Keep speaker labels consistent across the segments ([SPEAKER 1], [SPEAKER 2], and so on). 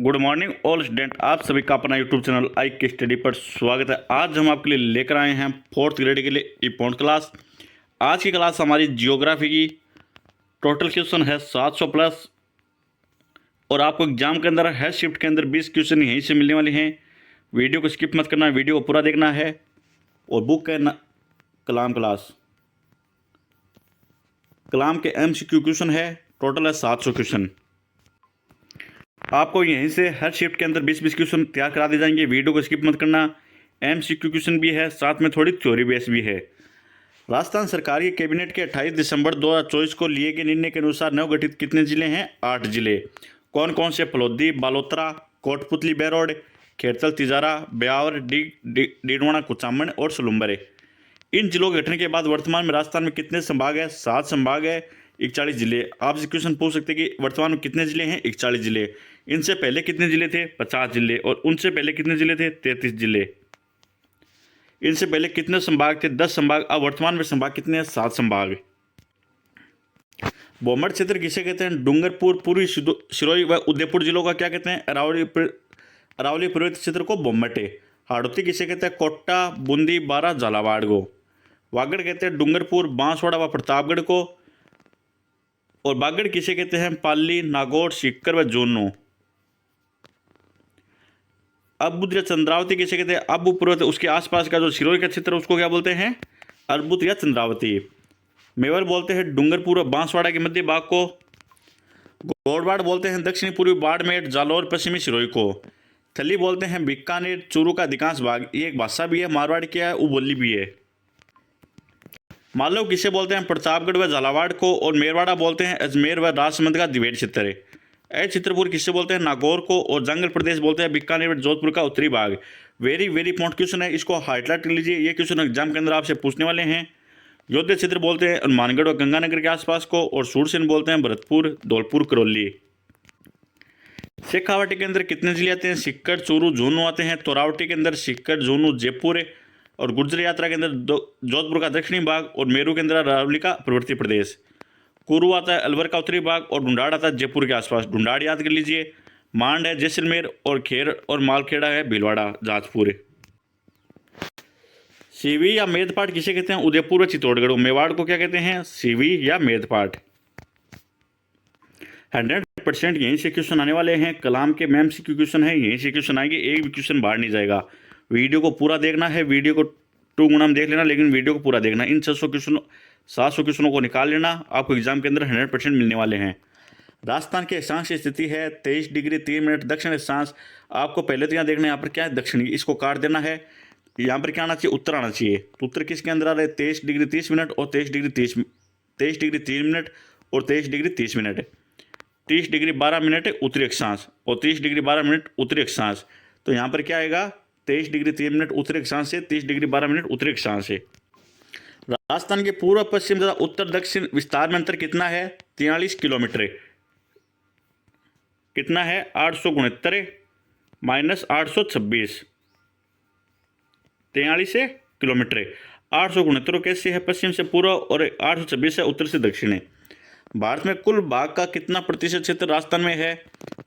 [SPEAKER 1] Good morning all student, आप सभी का अपना यूट्यूब चैनल आई के स्टडी पर स्वागत है। आज हम आपके लिए लेकर आए हैं फोर्थ ग्रेड के लिए इंपॉर्टेंट क्लास। आज की क्लास हमारी जियोग्राफी की। टोटल क्वेश्चन है 700 प्लस और आपको एग्जाम के अंदर है शिफ्ट के अंदर 20 क्वेश्चन यहीं से मिलने वाले हैं। वीडियो को स्किप मत करना, वीडियो को पूरा देखना है। और बुक है कलाम क्लास। कलाम के MCQ क्वेश्चन है, टोटल है 700 क्वेश्चन। आपको यहीं से हर शिफ्ट के अंदर 20-20 क्वेश्चन तैयार करा दिए जाएंगे। वीडियो को स्किप मत करना। MCQ क्वेश्चन भी है, साथ में थोड़ी थ्योरी बेस भी है। राजस्थान सरकार के कैबिनेट के 28 दिसंबर 2024 को लिए गए निर्णय के अनुसार नवगठित कितने जिले हैं? 8 जिले। कौन कौन से? फलोदी, बालोतरा, कोटपुतली, बेरोड, खेरतल, तिजारा, ब्यावर, डीडवाना, कुचामन और सलुम्बरे। इन जिलों के गठन के बाद वर्तमान में राजस्थान में कितने संभाग है? 7 संभाग है, 41 जिले। आपसे क्वेश्चन पूछ सकते हैं कि वर्तमान में कितने जिले हैं? 41 जिले। इनसे पहले कितने जिले थे? 50 जिले। और उनसे पहले कितने जिले थे? 33 जिले। इनसे पहले कितने संभाग थे? 10 संभाग। अब वर्तमान में संभाग कितने हैं? 7 संभाग। बोमट क्षेत्र किसे कहते हैं? डूंगरपुर, पूर्वी सिरोही व उदयपुर जिलों का क्या कहते हैं? अरावली पर्वत क्षेत्र को बोमट है। हाड़ौती किसे कहते हैं? कोट्टा, बूंदी, बारा, झालावाड़ को। वागड़ कहते हैं डूंगरपुर, बांसवाड़ा व प्रतापगढ़ को। और बागड़ किसे कहते हैं? पाली, नागौर, सीकर व जोनो। अर्बुद या चंद्रावती किसे कहते हैं? अबू पर्वत, उसके आसपास का जो सिरोही का क्षेत्र उसको क्या बोलते हैं? अर्बुद या चंद्रावती। मेवर बोलते हैं डूंगरपुर और बांसवाड़ा के मध्य भाग को। गौड़वाड़ बोलते हैं दक्षिणी पूर्वी बाड़मेर, जालौर, पश्चिमी सिरोही को। थली बोलते हैं बीकानेर, चूरू का अधिकांश भाग। ये एक भाषा भी है, मारवाड़ी की है, वो बोली भी है। मालव किसे बोलते हैं? प्रतापगढ़ व झालावाड़ को। और मेरवाड़ा बोलते हैं अजमेर व राजसमंद का दिवेट क्षेत्र है। चित्रपुर किसे बोलते हैं? नागौर को। और जंगल प्रदेश बोलते हैं बीकानेर व जोधपुर का उत्तरी भाग। वेरी वेरी इंपॉर्टेंट क्वेश्चन है, इसको हाईलाइट कर लीजिए। ये क्वेश्चन एग्जाम के अंदर आपसे पूछने वाले हैं। योध्या क्षेत्र बोलते हैं हनुमानगढ़ व गंगानगर के आसपास को। और सूरसेन बोलते हैं भरतपुर, धौलपुर, करौली। शेखावाटी के अंदर कितने जिले आते हैं? सीकर, चूरू, झुंझुनू आते हैं। तोरावटी के अंदर सीकर, झुंझुनू, जयपुर। और गुर्जर यात्रा के अंदर जोधपुर का दक्षिणी भाग। और मेरू के अंदर अरावली का पूर्ववर्ती प्रदेश। कुरू आता है अलवर का उत्तरी भाग। और ढूंढाड़ आता है जयपुर के आसपास। ढूंढाड़ याद कर लीजिए। मांड है जैसलमेर। और खेर और मालखेड़ा है भीलवाड़ा, जाजपुर। सीवी या मेदपाट किसे कहते हैं? उदयपुर व चित्तौड़गढ़। मेवाड़ को क्या कहते हैं? सीवी या मेदपाट। 100% यहीं से क्वेश्चन आने वाले हैं। कलाम के MCQ क्वेश्चन है, यहीं से क्वेश्चन आएंगे। एक भी क्वेश्चन बाहर नहीं जाएगा। वीडियो को पूरा देखना है। वीडियो को 2 गुना में देख लेना, लेकिन वीडियो को पूरा देखना। इन 700 क्वेश्चनों को निकाल लेना। आपको एग्जाम के अंदर 100% मिलने वाले हैं। राजस्थान के अक्षांश की स्थिति है 23 डिग्री 3 मिनट। दक्षिण अक्षांश आपको पहले तो यहाँ देखना है, यहाँ पर क्या है? दक्षिणी। इसको काट देना है। यहाँ पर क्या आना चाहिए? उत्तर आना चाहिए। तो उत्तर किसके अंदर आ रहा है? 23 डिग्री 30 मिनट और 23 डिग्री 3 मिनट और 23 डिग्री 30 मिनट। 30 डिग्री 12 मिनट उत्तरी अक्षांश और 30 डिग्री 12 मिनट उत्तरी अक्षांश। तो यहाँ पर क्या आएगा? 23 डिग्री 3 मिनट उत्तरी अक्षांश से 30 डिग्री 12 मिनट उत्तरी अक्षांश से। राजस्थान के पूर्व पश्चिम तथा उत्तर दक्षिण विस्तार में अंतर कितना है? 43 किलोमीटर। कितना है? 869 माइनस 826। 43 किलोमीटर। 869 कैसे है? पश्चिम से पूर्व। और 826 है उत्तर से दक्षिण है। भारत में कुल भाग का कितना प्रतिशत क्षेत्र राजस्थान में है?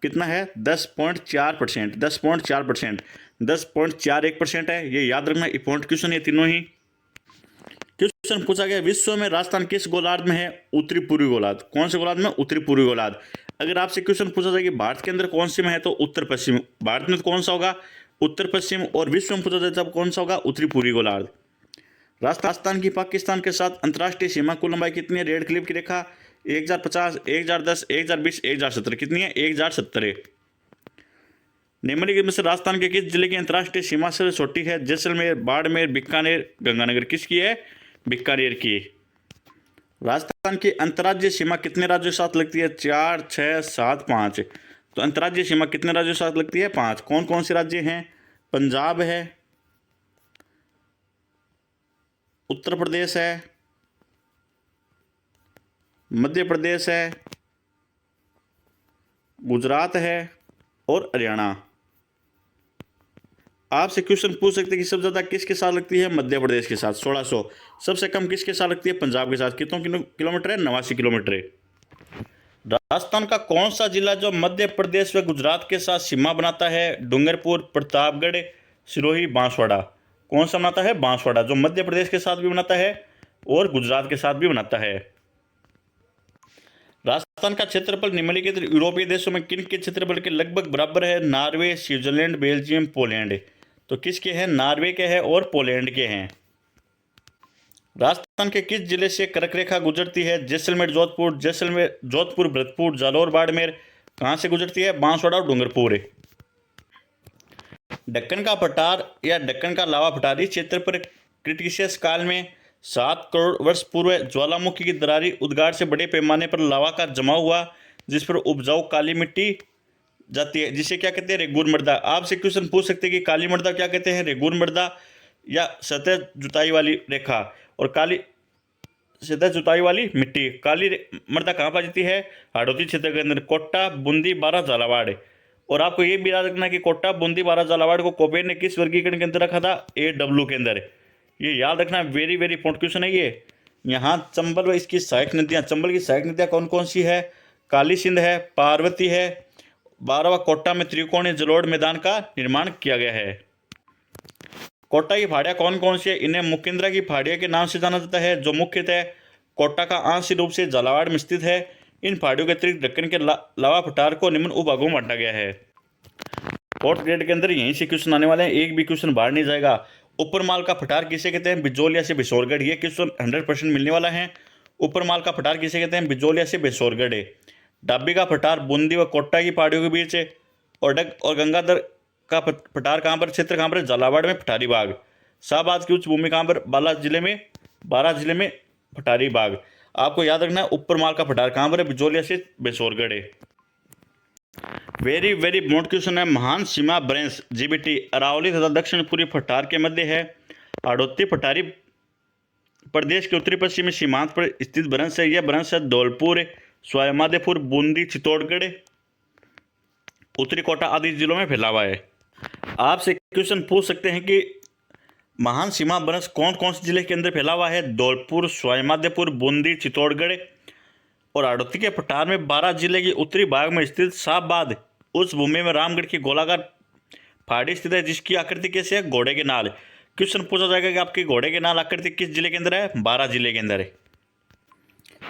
[SPEAKER 1] कितना है? 10.4%। 10.4%। 10.41% है। ये याद रखना, इंपॉर्टेंट क्वेश्चन है तीनों ही। क्वेश्चन पूछा गया विश्व में राजस्थान किस गोलार्ध में है? उत्तरी पूर्वी गोलार्ध। कौन से गोलार्ध में? उत्तरी पूर्वी गोलार्ध। अगर आपसे क्वेश्चन पूछा जाए कि भारत के अंदर कौन से में है, तो उत्तर पश्चिम। भारत में तो कौन सा होगा? उत्तर पश्चिम। और विश्व में पूछा जाए तब कौन सा होगा? उत्तरी पूर्वी गोलार्ध। राजस्थान की पाकिस्तान के साथ अंतर्राष्ट्रीय सीमा कुल लंबाई कितनी है? रेड क्लिप की रेखा 1050, 1010, 1020, 1017। कितनी है? 1070 है। निम्नलिखित में से राजस्थान के किस जिले की अंतर्राष्ट्रीय सीमा से छोटी है? जैसलमेर, बाड़मेर, बीकानेर, गंगानगर। किसकी है? बीकानेर की। राजस्थान की अंतर्राज्यीय सीमा कितने राज्यों के साथ लगती है? 4, 6, 7, 5। तो अंतर्राज्यीय सीमा कितने राज्यों के साथ लगती है? 5। कौन कौन से राज्य हैं? पंजाब है, उत्तर प्रदेश है, मध्य प्रदेश है, गुजरात है और हरियाणा। आपसे क्वेश्चन पूछ सकते हैं कि सबसे ज़्यादा किसके साथ लगती है? मध्य प्रदेश के साथ 1600। सबसे कम किसके साथ लगती है? पंजाब के साथ। कितनों किलोमीटर है? 89 किलोमीटर है। राजस्थान का कौन सा जिला जो मध्य प्रदेश व गुजरात के साथ सीमा बनाता है? डूंगरपुर, प्रतापगढ़, सिरोही, बांसवाड़ा। कौन सा बनाता है? बांसवाड़ा, जो मध्य प्रदेश के साथ भी बनाता है और गुजरात के साथ भी बनाता है। राजस्थान का क्षेत्रफल निम्नलिखित यूरोपीय देशों में किन के क्षेत्रफल के लगभग बराबर है? Norway, Switzerland, Belgium, Poland. तो किसके हैं? नॉर्वे के हैं और पोलैंड के हैं। राजस्थान के किस जिले से कर्क रेखा गुजरती है? जैसलमेर, जोधपुर, जैसलमेर, जोधपुर, भरतपुर, जालौर, बाड़मेर। कहाँ से गुजरती है? बांसवाड़ा और डूंगरपुर। दक्कन का पठार या दक्कन का लावा पठारी क्षेत्र पर क्रिटिशियस काल में 7 करोड़ वर्ष पूर्व ज्वालामुखी की दरारी उद्गार से बड़े पैमाने पर लावा का जमा हुआ, जिस पर उपजाऊ काली मिट्टी जाती है, जिसे क्या कहते हैं? रेगूर मृदा। आपसे क्वेश्चन पूछ सकते हैं कि काली मृदा क्या कहते हैं? रेगूर मृदा या सतह जुताई वाली रेखा। और काली सतह जुताई वाली मिट्टी। काली मृदा कहाँ पाई जाती है? हाड़ौती क्षेत्र के अंदर, कोटा, बूंदी, बारा, झालावाड़। और आपको ये भी याद रखना कि कोटा, बूंदी, बारा, झालावाड़ को कोपेन ने किस वर्गीकरण के अंदर रखा था? AW के अंदर। ये याद रखना, वेरी वेरी इंपॉर्टेंट क्वेश्चन है ये। यहाँ चंबल व इसकी सहायक नदियाँ, चंबल की सहायक नदियाँ कौन कौन सी है? काली सिंध है, पार्वती है। 12वां कोटा में त्रिकोणीय जलोढ़ मैदान का निर्माण किया गया है। कोटा की पहाड़ियाँ कौन कौन सी है? इन्हें मुकेंद्रा की पहाड़ियों के नाम से जाना जाता है, जो मुख्यतः कोटा का आंशिक रूप से झालावाड़ में स्थित है। इन पहाड़ियों के अतिरिक्त दक्कन के लावा पठार को निम्न उपभागों में बांटा गया है। फोर्थ ग्रेड के अंदर यहीं से क्वेश्चन आने वाले हैं, एक भी क्वेश्चन बाहर नहीं जाएगा। ऊपर माल का पठार किसे कहते हैं? बिजोलिया से बिशोरगढ़। ये क्वेश्चन 100% मिलने वाला है। ऊपर माल का पठार किसे कहते हैं? बिजोलिया से बिशोरगढ़। डाबी का पठार बूंदी व कोटा की पहाड़ियों के बीच है। और गंगाधर का पठार कहाँ पर? क्षेत्र कहाँ पर? झालावाड़ में पठारी बाग। शाहबाद की उच्च भूमि कहाँ पर? बारां जिले में पठारी बाग। आपको याद रखना है ऊपर माल का पठार कहाँ पर है? बिजोलिया से बेसोरगढ़। वेरी वेरी इंपॉर्टेंट क्वेश्चन है, महान सीमा ब्रेंस GBT अरावली तथा दक्षिण पूर्वी पठार के मध्य है। हाड़ौती पठारी प्रदेश के उत्तरी पश्चिमी सीमांत पर स्थित ब्रंश है। यह ब्रंश है धौलपुर, सवाईमाधोपुर, बूंदी, चित्तौड़गढ़, उत्तरी कोटा आदि जिलों में फैला हुआ है। आपसे क्वेश्चन पूछ सकते हैं कि महान सीमा ब्रंश कौन कौन से जिले के अंदर फैला हुआ है? धौलपुर, सवाईमाधोपुर, बूंदी, चित्तौड़गढ़। और हाड़ौती के पठार में 12 जिले के उत्तरी भाग में स्थित शाहबाद उस भूमि में रामगढ़ की गोलाकार पहाड़ी स्थित है, जिसकी आकृति कैसे है? घोड़े के नाल। क्वेश्चन पूछा जाएगा कि आपकी घोड़े के नाल आकृति किस जिले के अंदर है? 12 जिले के अंदर है।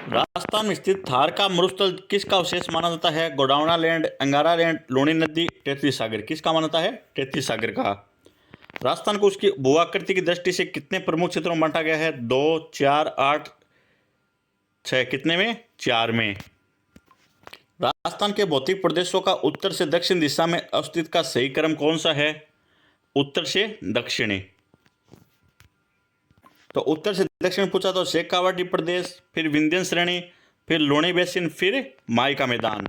[SPEAKER 1] राजस्थान में स्थित थार का मरुस्थल किसका अवशेष माना जाता है? गोडावना लैंड, अंगारा लैंड, लूणी नदी, तेतली सागर। किसका माना जाता है? तेतली सागर का। राजस्थान को उसकी भू आकृति की दृष्टि से कितने प्रमुख क्षेत्रों में बांटा गया है? 2, 4, 8, 6। कितने में? 4 में। राजस्थान के भौतिक प्रदेशों का उत्तर से दक्षिण दिशा में अवस्थित का सही क्रम कौन सा है? उत्तर से दक्षिणी। तो उत्तर से दक्षिण पूछा तो शेखावाटी प्रदेश, फिर विंध्य श्रेणी, फिर लूणी बेसिन, फिर माई का मैदान।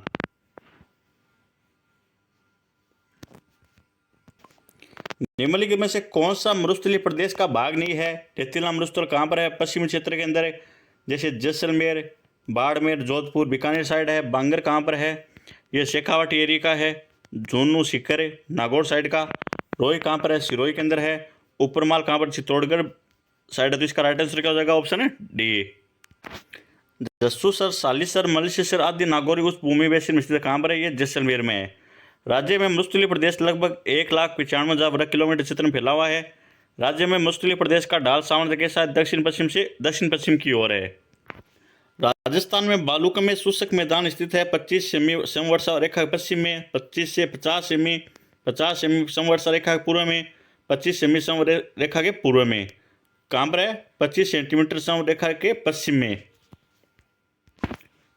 [SPEAKER 1] निम्नलिखित में से कौन सा मरुस्थलीय प्रदेश का भाग नहीं है? रेतीला मरुस्थल कहाँ पर है? पश्चिमी क्षेत्र के अंदर है, जैसे जैसलमेर, बाड़मेर, जोधपुर, बीकानेर साइड है। बांगर कहाँ पर है? ये शेखावाटी एरिया का है। झुंझुनू, सीकर, नागौर साइड का। रोही कहाँ पर है? सिरोही के अंदर है। ऊपरमाल कहाँ पर? चित्तौड़गढ़ साइड है। तो इसका राइट आंसर क्या हो जाएगा? ऑप्शन है D। जस्सूसर, सालिसर, मलसीसर आदि नागौरी उस भूमि बेसिन में स्थित कहाँ पर है? ये जैसलमेर में है। राज्य में मरुस्थलीय प्रदेश लगभग 1,95,000 वर्ग किलोमीटर क्षेत्र में फैला हुआ है। राज्य में मरुस्थलीय प्रदेश का ढाल सामान्य के साथ दक्षिण पश्चिम की ओर है। राजस्थान में बालूका में शुष्क मैदान स्थित है। 25 सेमी समवर्षा रेखा पश्चिम में, 25 से 50 सेमी समवर्षा रेखा पूर्व में, 25 सेमी समरेखा के पूर्व में। कहाँ पर है? 25 सेंटीमीटर समरेखा के पश्चिम में।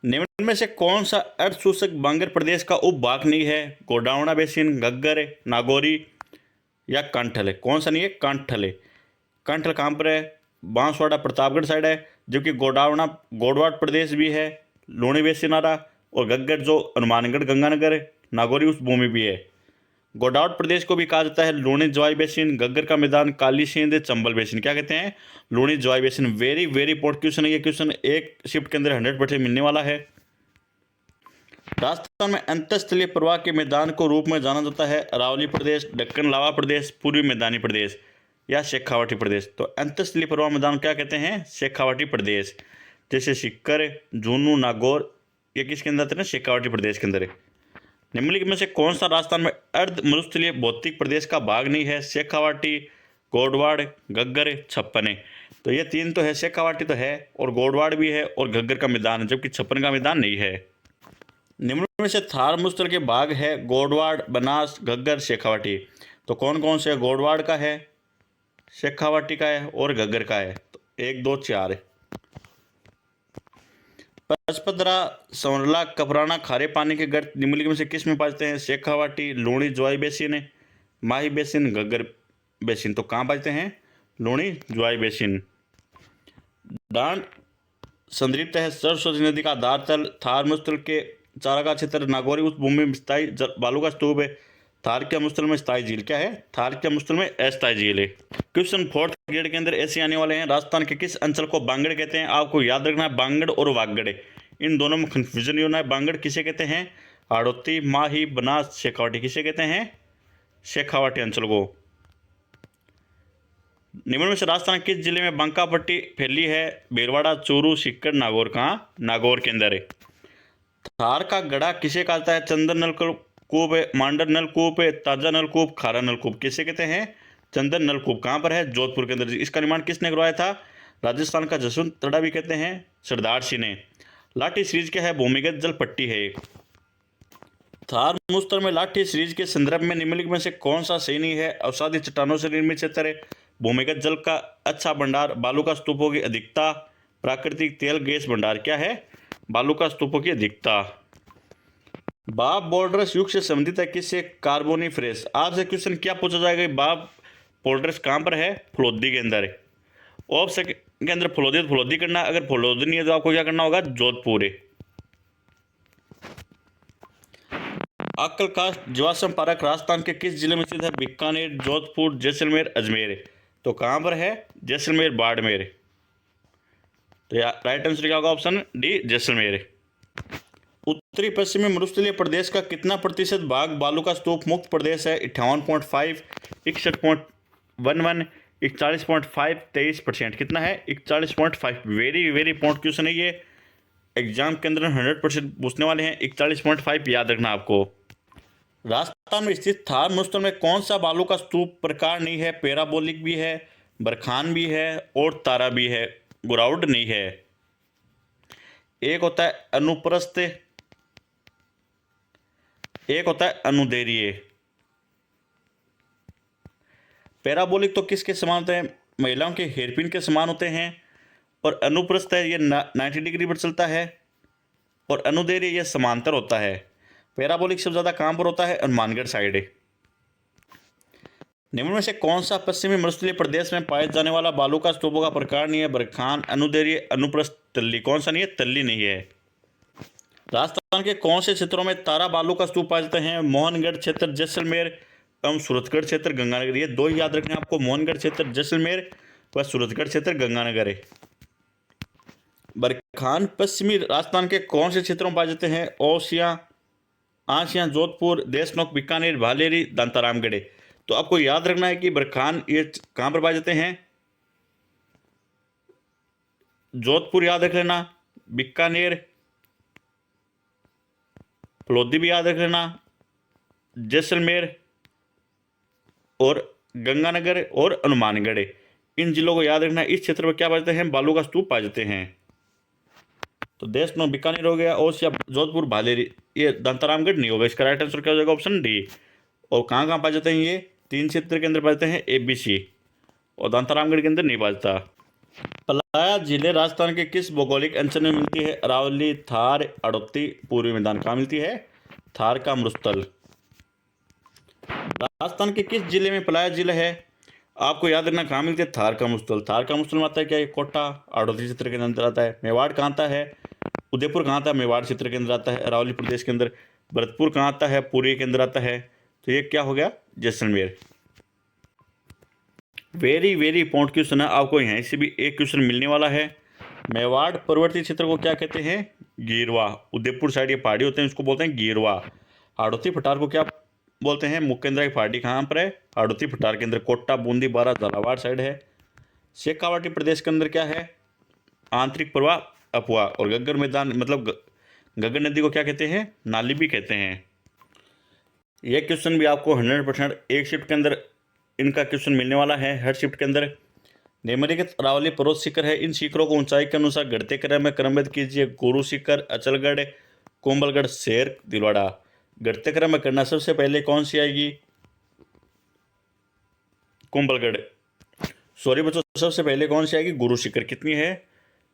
[SPEAKER 1] निम्न में से कौन सा अर्ध शुष्क बांगर प्रदेश का उपभाग नहीं है? गोडावना बेसिन, घग्गर, नागौरी या कांठल। कौन सा नहीं है? कांठल है। कांठल कहाँ पर है? बांसवाड़ा, प्रतापगढ़ साइड है। जबकि गोडवाड़ प्रदेश भी है, लूणी बेसिन आ रहा। और घग्गर जो हनुमानगढ़, गंगानगर, नागौरी उस भूमि भी है। गोडावड़ प्रदेश को भी कहा जाता है लूणी जवाई बेसिन, घग्गर का मैदान, काली सिंध, चंबल बेसिन। क्या कहते हैं? Luni Jawai basin. Very very important question है ये। क्वेश्चन एक शिफ्ट के अंदर 100% मिलने वाला है। राजस्थान में अंतःस्थलीय प्रवाह के मैदान को रूप में जाना जाता है अरावली प्रदेश, दक्कन लावा प्रदेश, पूर्वी मैदानी प्रदेश या शेखावाटी प्रदेश। तो अंतःस्थलीय प्रवाह मैदान क्या कहते हैं? शेखावाटी प्रदेश। जैसे सीकर, झुंझुनू, नागौर ये किसके अंदर आते हैं? शेखावाटी प्रदेश के अंदर है। निम्नलिखित में से कौन सा राजस्थान में अर्ध मरुस्थलीय भौतिक प्रदेश का भाग नहीं है? शेखावाटी, गोडवाड़, घग्गर, छप्पन। तो ये तीन तो है, शेखावाटी तो है और गोडवाड़ भी है और घग्गर का मैदान है, जबकि छप्पन का मैदान नहीं है। निम्न में से थार मरुस्थल के भाग है गोडवाड़, बनास, घग्गर, शेखावाटी। तो कौन कौन से? गोडवाड़ का है, शेखावाटी का है और घग्गर का है। तो 1, 2, 4। पचपदरा, संवरला, कपराना, खारे पानी के गर्त निम्नलिखित में से किस में पाते हैं? शेखावाटी, लूणी, ज्वाई बेसिन, माही बेसिन, घग्गर बेसिन। तो कहाँ पाते हैं? लूणी, ज्वाई बेसिन। डांड संदृप्त है सरस्वती नदी का आधार तल। थार मरुस्थल के चारागाह क्षेत्र नागौरी उस भूमि में स्थायी बालू का स्तूप है। थार के मरुस्थल में स्थायी झील क्या है? थार के मरुस्थल में अस्थायी झील है। क्वेश्चन 4th ग्रेड के अंदर ऐसे आने वाले हैं। राजस्थान के किस अंचल को बांगड़ कहते हैं? आपको याद रखना है बांगड़ और वागड़, इन दोनों में कंफ्यूजन नहीं होना है। बांगड़ किसे कहते हैं? हाड़ौती, माही, बनास, शेखावाटी किसे कहते हैं? शेखावाटी अंचल को। निम्न में से राजस्थान किस जिले में बांका पट्टी फैली है? भीलवाड़ा, चूरू, सीकर, नागौर। कहाँ? नागौर के अंदर है। थार का गड़ा किसे कहता है? चंदन नलकूप है, मांडर नलकूप है, ताजा नलकूप, खारा नलकूप। किसे कहते हैं? चंदन नलकूप। कहाँ पर है? जोधपुर के अंदर। इसका निर्माण किसने करवाया था? राजस्थान का जसवंत तड़ा भी कहते हैं, सरदार सिंह ने। लाठी सीरीज क्या है? भूमिगत जल पट्टी है। थार मरुस्थल में लाठी सीरीज के संदर्भ में निम्नलिखित में से कौन सा सही नहीं है? अवसादी चट्टानों से निर्मित क्षेत्र है, भूमिगत जल का अच्छा भंडार, बालू का स्तूपों की अधिकता, प्राकृतिक तेल गैस भंडार। क्या है? बालू का स्तूपों की अधिकता। बाब बोल्डरस युग से संबंधित है किससे? कार्बोनिफेरस। आपसे क्वेश्चन क्या पूछा जाएगा? बाब बोल्डरस कहाँ पर है? फलोदी के अंदर है। ऑप्शन के अंदर फलोदी तो फलोदी करना, अगर फलोदी नहीं है तो आपको क्या करना होगा? जोधपुर है। अक्कल कास्ट जीवाश्म पार्क राजस्थान के किस जिले में स्थित है? बीकानेर, जोधपुर, जैसलमेर, अजमेर। तो कहाँ पर है? जैसलमेर, बाड़मेर। तो राइट आंसर क्या होगा? Option D, Jaisalmer. उत्तरी पश्चिमी मरुस्थलीय प्रदेश का कितना प्रतिशत भाग बालू का स्तूप मुक्त प्रदेश है? 58.5, 61.11, 41.5, 23%। कितना है? 41.5। वेरी वेरी इंपॉर्टेंट क्वेश्चन है ये, एग्जाम के अंदर 100% पूछने वाले हैं। 41.5 याद रखना आपको। राजस्थान में स्थित थार मरुस्थल में कौन सा बालू का स्तूप प्रकार नहीं है? पैराबोलिक भी है, बरखान भी है और तारा भी है, गुराउड नहीं है। एक होता है अनुप्रस्थ, एक होता है अनुदैर्घ्य। पैराबोलिक तो किसके समान होते हैं? महिलाओं के हेयरपिन के समान होते हैं। और अनुप्रस्थ है ये 90 डिग्री पर चलता है और अनुदैर्घ्य ये समांतर होता है। पैराबोलिक सबसे ज़्यादा कहाँ पर होता है? हनुमानगढ़ साइड है। निम्न में से कौन सा पश्चिमी मरुस्थलीय प्रदेश में पाए जाने वाला बालू का स्तूपों का प्रकार नहीं है? बरखान, अनुदैर्घ्य, अनुप्रस्थ, तल्ली। कौन सा नहीं है? तल्ली नहीं है। राजस्थान के कौन से क्षेत्रों में तारा बालू का स्तूप पाए जाते हैं? मोहनगढ़ क्षेत्र, जैसलमेर एवं सूरतगढ़ क्षेत्र, गंगानगर। ये दो ही याद रखना है आपको, मोहनगढ़ क्षेत्र जैसलमेर व सूरतगढ़ क्षेत्र गंगानगर है। बरखान पश्चिमी राजस्थान के कौन से क्षेत्रों में पाए जाते हैं? ओसियां, आसियां, जोधपुर, देशनोक, बीकानेर, भालेरी, दांतारामगढ़। तो आपको याद रखना है कि बरखान ये कहाँ पर पाए जाते हैं? जोधपुर याद रख लेना, बीकानेर, फलोदी भी याद रख लेना, जैसलमेर और गंगानगर और हनुमानगढ़। इन जिलों को याद रखना है। इस क्षेत्र में क्या पाए जाते हैं? बालू का स्तूप पाए जाते हैं। तो देशनोक, बीकानेर हो गया, ओसिया, जोधपुर, भालेरी। ये दांतारामगढ़ नहीं होगा। इसका राइट आंसर क्या हो जाएगा? Option D. और कहाँ कहाँ पाए जाते हैं? ये 3 क्षेत्र के अंदर पाए जाते हैं, ABC, और दांतारामगढ़ के अंदर नहीं पाया जाता। पलाया जिले राजस्थान के किस भौगोलिक अंचल में मिलती है? अरावली, थार, हाड़ौती, पूर्वी मैदान। कहाँ मिलती है? थार का मरुस्थल। राजस्थान के किस जिले में पलाया जिला है? आपको याद रखना कहाँ मिलती है? थार का मरुस्थल। थार का मरुस्थल में आता है क्या? कोटा, हाड़ौती क्षेत्र के अंदर आता है। मेवाड़ कहाँ आता है? उदयपुर कहाँ आता है? मेवाड़ क्षेत्र के अंदर आता है। अरावली प्रदेश के अंदर। भरतपुर कहाँ आता है? पूर्वी के अंदर आता है। तो ये क्या हो गया? Jaisalmer. Very very important question है, आपको यहीं से भी एक क्वेश्चन मिलने वाला है। मेवाड़ पर्वतीय क्षेत्र को क्या कहते हैं? गिरवा। उदयपुर साइड ये पहाड़ी होते हैं, उसको बोलते हैं गिरवा। हाड़ौती पठार को क्या बोलते हैं? मुख्य केंद्र की पहाड़ी कहाँ पर है? हाड़ौती पठार के अंदर। कोटा, बूंदी, बारा, झालावाड़ साइड है। शेखावाटी प्रदेश के अंदर क्या है? आंतरिक प्रवाह, अफवाह। और घग्गर मैदान मतलब घग्गर नदी को क्या कहते हैं? नाली भी कहते हैं। यह क्वेश्चन भी आपको 100% एक शिफ्ट के अंदर इनका क्वेश्चन मिलने वाला है। हर शिफ्ट के अंदर निम्नलिखित अरावली पर्वत शिखर है, इन शिखरों को ऊंचाई के अनुसार घटते क्रम में क्रमबद्ध कीजिए। गुरु शिखर, अचलगढ़, कुंभलगढ़, शेर, दिलवाड़ा। घटते क्रम में करना सबसे पहले कौन सी आएगी? कुंभलगढ़। सॉरी बच्चों, सबसे पहले कौन सी आएगी? गुरु शिखर। कितनी है?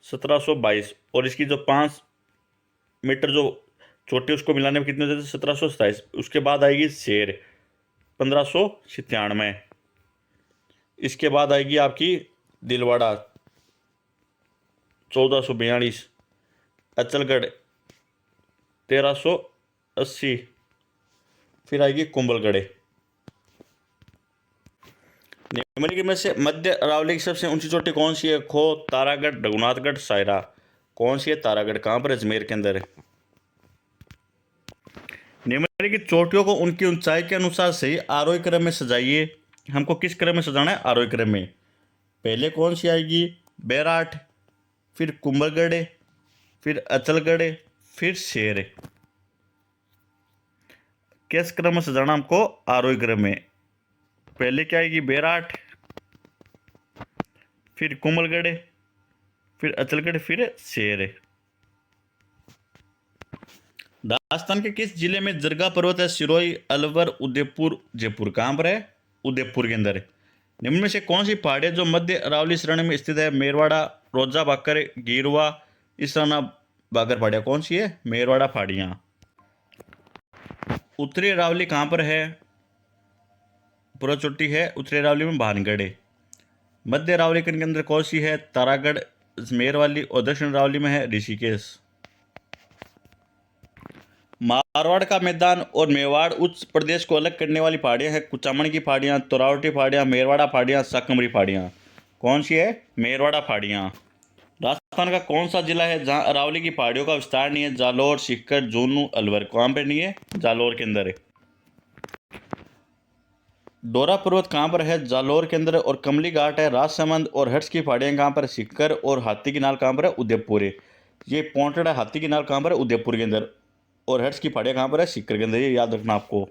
[SPEAKER 1] 1722। और इसकी जो 5 मीटर जो चोटी उसको मिलाने में कितने हो जाते? 1727। उसके बाद आएगी शेर 1597। इसके बाद आएगी आपकी दिलवाड़ा 1442। अचलगढ़ 1380। फिर आएगी कुंभलगढ़। निम्नलिखित में से मध्य अरावली की सबसे ऊंची चोटी कौन सी है? खो, तारागढ़, रघुनाथगढ़, सायरा। कौन सी है? तारागढ़। कहाँ पर? अजमेर के अंदर। निम्नलिखित चोटियों को उनकी ऊंचाई के अनुसार सही आरोही क्रम में सजाइए। हमको किस क्रम में सजाना है? आरोही क्रम में। पहले कौन सी आएगी? बैराठ, फिर कुंभलगढ़, फिर अचलगढ़, फिर शेर। किस क्रम में सजाना हमको? आरोही क्रम में। पहले क्या आएगी? बैराठ, फिर कुंभलगढ़, फिर अचलगढ़, फिर शेर। राजस्थान के किस जिले में जरगा पर्वत है? सिरोही, अलवर, उदयपुर, जयपुर। कहाँ पर है? उदयपुर के अंदर। निम्न में से कौन सी पहाड़ी जो मध्य अरावली श्रेणी में स्थित है? मेरवाड़ा, रोजा बाकर, गिरवा, इसराना बाकर पहाड़ियाँ। कौन सी है? मेरवाड़ा पहाड़ियाँ। उत्तरी अरावली कहाँ पर है? पूरा चोटी है उत्तरी अरावली में भानगढ़। मध्य अरावली के अंदर कौन सी है? तारागढ़, अजमेर वाली। और दक्षिण अरावली में है ऋषिकेश। मारवाड़ का मैदान और मेवाड़ उच्च प्रदेश को अलग करने वाली पहाड़ियाँ हैं। कुचामन की पहाड़ियाँ, तोरावटी पहाड़ियाँ, मेरवाड़ा पहाड़ियाँ, शाकंभरी पहाड़ियाँ। कौन सी है? मेरवाड़ा पहाड़ियाँ। राजस्थान का कौन सा जिला है जहाँ अरावली की पहाड़ियों का विस्तार नहीं है? जालौर, सीकर, झुंझुनू, अलवर। कहाँ पर नहीं है? जालौर के अंदर है। डोरा पर्वत कहाँ पर है? जालौर के अंदर। और कमली घाट है। राजसमंद और हट्स की पहाड़ियाँ कहाँ पर है? सीकर। और हाथी की नाल कहाँ पर है? उदयपुर है। ये पॉइंटेड है। हाथी की नाल कहाँ पर है? उदयपुर के अंदर। और हट्स की पहाड़ियाँ कहाँ पर है? सीकर के अंदर। ये याद रखना आपको।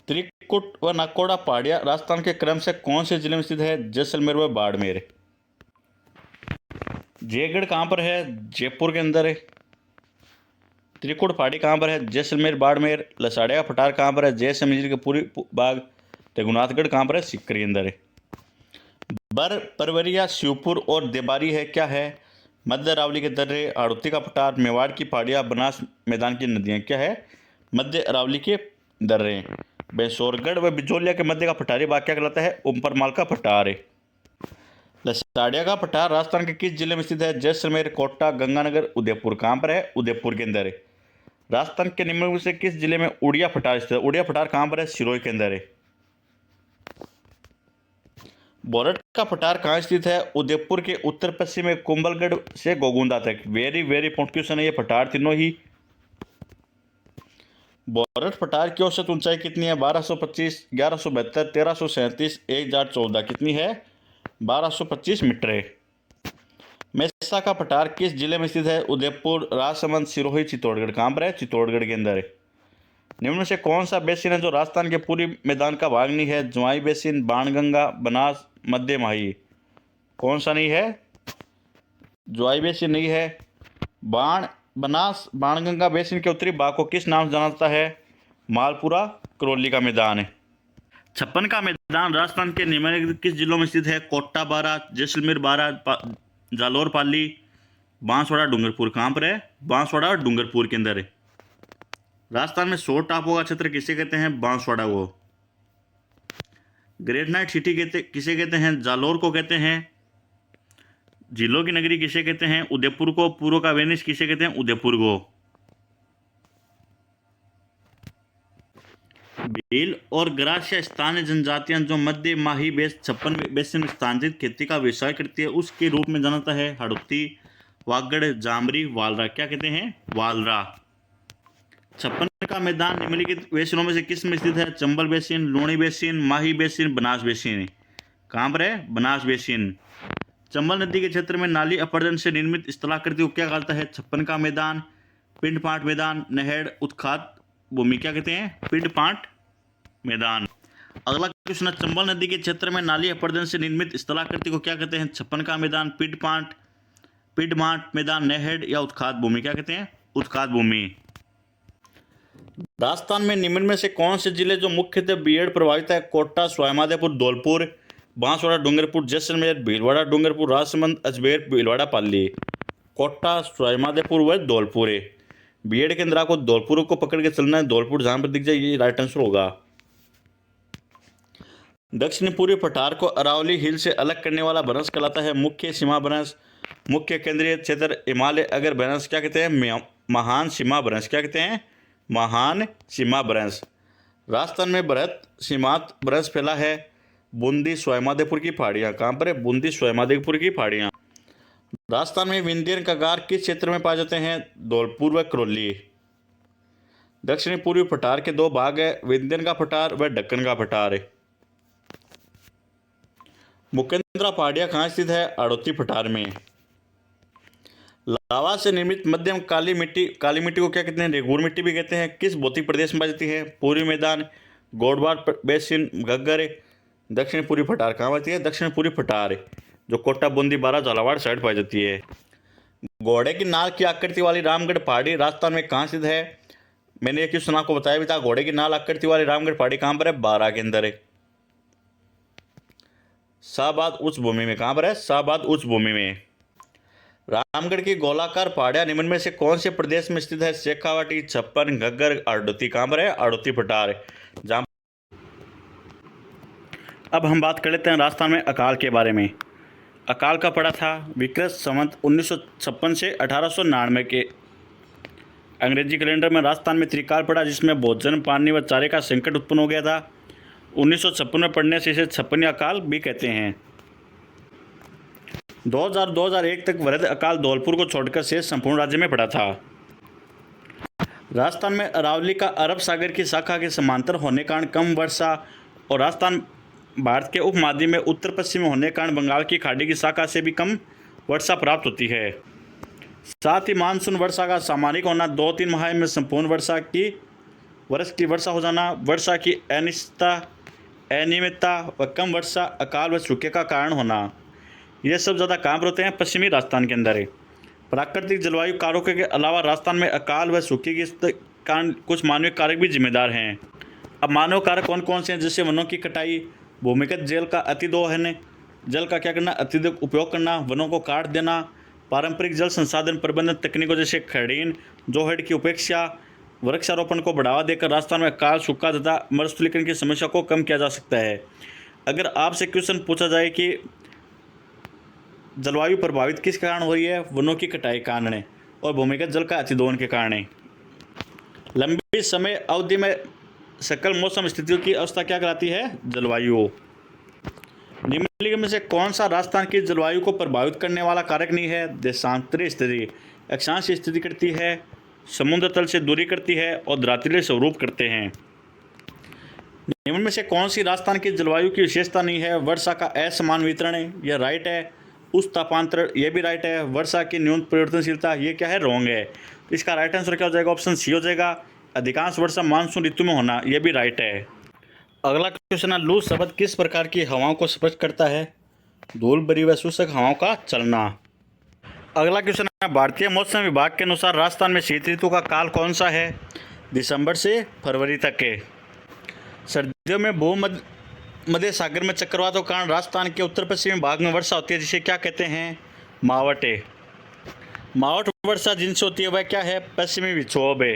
[SPEAKER 1] त्रिकुट व नाकोड़ा पहाड़ियाँ राजस्थान के क्रम से कौन से जिले में स्थित है? जैसलमेर व बाड़मेर। जयगढ़ कहाँ पर है? जयपुर के अंदर है। त्रिकुट पहाड़ी कहाँ पर है? जैसलमेर, बाड़मेर। लसाड़िया पठार कहाँ पर है? जैसलमेर के पूरी बाग। रघुनाथगढ़ कहाँ पर है? सीकर के अंदर है। बर, परवरिया, शिवपुर और देबारी है क्या है? मध्य अरावली के दर्रे, हाड़ौती का पठार, मेवाड़ की पहाड़ियाँ, बनास मैदान की नदियाँ। क्या है? मध्य अरावली के दर्रे। बेसौरगढ़ व बिजोलिया के मध्य का पठारी भाग क्या कहलाता है? ऊपरमाल का पठार है। लसाड़िया का पठार राजस्थान के किस जिले में स्थित है? जैसलमेर, कोटा, गंगानगर, उदयपुर। कहाँ पर है? उदयपुर के अंदर है। राजस्थान के निम्न में से किस जिले में उड़िया पठार स्थित है? उड़िया पठार कहाँ पर है? सिरोही के अंदर है। बोरट का पठार कहाँ स्थित है? उदयपुर के उत्तर पश्चिम में, कुंभलगढ़ से गोगुंदा तक। वेरी वेरी इंपॉर्टेंट क्वेश्चन है ये। पठार तीनों ही। बोरट पठार की औसत ऊंचाई कितनी है? 1225, 1172, 1337, 1014। कितनी है? 1225 मीटर है। मेसा का पठार किस जिले में स्थित है? उदयपुर, राजसमंद, सिरोही, चित्तौड़गढ़। कहाँ पर है? चित्तौड़गढ़ के अंदर है। निम्न में से कौन सा बेसिन है जो राजस्थान के पूरी मैदान का भाग नहीं है? ज्वाई बेसिन, बाणगंगा, बनास, मध्य माही। कौन सा नहीं है? ज्वाई बेसिन नहीं है। बनास, बाणगंगा बेसिन के उत्तरी भाग को किस नाम से जाना जाता है? मालपुरा, करौली का मैदान है। छप्पन का मैदान राजस्थान के निम्नलिखित किस जिलों में स्थित है? कोटा, बारा, जैसलमेर, बारा, जालौर, पाली, बांसवाड़ा, डूंगरपुर। कहाँ पर है? बांसवाड़ा और डूंगरपुर के अंदर है। राजस्थान में 100 टापुओं का क्षेत्र किसे कहते हैं? बांसवाड़ा को। ग्रेट नाइट सिटी किसे कहते हैं? जालौर को कहते हैं। झीलों की नगरी किसे कहते हैं? उदयपुर को। पूर्व का वेनिस किसे कहते हैं? उदयपुर को। भील और ग्रास्य स्थानीय जनजातियां जो मध्य माही 56 बेसिन में स्थानांतरित खेती का व्यवसाय करती है उसके रूप में जाना जाता है हाड़ौती, वागड़, जामरी, वालरा। क्या कहते हैं? वालरा। 56 का मैदान निम्नलिखित बेसिनों में से किस में स्थित है? चंबल बेसिन, लूणी बेसिन, माही बेसिन, बनास बेसिन। कहाँ पर है? बनास बेसिन। चंबल नदी के क्षेत्र में नाली अपरदन से निर्मित स्थलाकृति को क्या कहता है? 56 का मैदान। पिंडपाट मैदान, नहर, उत्खात भूमि क्या कहते हैं? पिंडपाट मैदान। अगला क्वेश्चन है, चंबल नदी के क्षेत्र में नाली अपरदन से निर्मित स्थलाकृति को क्या कहते हैं? छप्पन का मैदान, पिंडपाट मैदान, नहर या उत्खात भूमि क्या कहते हैं? उत्खात भूमि। राजस्थान में निम्न में से कौन से जिले जो मुख्यतः बीएड प्रभावित है? कोटा, सवाईमाधोपुर, धौलपुर, बांसवाड़ा, डूंगरपुर, जैसलमेर, भीलवाड़ा, डूंगरपुर, राजसमंद, अजमेर, भीलवाड़ा, पाली। कोटा, सवाईमाधोपुर व धौलपुर है। बीएड के अंदर आपको धौलपुर को पकड़ के चलना है, धौलपुर जहां पर दिख जाए ये राइट आंसर होगा। दक्षिण पूर्वी पठार को अरावली हिल से अलग करने वाला भ्रंश कहलाता है? मुख्य सीमा भ्रंश, मुख्य केंद्रीय क्षेत्र, हिमालय अगर भ्रंश क्या कहते हैं? महान सीमा भ्रंश क्या कहते हैं? महान सीमा भ्रंश। राजस्थान में बृहत सीमांत भ्रंश फैला है बूंदी सवाईमाधोपुर की पहाड़ियाँ। कहाँ पर है? बूंदी सवाईमाधोपुर की पहाड़ियाँ। राजस्थान में विंध्यन कगार किस क्षेत्र में पाए जाते हैं? धौलपुर व करौली। दक्षिण पूर्वी पठार के दो भाग है, विंध्यन का पठार व दक्कन का पठार है। मुकेंद्रा पहाड़ियाँ कहाँ स्थित है? अड़ोती पठार में। लावा से निर्मित मध्यम काली मिट्टी को क्या कहते हैं? रेगूर मिट्टी भी कहते हैं। किस भौतिक प्रदेश में पाई जाती है? पूर्वी मैदान, गोडवाड़ बेसिन, घग्गर। दक्षिण पूर्वी पठार कहाँ पाती है? दक्षिण पूर्वी पठार जो कोटा, बूंदी, बारा, झालावाड़ साइड पाई जाती है। घोड़े की नाल की आकृति वाली रामगढ़ पहाड़ी राजस्थान में कहाँ स्थित है? मैंने एक क्वेश्चन आपको बताया भी था, घोड़े की नाल आकृति वाली रामगढ़ पहाड़ी कहाँ पर है? बारा के अंदर है। शाहबाद उच्च भूमि में। कहाँ पर है? शाहबाद उच्च भूमि में। रामगढ़ की गोलाकार पहाड़ियाँ निम्न में से कौन से प्रदेश में स्थित है? शेखावाटी, छप्पन, घग्गर, आड़ोती। कहाँ पर है? आड़ोती पठार जहाँ। अब हम बात कर लेते हैं राजस्थान में अकाल के बारे में। अकाल का पड़ा था विक्रत संवत 1956 से 1899 के अंग्रेजी कैलेंडर में। राजस्थान में त्रिकाल पड़ा जिसमें भोजन, पानी व चारे का संकट उत्पन्न हो गया था। 1956 में पड़ने से इसे छप्पनी अकाल भी कहते हैं। 2001 तक वृहद अकाल धौलपुर को छोड़कर शेष संपूर्ण राज्य में पड़ा था। राजस्थान में अरावली का अरब सागर की शाखा के समांतर होने के कारण कम वर्षा और राजस्थान भारत के उपमहाद्वीप में उत्तर पश्चिम में होने के कारण बंगाल की खाड़ी की शाखा से भी कम वर्षा प्राप्त होती है। साथ ही मानसून वर्षा का सामान्यिक होना, 2-3 माह में संपूर्ण वर्ष की वर्षा हो जाना, वर्षा की अनियमितता व कम वर्षा, अकाल व सूखे का कारण होना, ये सब ज़्यादा कहाँ पर होते हैं? पश्चिमी राजस्थान के अंदर है। प्राकृतिक जलवायु कारकों के अलावा राजस्थान में अकाल व सूखे के कारण कुछ मानवीय कारक भी जिम्मेदार हैं। अब मानव कारक कौन कौन से हैं? जैसे वनों की कटाई, भूमिगत जल का अतिदोहन, जल का क्या करना? अत्यधिक उपयोग करना, वनों को काट देना, पारंपरिक जल संसाधन प्रबंधन तकनीकों जैसे खड़ीन, जोहड़ की उपेक्षा, वृक्षारोपण को बढ़ावा देकर राजस्थान में अकाल, सूखा तथा मरुस्थलीकरण की समस्या को कम किया जा सकता है। अगर आपसे क्वेश्चन पूछा जाए कि जलवायु प्रभावित किस कारण हो रही है? वनों की कटाई के कारण और भूमिगत जल का अतिदोहन के कारण। लंबी समय अवधि में सकल मौसम स्थितियों की अवस्था क्या कराती है? जलवायु। निम्नलिखित में से कौन सा राजस्थान की जलवायु को प्रभावित करने वाला कारक नहीं है? देशांतरी स्थिति, अक्षांश स्थिति करती है, समुद्र तल से दूरी करती है और द्रातिले स्वरूप करते हैं। निम्न में से कौन सी राजस्थान की जलवायु की विशेषता नहीं है? वर्षा का असमान वितरण, यह राइट है। उस तापांतर, यह भी राइट है। वर्षा की न्यूनतम परिवर्तनशीलता, ये क्या है? रॉन्ग है। तो इसका राइट आंसर क्या हो जाएगा? ऑप्शन सी हो जाएगा। अधिकांश वर्षा मानसून ऋतु में होना, यह भी राइट है। अगला क्वेश्चन है, लू शब्द किस प्रकार की हवाओं को स्पष्ट करता है? धूल भरी व शुष्क हवाओं का चलना। अगला क्वेश्चन है, भारतीय मौसम विभाग के अनुसार राजस्थान में शीत ऋतु का काल कौन सा है? दिसंबर से फरवरी तक है। सर्दियों में भूमध्य सागर में चक्रवातों के कारण राजस्थान के उत्तर पश्चिमी भाग में वर्षा होती है, जिसे क्या कहते हैं? मावट है। मावट वर्षा जिनसे होती है वह क्या है? पश्चिमी विक्षोभ है।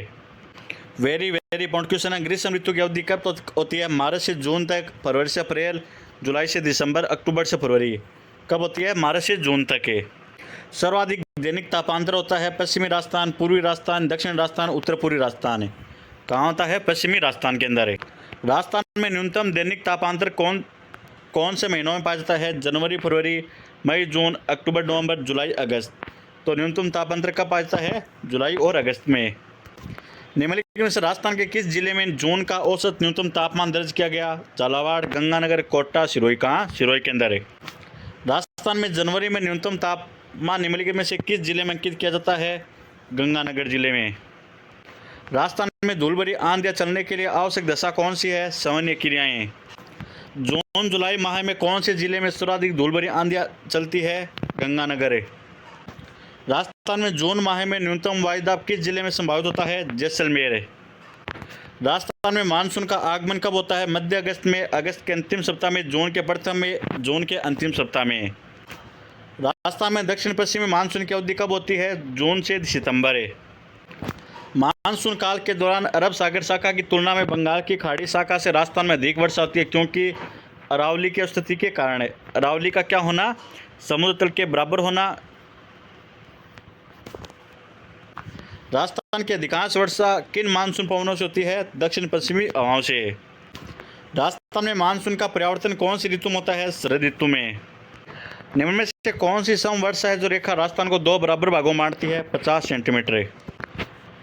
[SPEAKER 1] वेरी इंपॉर्टेंट क्वेश्चन है, ग्रीष्म ऋतु की अवधि कब होती है? मार्च से जून तक, फरवरी से अप्रैल, जुलाई से दिसंबर, अक्टूबर से फरवरी। कब होती है? मार्च से जून तक है। सर्वाधिक दैनिक तापांतर होता है पश्चिमी राजस्थान, पूर्वी राजस्थान, दक्षिण राजस्थान, उत्तर पूर्वी राजस्थान है। कहाँ होता है? पश्चिमी राजस्थान के अंदर है। राजस्थान में न्यूनतम दैनिक तापांतर कौन से महीनों में पाया जाता है? जनवरी, फरवरी, मई, जून, अक्टूबर, नवंबर, जुलाई, अगस्त। तो न्यूनतम तापांतर कब पाया जाता है? जुलाई और अगस्त में। निम्नलिखित में से राजस्थान के किस जिले में जून का औसत न्यूनतम तापमान दर्ज किया गया? झालावाड़, गंगानगर, कोटा, सिरोही। कहाँ? सिरोही के अंदर है। राजस्थान में जनवरी में न्यूनतम तापमान निम्नलिखित में से किस जिले में अंकित किया जाता है? गंगानगर जिले में। राजस्थान में धूल भरी आंधियाँ चलने के लिए आवश्यक दशा कौन सी है? संवहनीय क्रियाएं। जून जुलाई माह में कौन से जिले में सर्वाधिक धूल भरी आंधियाँ चलती है? गंगानगर। राजस्थान में जून माह में न्यूनतम वायुदाब किस जिले में संभावित होता है? जैसलमेर। राजस्थान में मानसून का आगमन कब होता है? मध्य अगस्त में, अगस्त के अंतिम सप्ताह में, जून के प्रथम में, जून के अंतिम सप्ताह में। राजस्थान में दक्षिण पश्चिमी मानसून की अवधि कब होती है? जून से सितंबर। मानसून काल के दौरान अरब सागर शाखा की तुलना में बंगाल की खाड़ी शाखा से राजस्थान में अधिक वर्षा होती है, क्योंकि अरावली की स्थिति के कारण है। अरावली का क्या होना? समुद्र तल के बराबर होना। राजस्थान की अधिकांश वर्षा किन मानसून पवनों से होती है? दक्षिण पश्चिमी हवाओं से। राजस्थान में मानसून का परिवर्तन कौन सी ऋतु में होता है? शरद ऋतु में। निम्न में से कौन सी समवर्षा है जो रेखा राजस्थान को दो बराबर भागों में बांटती है? 50 सेंटीमीटर।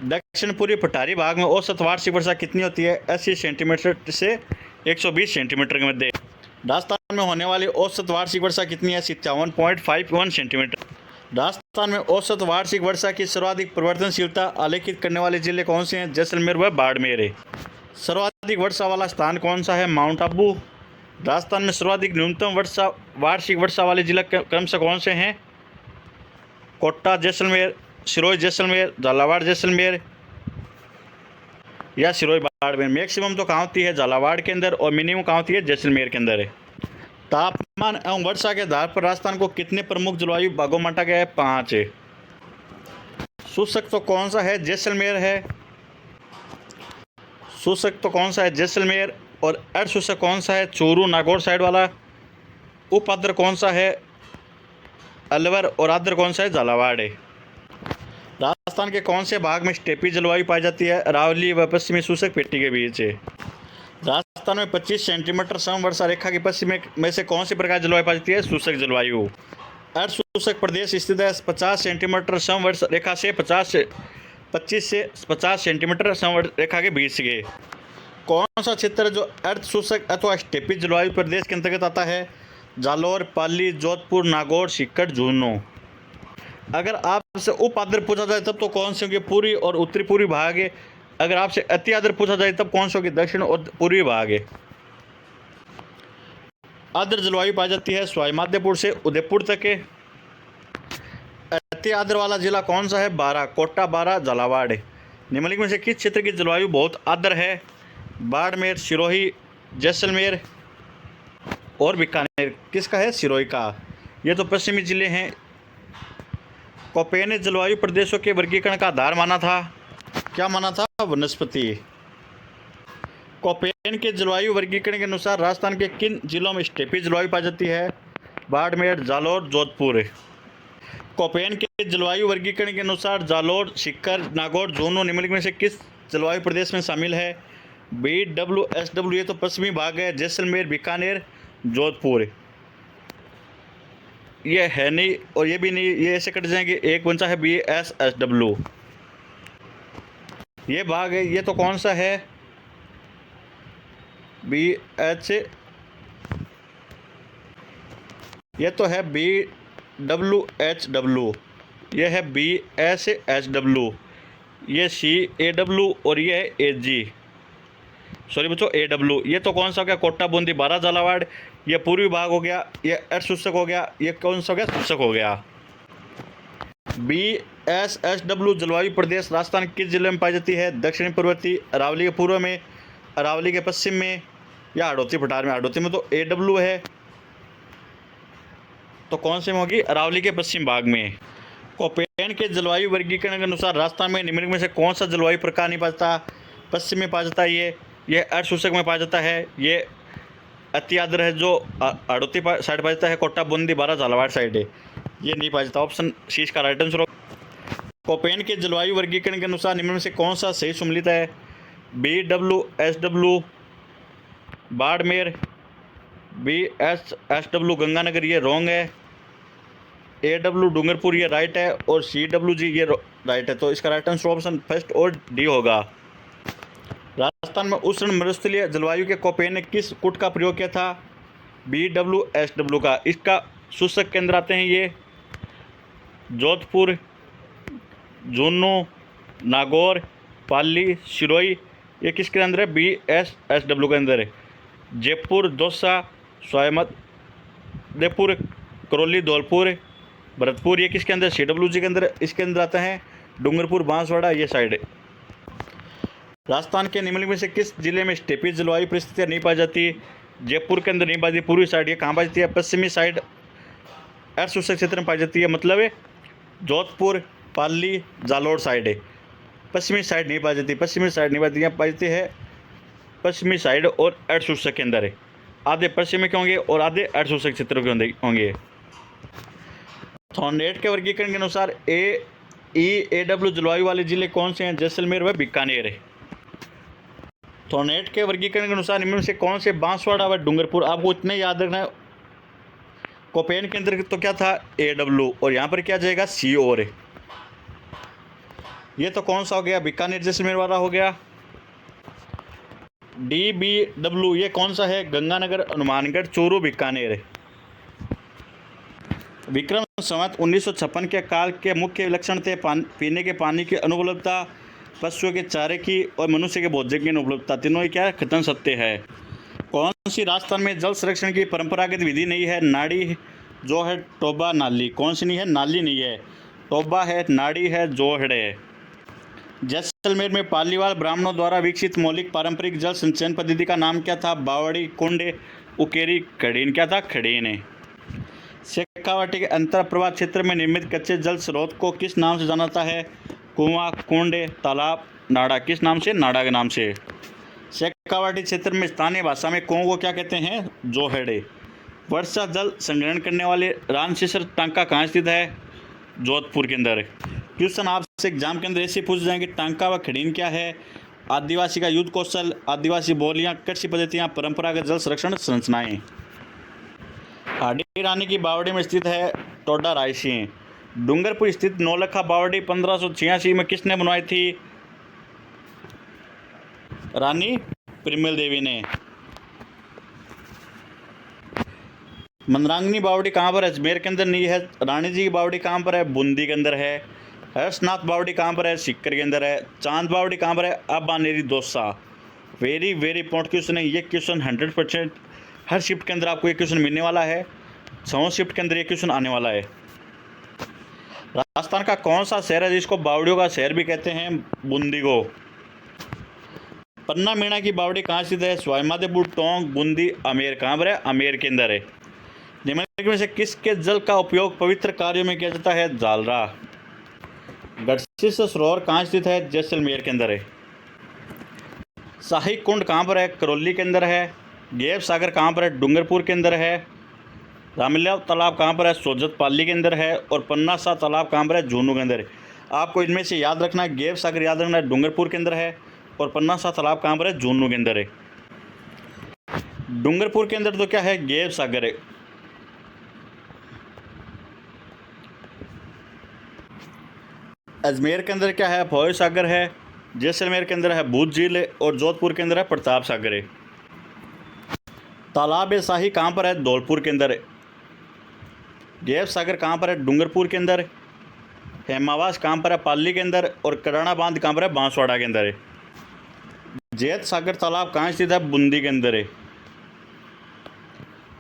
[SPEAKER 1] दक्षिण पूर्वी पठारी भाग में औसत वार्षिक वर्षा कितनी होती है? 80 सेंटीमीटर से 120 सेंटीमीटर के मध्य। राजस्थान में होने वाली औसत वार्षिक वर्षा कितनी है? 57.51 सेंटीमीटर। राजस्थान में औसत वार्षिक वर्षा की सर्वाधिक परिवर्तनशीलता आलेखित करने वाले जिले कौन से हैं? जैसलमेर व बाड़मेर। सर्वाधिक वर्षा वाला स्थान कौन सा है? माउंट आबू। राजस्थान में सर्वाधिक न्यूनतम वार्षिक वर्षा वाले जिला क्रमशः कौन से हैं? कोटा जैसलमेर, सिरोही जैसलमेर, झालावाड़ जैसलमेर या सिरोही बाड़मेर। मैक्सिमम तो कहाँ होती है? झालावाड़ के अंदर, और मिनिमम कहाँ होती है? जैसलमेर के अंदर। तापमान एवं वर्षा के आधार पर राजस्थान को कितने प्रमुख जलवायु भागों में बांटा गया है? 5। शुष्क तो कौन सा है? जैसलमेर है। शुष्क तो कौन सा है? जैसलमेर। और अर्धशुष्क कौन सा है? चूरू नागौर साइड वाला। उपाद्र कौन सा है? अलवर। और आद्र कौन सा है? झालावाड़। राजस्थान के कौन से भाग में स्टेपी जलवायु पाई जाती है? अरावली व पश्चिमी शुष्क पेटी के बीच। राजस्थान में 25 सेंटीमीटर समवर्षा रेखा की पश्चिम में से कौन सी प्रकार जलवायु पाई जाती है? शुष्क जलवायु। अर्धशुष्क प्रदेश स्थित है 50 सेंटीमीटर समवर्षा रेखा से 25 से 50 सेंटीमीटर समवर्षा रेखा के बीच के। कौन सा क्षेत्र जो अर्धशुष्क अथवा स्टेपी जलवायु प्रदेश के अंतर्गत आता है? जालौर, पाली, जोधपुर, नागौर, सीकर, झुंझुनू। अगर आपसे उप आद्र पूछा जाए तब तो कौन से होंगे? पूर्वी और उत्तरी पूर्वी भाग है। अगर आपसे अति आद्र पूछा जाए तब कौन से होंगे? दक्षिण और पूर्वी भाग है। आद्र जलवायु पाई जाती है सवाई माधोपुर से उदयपुर तक के। अति आद्र वाला जिला कौन सा है? बारा, कोटा, बारा, झालावाड़। निम्नलिखित में से किस क्षेत्र की जलवायु बहुत आद्र है? बाड़मेर, सिरोही, जैसलमेर और बीकानेर। किसका है? सिरोही का। ये तो पश्चिमी जिले हैं। कोपेन ने जलवायु प्रदेशों के वर्गीकरण का आधार माना था। क्या माना था? वनस्पति। कोपेन के जलवायु वर्गीकरण के अनुसार राजस्थान के किन जिलों में स्टेपी जलवायु पाई जाती है? बाड़मेर, जालौर, जोधपुर। कोपेन के जलवायु वर्गीकरण के अनुसार जालौर, सीकर, नागौर, झुंझुनू निम्नलिखित में से किस जलवायु प्रदेश में शामिल है? BWSW। ये तो पश्चिमी भाग है। जैसलमेर, बीकानेर, जोधपुर। ये है नहीं और ये भी नहीं, ये ऐसे कट जाएंगे। एक बचा है BSSW। ये भाग है। ये तो कौन सा है? BH। ये तो है BWHW। ये है BSHW। ये CAW और ये है AG। सॉरी बच्चों, AW। ये तो कौन सा हो गया? कोटा, बूंदी, बारा, झालावाड़। ये पूर्वी भाग हो गया। ये अर्धशुष्क हो गया। ये कौन सा हो गया? शुष्क हो गया। BSSW जलवायु प्रदेश राजस्थान किस जिले में पाई जाती है? दक्षिण पूर्ववर्ती, अरावली के पूर्व में, अरावली के पश्चिम में या हड़ौती पठार में। हड़ौती में तो AW है, तो कौन से में होगी? अरावली के पश्चिम भाग में। कोपेन के जलवायु वर्गीकरण के अनुसार राजस्थान में निम्नलिखित में से कौन सा जलवायु प्रकार नहीं पाया जाता? पश्चिम में पाया जाता है ये अर्धशुष्क में पाया जाता है। ये अति आर्द्र है जो हड़ौती साइड पाया जाता है। कोटा, बूंदी, बारा, झालावाड़ साइड है। ये नहीं पाया जाता। ऑप्शन सी इसका राइट आंसर होगा। कोपेन के जलवायु वर्गीकरण के अनुसार निम्न में से कौन सा सही सम्मिलित है? BWSW बाड़मेर, BSSW गंगानगर ये रॉन्ग है। AW डूंगरपुर ये राइट है और CWG ये राइट है। तो इसका राइट आंसर ऑप्शन फर्स्ट और डी होगा। राजस्थान में उष्ण मरुस्थलीय जलवायु के कोपेन ने किस कूट का प्रयोग किया था? BWSW का। इसका शुष्क केंद्र आते हैं ये जोधपुर, झुंझुनू, नागौर पाली, सिरोही, ये किसके अंदर है? BSSW के अंदर है। जयपुर, दौसा, स्वायमदेपुर, करौली, धौलपुर, भरतपुर, ये किसके अंदर? CWG के अंदर इसके अंदर आता है। डूंगरपुर, बांसवाड़ा, ये साइड है। राजस्थान के निम्नलिखित में से किस जिले में स्टेपी जलवायु परिस्थितियाँ नहीं पाई जाती? जयपुर के अंदर नहीं पाई जाती। पूर्वी साइड ये कहाँ पाई जाती है? पश्चिमी साइड अर्धशुष्क क्षेत्र में पाई जाती है, मतलब है जोधपुर, पाली, जालोर साइड है। पश्चिमी साइड नहीं पाई जाती, पश्चिमी साइड नहीं पाई जाती, यहाँ पाई जाती है पश्चिमी साइड और अर्धशुष्क के अंदर है। आधे पश्चिमी के होंगे और आधे अर्धशुष्क क्षेत्र के होंगे। थॉर्नेट के वर्गीकरण के अनुसार AEAW जलवायु वाले जिले कौन से हैं? जैसलमेर व बीकानेर है। थॉर्नेट के वर्गीकरण के अनुसार इनमें से कौन से? बांसवाड़ा व डूंगरपुर। आपको इतने याद रखना है। कोपेन के अंदर तो क्या था? AW, और यहाँ पर क्या जाएगा? CO है। ये तो कौन सा हो गया? बीकानेर जैसलमेर वाला हो गया। DBW ये कौन सा है? गंगानगर, हनुमानगढ़, चूरू, बीकानेर है। विक्रम संवत 1956 के काल के मुख्य लक्षण थे पीने के पानी की अनुपलब्धता, पशुओं के चारे की और मनुष्य के भोजन की अनुपलब्धता। तीनों ही क्या है? कथन सत्य है। कौन सी राजस्थान में जल संरक्षण की परंपरागत विधि नहीं है? नाड़ी, जो है टोबा, नाली। कौन सी नहीं है? नाली नहीं है, टोबा है, नाड़ी है, जोहड़ है। जैसलमेर में पालीवाल ब्राह्मणों द्वारा विकसित मौलिक पारंपरिक जल संचयन पद्धति का नाम क्या था? बावड़ी, कुंड, उकेरी, खड़ीन। क्या था? खड़ीन है। शेखावाटी के अंतर प्रवाह क्षेत्र में निर्मित कच्चे जल स्रोत को किस नाम से जाना जाता है? कुआं, कुंड, तालाब, नाड़ा। किस नाम से? नाड़ा के नाम से। शेखावाटी क्षेत्र में स्थानीय भाषा में कुओं को क्या कहते हैं? जोहड़े। वर्षा जल संग्रहण करने वाले रानसीसर टांका कहाँ स्थित है? जोधपुर के अंदर। क्वेश्चन आपसे एग्जाम के अंदर ऐसे पूछ जाएंगे, टांका व खड़ीन क्या है? आदिवासी का युद्ध कौशल, आदिवासी बोलियां, कृषि पद्धतियां, परंपरागत जल संरक्षण संरचनाएं। हाडी रानी की बावड़ी में स्थित है टोडा रायसी। डूंगरपुर स्थित नौलखा बावड़ी 1586 में किसने बनवाई थी? रानी परिमल देवी ने। मंदरांगनी बावड़ी कहाँ पर है? अजमेर के अंदर नहीं है। रानी जी की बावड़ी कहाँ पर है? बूंदी के अंदर है। हर्षनाथ बावड़ी कहाँ पर है? सीकर के अंदर है। चांद बावड़ी कहाँ पर है? Abhaneri, Dausa. Very very important question है ये। क्वेश्चन 100% हर शिफ्ट के अंदर आपको ये क्वेश्चन मिलने वाला है। 6 शिफ्ट के अंदर ये क्वेश्चन आने वाला है। राजस्थान का कौन सा शहर है जिसको बावड़ियों का शहर भी कहते हैं? बूंदी को। पन्ना मीणा की बावड़ी कहाँ स्थित है? स्वायमादेपुर, टोंक, बूंदी, आमेर। कहाँ पर है? आमेर के अंदर है। निम्नलिखित में से किसके जल का उपयोग पवित्र कार्यों में किया जाता है? जालरा। गढ़शिष्ट सरोवर कहाँ स्थित है? जैसलमेर के अंदर है। शाही कुंड कहाँ पर है? करौली के अंदर है। गेव सागर कहाँ पर है? डूंगरपुर के अंदर है। रामलीला तालाब कहाँ पर है? सोजत, पाली के अंदर है। और पन्ना सा तालाब कहाँ पर है? झुंझुनू के अंदर है। आपको इनमें से याद रखना है, गेव सागर याद रखना है, डूंगरपुर के अंदर है। और पन्ना सा तालाब कहाँ पर है? झुंझुनू के अंदर है। डूंगरपुर के अंदर तो क्या है? गेव सागर है। अजमेर के अंदर क्या है? भोय सागर है। जैसलमेर के अंदर है भूत झील है। और जोधपुर के अंदर है प्रताप सागर है। तालाब ए शाही कहाँ पर है? धौलपुर के अंदर है। गेव सागर कहाँ पर है? डूंगरपुर के अंदर। हेमावास कहाँ पर है? पाली के अंदर। और कराड़ा बांध कहाँ पर है? बांसवाड़ा के अंदर है। जैत सागर तालाब कहाँ स्थित है? बूंदी के अंदर है।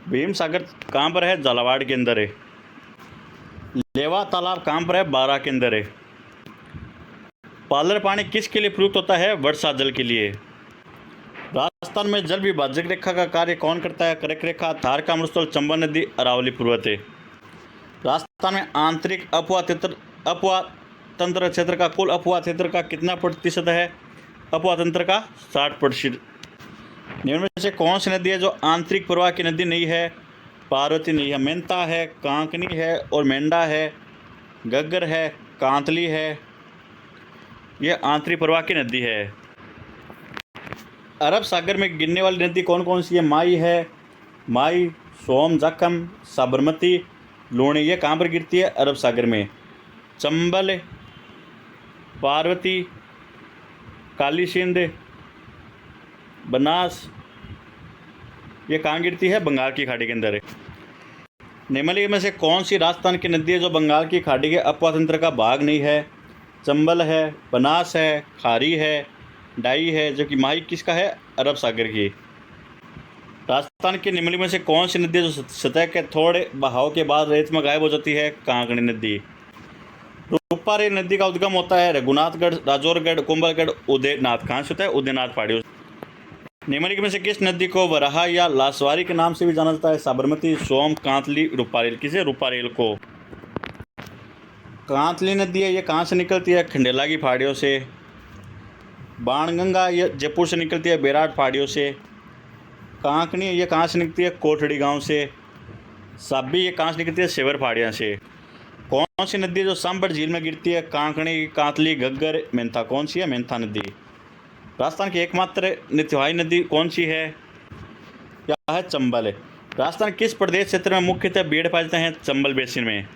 [SPEAKER 1] भीम सागर कहाँ पर है? झालावाड़ के अंदर है। लेवा तालाब कहाँ पर है? बारा के अंदर है। पालर पानी किसके लिए प्रयुक्त होता है? वर्षा जल के लिए। राजस्थान में जल विभाजक रेखा का कार्य कौन करता है? कर्क रेखा, थार का अमृतस्थल, चंबल नदी, अरावली पर्वत है। राजस्थान में आंतरिक अपवाह तंत्र क्षेत्र का कुल अपवाह क्षेत्र का कितना प्रतिशत है? अपवाह तंत्र का 60%। निम्न में से कौन सी नदी है जो आंतरिक प्रवाह की नदी नहीं है? पार्वती नहीं है, मेहता है, कांकनी है और मेंढा है, गग्गर है, कांतली है। यह आंतरिक प्रवाह की नदी है। अरब सागर में गिरने वाली नदी कौन कौन सी है? माई है, माई, सोम, जखम, साबरमती, लूणी। ये कहाँ पर गिरती है? अरब सागर में। चंबल, पार्वती, काली सिंध, बनास, ये कहाँ गिरती है? बंगाल की खाड़ी के अंदर है। निम्नलिखित में से कौन सी राजस्थान की नदी है जो बंगाल की खाड़ी के अपवाह तंत्र का भाग नहीं है? चंबल है, बनास है, खारी है, डाई है, जबकि माही किसका है? अरब सागर की। राजस्थान की निम्नलिखित में से कौन सी नदी है जो सतह के थोड़े बहाव के बाद रेत में गायब हो जाती है? कांकणी नदी। रूपारेल नदी का उद्गम होता है रघुनाथगढ़, राजौरगढ़, कुंभलगढ़, उदयनाथ। कहाँ से होता है? उदयनाथ पहाड़ियों। निम्नलिखित में से किस नदी को वराहा या लासवारी के नाम से भी जाना जाता है? साबरमती, सोम, कांतली, रूपारेल। किसे? रूपारेल को। कांतली नदी है, ये कहाँ से निकलती है? खंडेला की पहाड़ियों से। बाणगंगा ये जयपुर से निकलती है, बेराट पहाड़ियों से। कांकणी ये कहाँ से निकलती है? कोठड़ी गांव से। साबी ये कहाँ से निकलती है? सेवर पहाड़ियाँ से। कौन सी नदी है जो सांभर झील में गिरती है? कांकणी, कांतली, घग्गर, मेंथा। कौन सी है? मेंथा नदी। राजस्थान की एकमात्र नित्यवाही नदी कौन सी है? क्या है? चंबल। राजस्थान किस प्रदेश क्षेत्र में मुख्यतः भेड़ पाए जाते हैं? चंबल बेसिन में।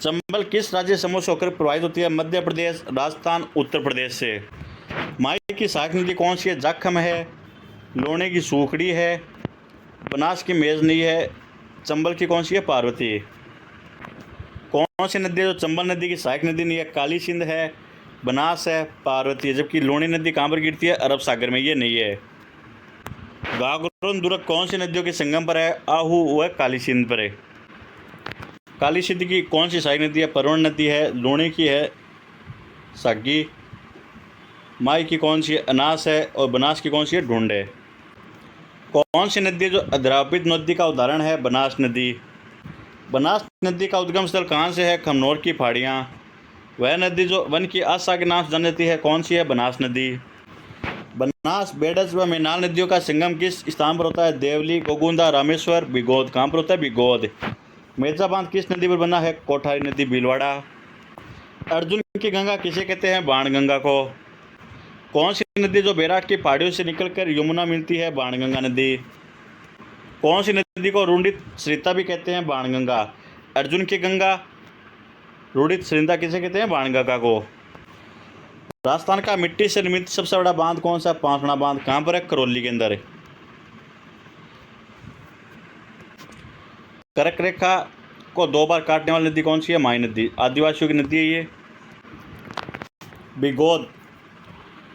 [SPEAKER 1] चंबल किस राज्य समूह से होकर प्रवाहित होती है? मध्य प्रदेश, राजस्थान, उत्तर प्रदेश से। माही की सहायक नदी कौन सी है? जाखम है, लोणे की सूखड़ी है, बनास की मेजनी है, चंबल की कौन सी है? पार्वती। कौन सी नदी है जो चंबल नदी की सहायक नदी नहीं है? काली सिंध है, बनास है, पार्वती है। जबकि लोणी नदी कहाँ पर गिरती है? अरब सागर में। ये नहीं है। गागरोन और दुर्ग कौन सी नदियों के संगम पर है? आहू वह काली सिंध पर है। काली सिंध की कौन सी सहायक नदी है? परवण नदी है, लोणी की है सागी, माई की कौन सी है? अनास है, और बनास की कौन सी है? ढूंढ है। कौन सी नदी है जो अद्रावित नदी का उदाहरण है? बनास नदी। बनास नदी का उद्गम स्थल कहाँ से है? खमनोर की पहाड़ियाँ। वह नदी जो वन की आशा के नाम से जानी जाती है कौन सी है? बनास नदी। बनास, बेडस व मेनाल नदियों का संगम किस स्थान पर होता है? देवली, गोगुंदा, रामेश्वर, बिगोद। कहाँ पर होता है? बिगोद। मेजा बांध किस नदी पर बना है? कोठारी नदी, भीलवाड़ा। अर्जुन की गंगा किसे कहते हैं? बाणगंगा को। कौन सी नदी जो बेराट की पहाड़ियों से निकलकर यमुना मिलती है? बाणगंगा नदी। कौन सी नदी को रुंडित सरिता भी कहते हैं? बाणगंगा। अर्जुन की गंगा, रुंडित सरिता किसे कहते हैं? बाणगंगा को। राजस्थान का मिट्टी से निर्मित सबसे बड़ा बांध कौन सा? पांचड़ा बांध। कहाँ पर है? करौली के अंदर है। कर्क रेखा को 2 बार काटने वाली नदी कौन सी है? माही नदी। आदिवासियों की नदी है ये। बिगोद,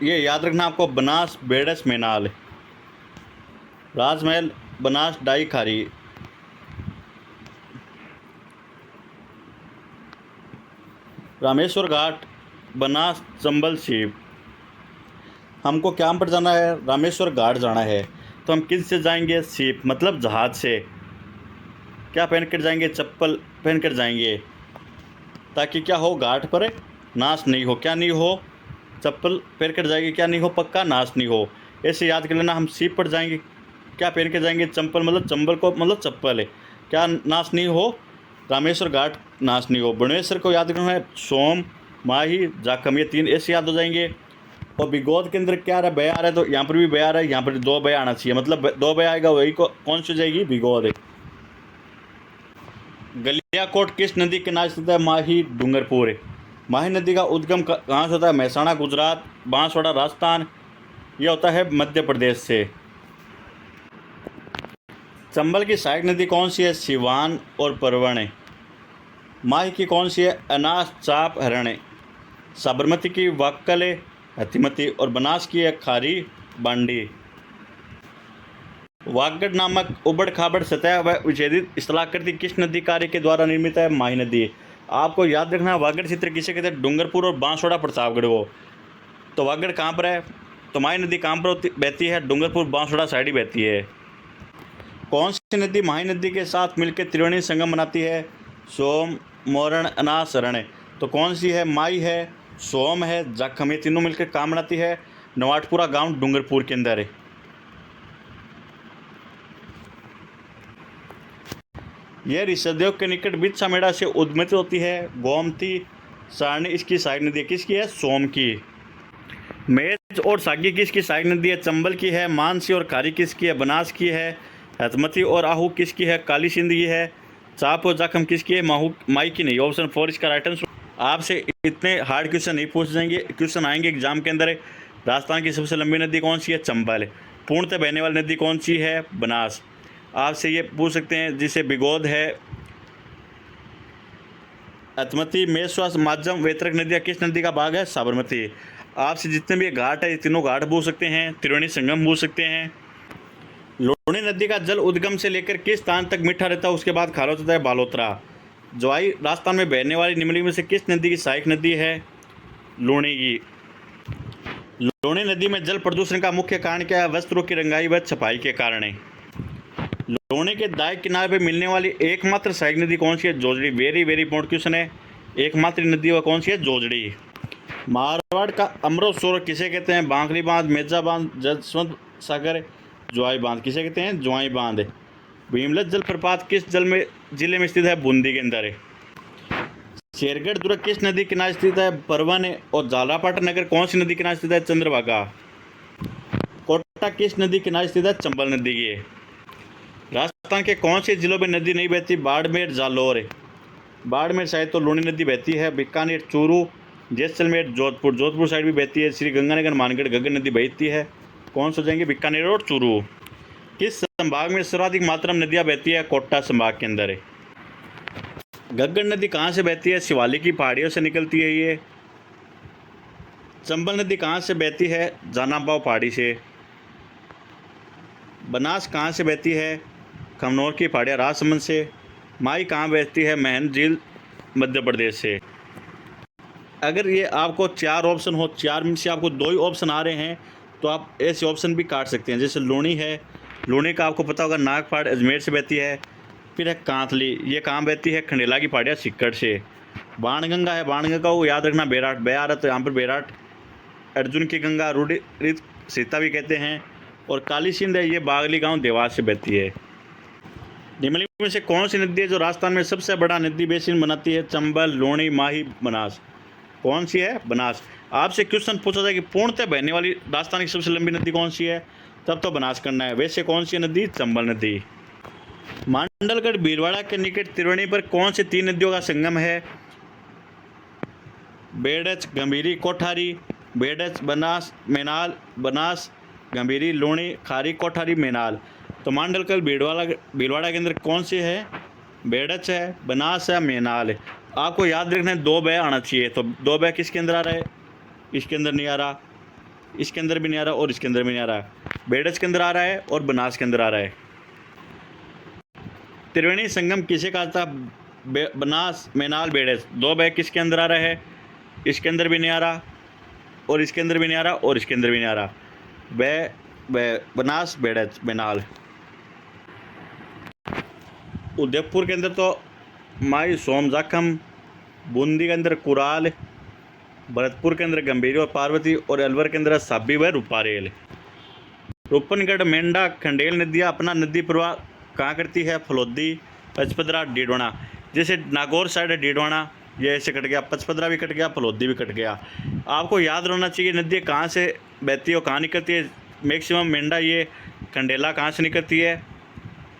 [SPEAKER 1] ये याद रखना आपको। बनास, बेडस, मेनाल। राजमहल, बनास, डाई, खारी। रामेश्वर घाट, बनास, चंबल, सीप। हमको क्या पर जाना है? रामेश्वर घाट जाना है। तो हम किस से जाएंगे? सीप, मतलब जहाज से। क्या पहन कर जाएंगे? चप्पल पहन कर जाएंगे, ताकि क्या हो? घाट पर नाश नहीं हो। क्या नहीं हो? चप्पल पहन कर जाएंगे, क्या नहीं हो? पक्का नाश नहीं हो। ऐसे याद कर लेना। हम सीप पर जाएंगे, क्या पहन के जाएंगे? चंपल, मतलब चंबल को मतलब चप्पल है। क्या नाश नहीं हो? रामेश्वर घाट नाश नहीं हो। बणेश्वर को याद रखना है। सोम, माही, जाखम, ये 3 ऐसे याद हो जाएंगे। और बिगोद के अंदर क्या रहा? बया आ रहा है, तो यहाँ पर भी बया आ रहा है, यहाँ पर 2 बया आना चाहिए। मतलब 2 बया आएगा, वही को कौन सी हो जाएगी? बिगोद। गलियाकोट किस नदी के किनारे स्थित है? माही, डूंगरपुर। माही नदी का उद्गम कहाँ से होता है? महसाणा, गुजरात, बांसवाड़ा, राजस्थान। यह होता है मध्य प्रदेश से। चंबल की सहायक नदी कौन सी है? सिवान और परवण। माही की कौन सी है? अनास, चाप, हरण। साबरमती की वाक्कल, हथिमती, और बनास की है खारी, बांडी। वागड़ नामक उबड़ खाबड़ सतह व विच्छेदित स्थलाकृति किस नदी कार्य के द्वारा निर्मित है? माही नदी। आपको याद रखना है, वागड़ क्षेत्र किसे कहते हैं? डूंगरपुर और बांसवाड़ा, प्रतापगढ़ को। तो वागड़ कहाँ पर है? तो माही नदी कहाँ पर बहती है? डूंगरपुर, बांसवाड़ा साइड ही बहती है। कौन सी नदी माही नदी के साथ मिलकर त्रिवेणी संगम बनाती है? सोम, मोरण, अनास, हरण। तो कौन सी है? माही है, सोम है, जाखम, ये तीनों मिलकर काम बनाती है। नवाटपुरा गांव डूंगरपुर के अंदर है। यह ऋषभदेव के निकट बिच्छामेड़ा से उद्गमित होती है। गोमती, सारणी इसकी सहायक नदी है। किसकी है? सोम की। मेज और सागी किसकी सहायक नदी है? चंबल की है। मानसी और खारी किसकी है? बनास की है। हथमती और आहू किसकी है? काली सिंध की है। चाप और जाखम किसकी है? माई की नहीं। ऑप्शन 4 इसका राइट आंसर। आपसे इतने हार्ड क्वेश्चन नहीं पूछ जाएंगे, क्वेश्चन आएंगे एग्जाम के अंदर। राजस्थान की सबसे लंबी नदी कौन सी है? चंबल। पूर्णतः बहने वाली नदी कौन सी है? बनास। आपसे ये पूछ सकते हैं, जिसे बिगोद है, अतमती, मेस्वा, माध्यम, वेतरक नदियाँ किस नदी का भाग है? साबरमती। आपसे जितने भी ये घाट है, ये तीनों घाट पूछ सकते हैं, त्रिवेणी संगम पूछ सकते हैं। लूणी नदी का जल उद्गम से लेकर किस स्थान तक मीठा रहता है, उसके बाद खारा होता है? बालोतरा। ज्वाई राजस्थान में बहने वाली निम्नलिखित में से किस नदी की सहायक नदी है? लूणी की। लूणी नदी में जल प्रदूषण का मुख्य कारण क्या है? वस्त्रों की रंगाई व छपाई के कारण है। लूणी के दाएं किनारे पर मिलने वाली एकमात्र सहायक नदी कौन सी है? Jojari. Very very important question है। एकमात्र नदी वह कौन सी है? जोजड़ी। मारवाड़ का अमृत सरोवर किसे कहते हैं? बांकली बांध, मेजा बांध, जसवंत सागर, ज्वाई बांध। किसे कहते हैं? ज्वाई बांध। भीमलत जलप्रपात किस जिले में स्थित है? बूंदी के अंदर है। शेरगढ़ दुर्ग किस नदी किनारे स्थित है? परवन है। और झालापाट नगर कौन सी नदी किनारे स्थित है? चंद्रभागा। कोटा किस नदी किनारे स्थित है? चंबल नदी की है। राजस्थान के कौन से जिलों में नदी नहीं बहती? बाड़मेर, जालौर। बाड़मेर साइड तो लूणी नदी बहती है। बीकानेर, चूरू, जैसलमेर, जोधपुर। जोधपुर साइड भी बहती है। श्री गंगानगर, मानगढ़, घग्गर नदी बहती है। कौन सा जाएंगे? बीकानेर और चूरू। किस संभाग में सर्वाधिक मात्रा में नदियाँ बहती है? कोटा संभाग के अंदर है। घग्गर नदी कहाँ से बहती है? शिवालिक की पहाड़ियों से निकलती है ये। चंबल नदी कहाँ से बहती है? जानाबाव पहाड़ी से। बनास कहाँ से बहती है? खमनोर की पहाड़ियाँ, राजसमंद से। माई कहाँ बहती है? महन झील, मध्य प्रदेश से। अगर ये आपको 4 ऑप्शन हो, 4 में से आपको 2 ही ऑप्शन आ रहे हैं, तो आप ऐसे ऑप्शन भी काट सकते हैं। जैसे लूणी है, लूणी का आपको पता होगा नागपाड़ अजमेर से बहती है। फिर है कांतली, ये कहाँ बहती है? खंडेला की पहाड़ियाँ, सिक्कड़ से। बाणगंगा है, बाणगंगा को याद रखना बेराट, बेयार है तो यहाँ पर बेराट। अर्जुन की गंगा, रूढ़ित सीता भी कहते हैं। और काली सिंध है, ये बागली गाँव, देवास से बहती है। निम्नलिखित में से कौन सी नदी है जो राजस्थान में सबसे बड़ा नदी बेसिन बनाती है? चंबल, लूणी, माही, बनास। कौन सी है? बनास। आपसे क्वेश्चन पूछा जाए कि पूर्णतः बहने वाली राजस्थान की सबसे लंबी नदी कौन सी है, तब तो बनास करना है। वैसे कौन सी नदी? चंबल नदी। मांडलगढ़ भीलवाड़ा के निकट त्रिवेणी पर कौन सी 3 नदियों का संगम है? बेड़च, गंभीरी, कोठारी। बेड़च, बनास, मेनाल। बनास, गंभीरी, लूणी, खारी, कोठारी, मेनाल। तो मांडलगढ़ भीलवाड़ा के अंदर कौन सी है? बेड़च है, बनास है, मेनाल है। आपको याद रखना है 2 बै आना चाहिए। तो 2 बै किसके अंदर आ रहा है? इसके अंदर नहीं आ रहा, इसके अंदर भी नहीं आ रहा और इसके अंदर भी नहीं आ रहा। बेड़च के अंदर आ रहा है और बनास के अंदर आ रहा है। त्रिवेणी संगम किसे कहा था? बनास, मेनाल, बेड़च। 2 बै किसके अंदर आ रहा है? इसके अंदर भी नहीं आ रहा और इसके अंदर भी नहीं आ रहा और इसके अंदर भी नहीं आ रहा। बनास, बेड़च, मेनाल। उदयपुर के अंदर तो माई, सोम, जाखम। बूंदी के अंदर कुराल। भरतपुर के अंदर गंभीरी और पार्वती। और अलवर के अंदर साबी व रूपारेल। रूपनगढ़, मेंढा, खंडेल नदियाँ अपना नदी प्रवाह कहाँ करती है? फलोदी, पचपदरा, डीडवाना। जैसे नागौर साइड है डीडवाना, ये ऐसे कट गया। पचपदरा भी कट गया, फलोदी भी कट गया। आपको याद रहना चाहिए नदी कहाँ से बहती है और कहाँ निकलती है। मैक्सिमम मेंढा ये खंडेला कहाँ से निकलती है?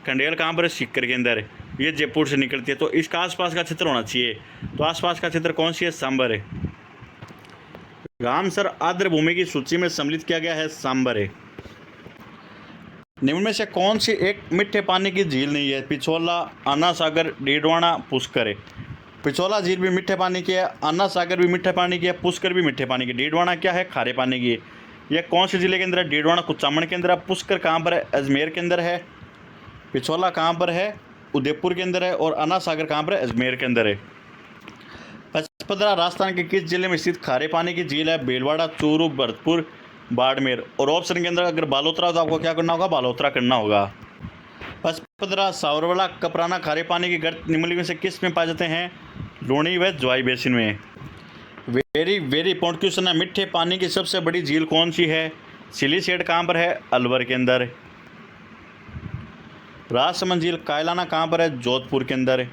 [SPEAKER 1] खंडेल कहाँ पर है? सीकर के अंदर। ये जयपुर से निकलती है। तो इसका आसपास का क्षेत्र होना चाहिए। तो आसपास का क्षेत्र कौन सी है? सांबर है। रामसर आर्द्र भूमि की सूची में सम्मिलित किया गया है? सांबर है। निम्न में से कौन सी एक मीठे पानी की झील नहीं है? पिछोला, अन्ना सागर, डीडवाना, पुष्कर है। पिछोला झील भी मीठे पानी की है, अन्ना सागर भी मीठे पानी की है, पुष्कर भी मीठे पानी की। डीडवाना क्या है? खारे पानी की है। यह कौन से जिले के अंदर है? डीडवाना कुचामन के अंदर है। पुष्कर कहाँ पर है? अजमेर के अंदर है। पिछोला कहाँ पर है? उदयपुर के अंदर है। और अन्ना सागर कहाँ पर है? अजमेर के अंदर है। पचपदरा राजस्थान के किस जिले में स्थित खारे पानी की झील है? भीलवाड़ा, चूरू, भरतपुर, बाड़मेर। और ऑप्शन के अंदर अगर बालोतरा हो तो आपको क्या करना होगा? बालोतरा करना होगा। पचपदरा, सावरवाला, कपराना, खारे पानी की गर्त निम्नलिखित में से किस में पाए जाते हैं? लूणी व ज्वाई बेसिन में। वेरी वेरी इंपॉर्टेंट क्वेश्चन है। मीठे पानी की सबसे बड़ी झील कौन सी है? सिलीसेट कहाँ पर है? अलवर के अंदर। राजसमंद झील कायलाना कहाँ पर है? जोधपुर के अंदर।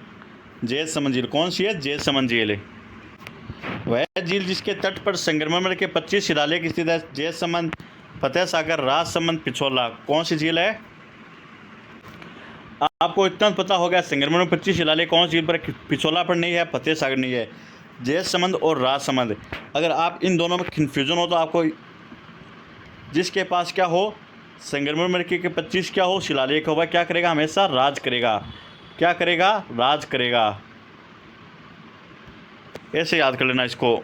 [SPEAKER 1] जैसमंद झील कौन सी है? जैसमंद झील है। वह झील जिसके तट पर संगमरमर के 25 शिलालेख स्थित है? जैसमंद, फतेह सागर, राजसमंद, पिछोला। कौन सी झील है? आपको इतना पता होगा संगमरमर 25 शिलालेख कौन सी झील पर? पिछोला पर नहीं है, फतेह सागर नहीं है, जैसमंद और राजसमंद। अगर आप इन दोनों में कन्फ्यूजन हो तो आपको जिसके पास क्या हो, संगमरमर के 25 क्या हो, शिलालेख हो, वह क्या करेगा? हमेशा राज करेगा। क्या करेगा? राज करेगा। ऐसे याद कर लेना इसको।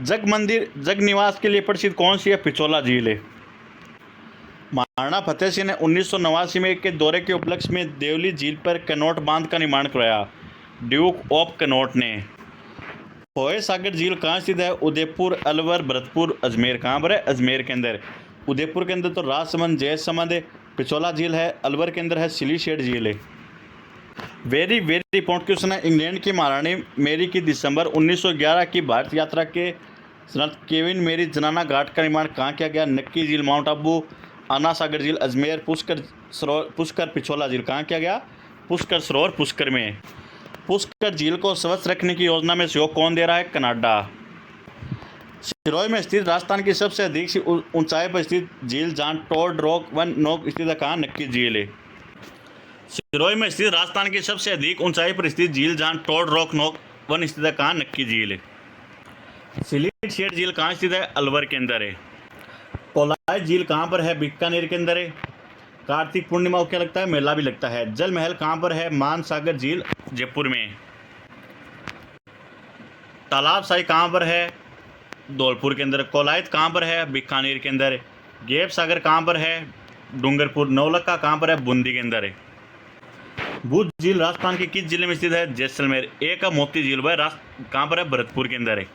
[SPEAKER 1] जग मंदिर जग निवास के लिए प्रसिद्ध कौन सी है? पिछोला झील है। महाराणा फतेह सिंह ने 1989 में के दौरे के उपलक्ष्य में देवली झील पर कनॉट बांध का निर्माण करवाया। ड्यूक ऑफ कनॉट ने। फोय सागर झील कहाँ स्थित है? उदयपुर, अलवर, भरतपुर, अजमेर। कहाँ पर है? अजमेर के अंदर। उदयपुर के अंदर तो राजसमंद, जयसमंद है। पिछोला झील है। अलवर के अंदर है सिलीशेड झील है। वेरी वेरी इंपॉर्टेंट क्वेश्चन है। इंग्लैंड की महारानी मेरी की दिसंबर 1911 की भारत यात्रा के केविन मेरी जनाना घाट का निर्माण कहाँ किया गया? नक्की झील, माउंट आबू, आना सागर झील, अजमेर। पुष्कर सरोवर, पुष्कर पिछोला झील कहाँ किया गया? पुष्कर सरोवर पुष्कर में। पुष्कर झील को स्वच्छ रखने की योजना में सहयोग कौन दे रहा है? कनाडा। सिरोही में स्थित राजस्थान की सबसे अधिक ऊंचाई पर स्थित झील जहाँ टोड रॉक वन नोक स्थित है, कहाँ? नक्की झील है। सिरोही में स्थित राजस्थान की सबसे अधिक ऊंचाई पर स्थित झील जहाँ टोड रॉक नोक वन स्थित है, कहाँ? नक्की झील है। सिलीशेड झील कहाँ स्थित है? अलवर के अंदर है। कोलाय झील कहाँ पर है? बीकानेर के अंदर है। कार्तिक पूर्णिमा को क्या लगता है? मेला भी लगता है। जल महल कहाँ पर है? मानसागर झील, जयपुर में। तालाब शाही कहाँ पर है? धौलपुर के अंदर। कोलायत कहाँ पर है? बीकानेर के अंदर। गैप सागर कहाँ पर है? डूंगरपुर। नौलखा कहाँ पर है? बूंदी के अंदर है। भूज झील राजस्थान के किस जिले में स्थित है? जैसलमेर। एक का मोती झील वह कहाँ पर है? भरतपुर के अंदर है।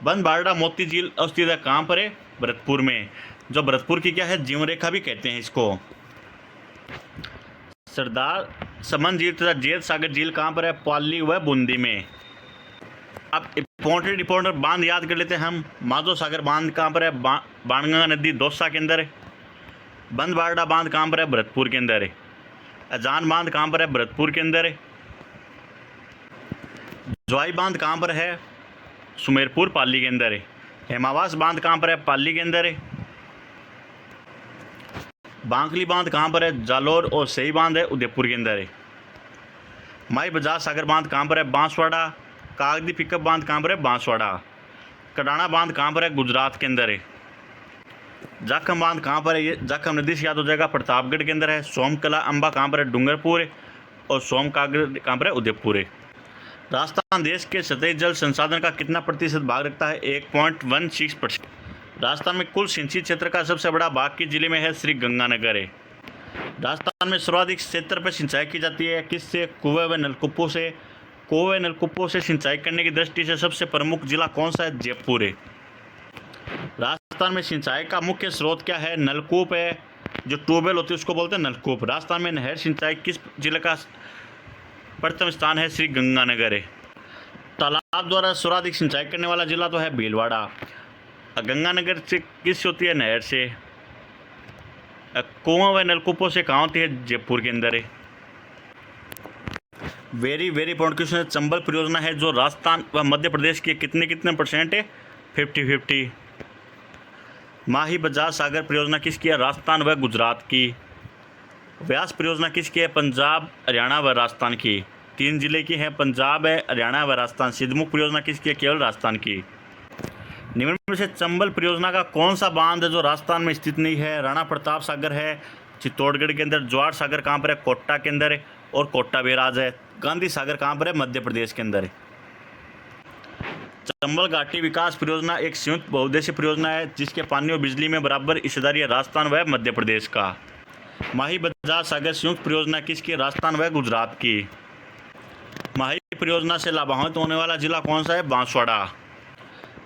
[SPEAKER 1] बंद बारडा मोती झील स्थित है कहाँ पर है? भरतपुर में। जो भरतपुर की क्या है? जीवन रेखा भी कहते हैं इसको। सरदार समन झील तथा जैत सागर झील कहाँ पर है? पाली व बूंदी में। अब इंपॉर्टेंट बांध याद कर लेते हैं हम। माधो सागर बांध कहाँ पर है? बाणगंगा नदी दौसा के अंदर है। बंद बारडा बांध कहाँ पर है? भरतपुर के अंदर है। अजान बांध कहाँ पर है? भरतपुर के अंदर है। ज्वाई बांध कहाँ पर है? सुमेरपुर पाली के अंदर है। हेमावास बांध कहाँ पर है? पाली के अंदर है। बांकली बांध कहाँ पर है? जालोर। और सही बांध है उदयपुर के अंदर है। माई बजाज सागर बांध कहाँ पर है? बांसवाड़ा। कागदी पिकअप बांध कहाँ पर है? बांसवाड़ा। कडाना बांध कहाँ पर है? गुजरात के अंदर है। जाखम बांध कहाँ पर है? ये जाखम नदी से याद हो जाएगा, प्रतापगढ़ के अंदर है। सोमकला अंबा कहाँ पर है? डूंगरपुर है। और सोमकागढ़ कहाँ पर है? उदयपुर है। राजस्थान देश के सतही जल संसाधन का कितना प्रतिशत भाग रखता है? 1.16%। राजस्थान में कुल सिंचित क्षेत्र का सबसे बड़ा भाग किस जिले में है? श्री गंगानगर है। राजस्थान में सर्वाधिक क्षेत्र पर सिंचाई की जाती है किससे? कुएं व नलकूपों से। कुएं व नलकूपों से सिंचाई करने की दृष्टि से सबसे प्रमुख जिला कौन सा है? जयपुर है। राजस्थान में सिंचाई का मुख्य स्रोत क्या है? नलकूप है। जो ट्यूबवेल होती है उसको बोलते हैं नलकूप। राजस्थान में नहर सिंचाई किस जिले का प्रथम स्थान है? श्री गंगानगर है। तालाब द्वारा सर्वाधिक सिंचाई करने वाला जिला तो है भीलवाड़ा। गंगानगर से किस होती है? नहर से। कुआं व नलकूपों से कहाँ होती है? जयपुर के अंदर है। वेरी वेरी इंपॉर्टेंट क्वेश्चन है। चंबल परियोजना है जो राजस्थान व मध्य प्रदेश की कितने परसेंट है? 50-50। माही बजाज सागर परियोजना किसकी है? राजस्थान व गुजरात की। व्यास परियोजना किसकी है? पंजाब, हरियाणा व राजस्थान की। 3 जिले की है, पंजाब है, हरियाणा व राजस्थान। सिद्धमुख परियोजना किसकी है? केवल राजस्थान की। निम्न में से चंबल परियोजना का कौन सा बांध है जो राजस्थान में स्थित नहीं है? राणा प्रताप सागर है चित्तौड़गढ़ के अंदर। ज्वार सागर कहाँ पर है? कोटा के अंदर है। और कोटा बैराज है। गांधी सागर कहाँ पर है? मध्य प्रदेश के अंदर है। चंबल घाटी विकास परियोजना एक संयुक्त बहुउद्देशीय परियोजना है जिसके पानी और बिजली में बराबर हिस्सेदारी है राजस्थान व मध्य प्रदेश का। माही बजाज सागर संयुक्त परियोजना किसकी? राजस्थान व गुजरात की। माही परियोजना से लाभान्वित होने वाला जिला कौन सा है? बांसवाड़ा।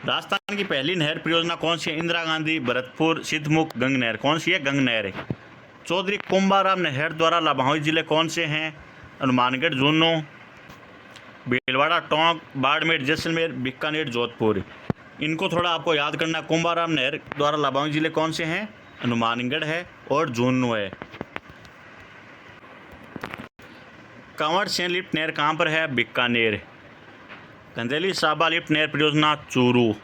[SPEAKER 1] राजस्थान की पहली नहर परियोजना कौन सी है? इंदिरा गांधी, भरतपुर, सिद्धमुख, गंग नहर। कौन सी है? गंग नहर है। चौधरी कुंभाराम नहर द्वारा लाभान्वित जिले कौन से हैं? हनुमानगढ़, झुंझुनू, भीलवाड़ा, टोंक, बाड़मेर, जैसलमेर, बीकानेर, जोधपुर। इनको थोड़ा आपको याद करना। कुंभाराम नहर द्वारा लाभान्वित जिले कौन से हैं? हनुमानगढ़ है और झुंझुनू है। कंवर सेन लिफ्ट नहर कहाँ पर है? बीकानेर। गंदेली साबा लिफ्ट नहर परियोजना चूरू।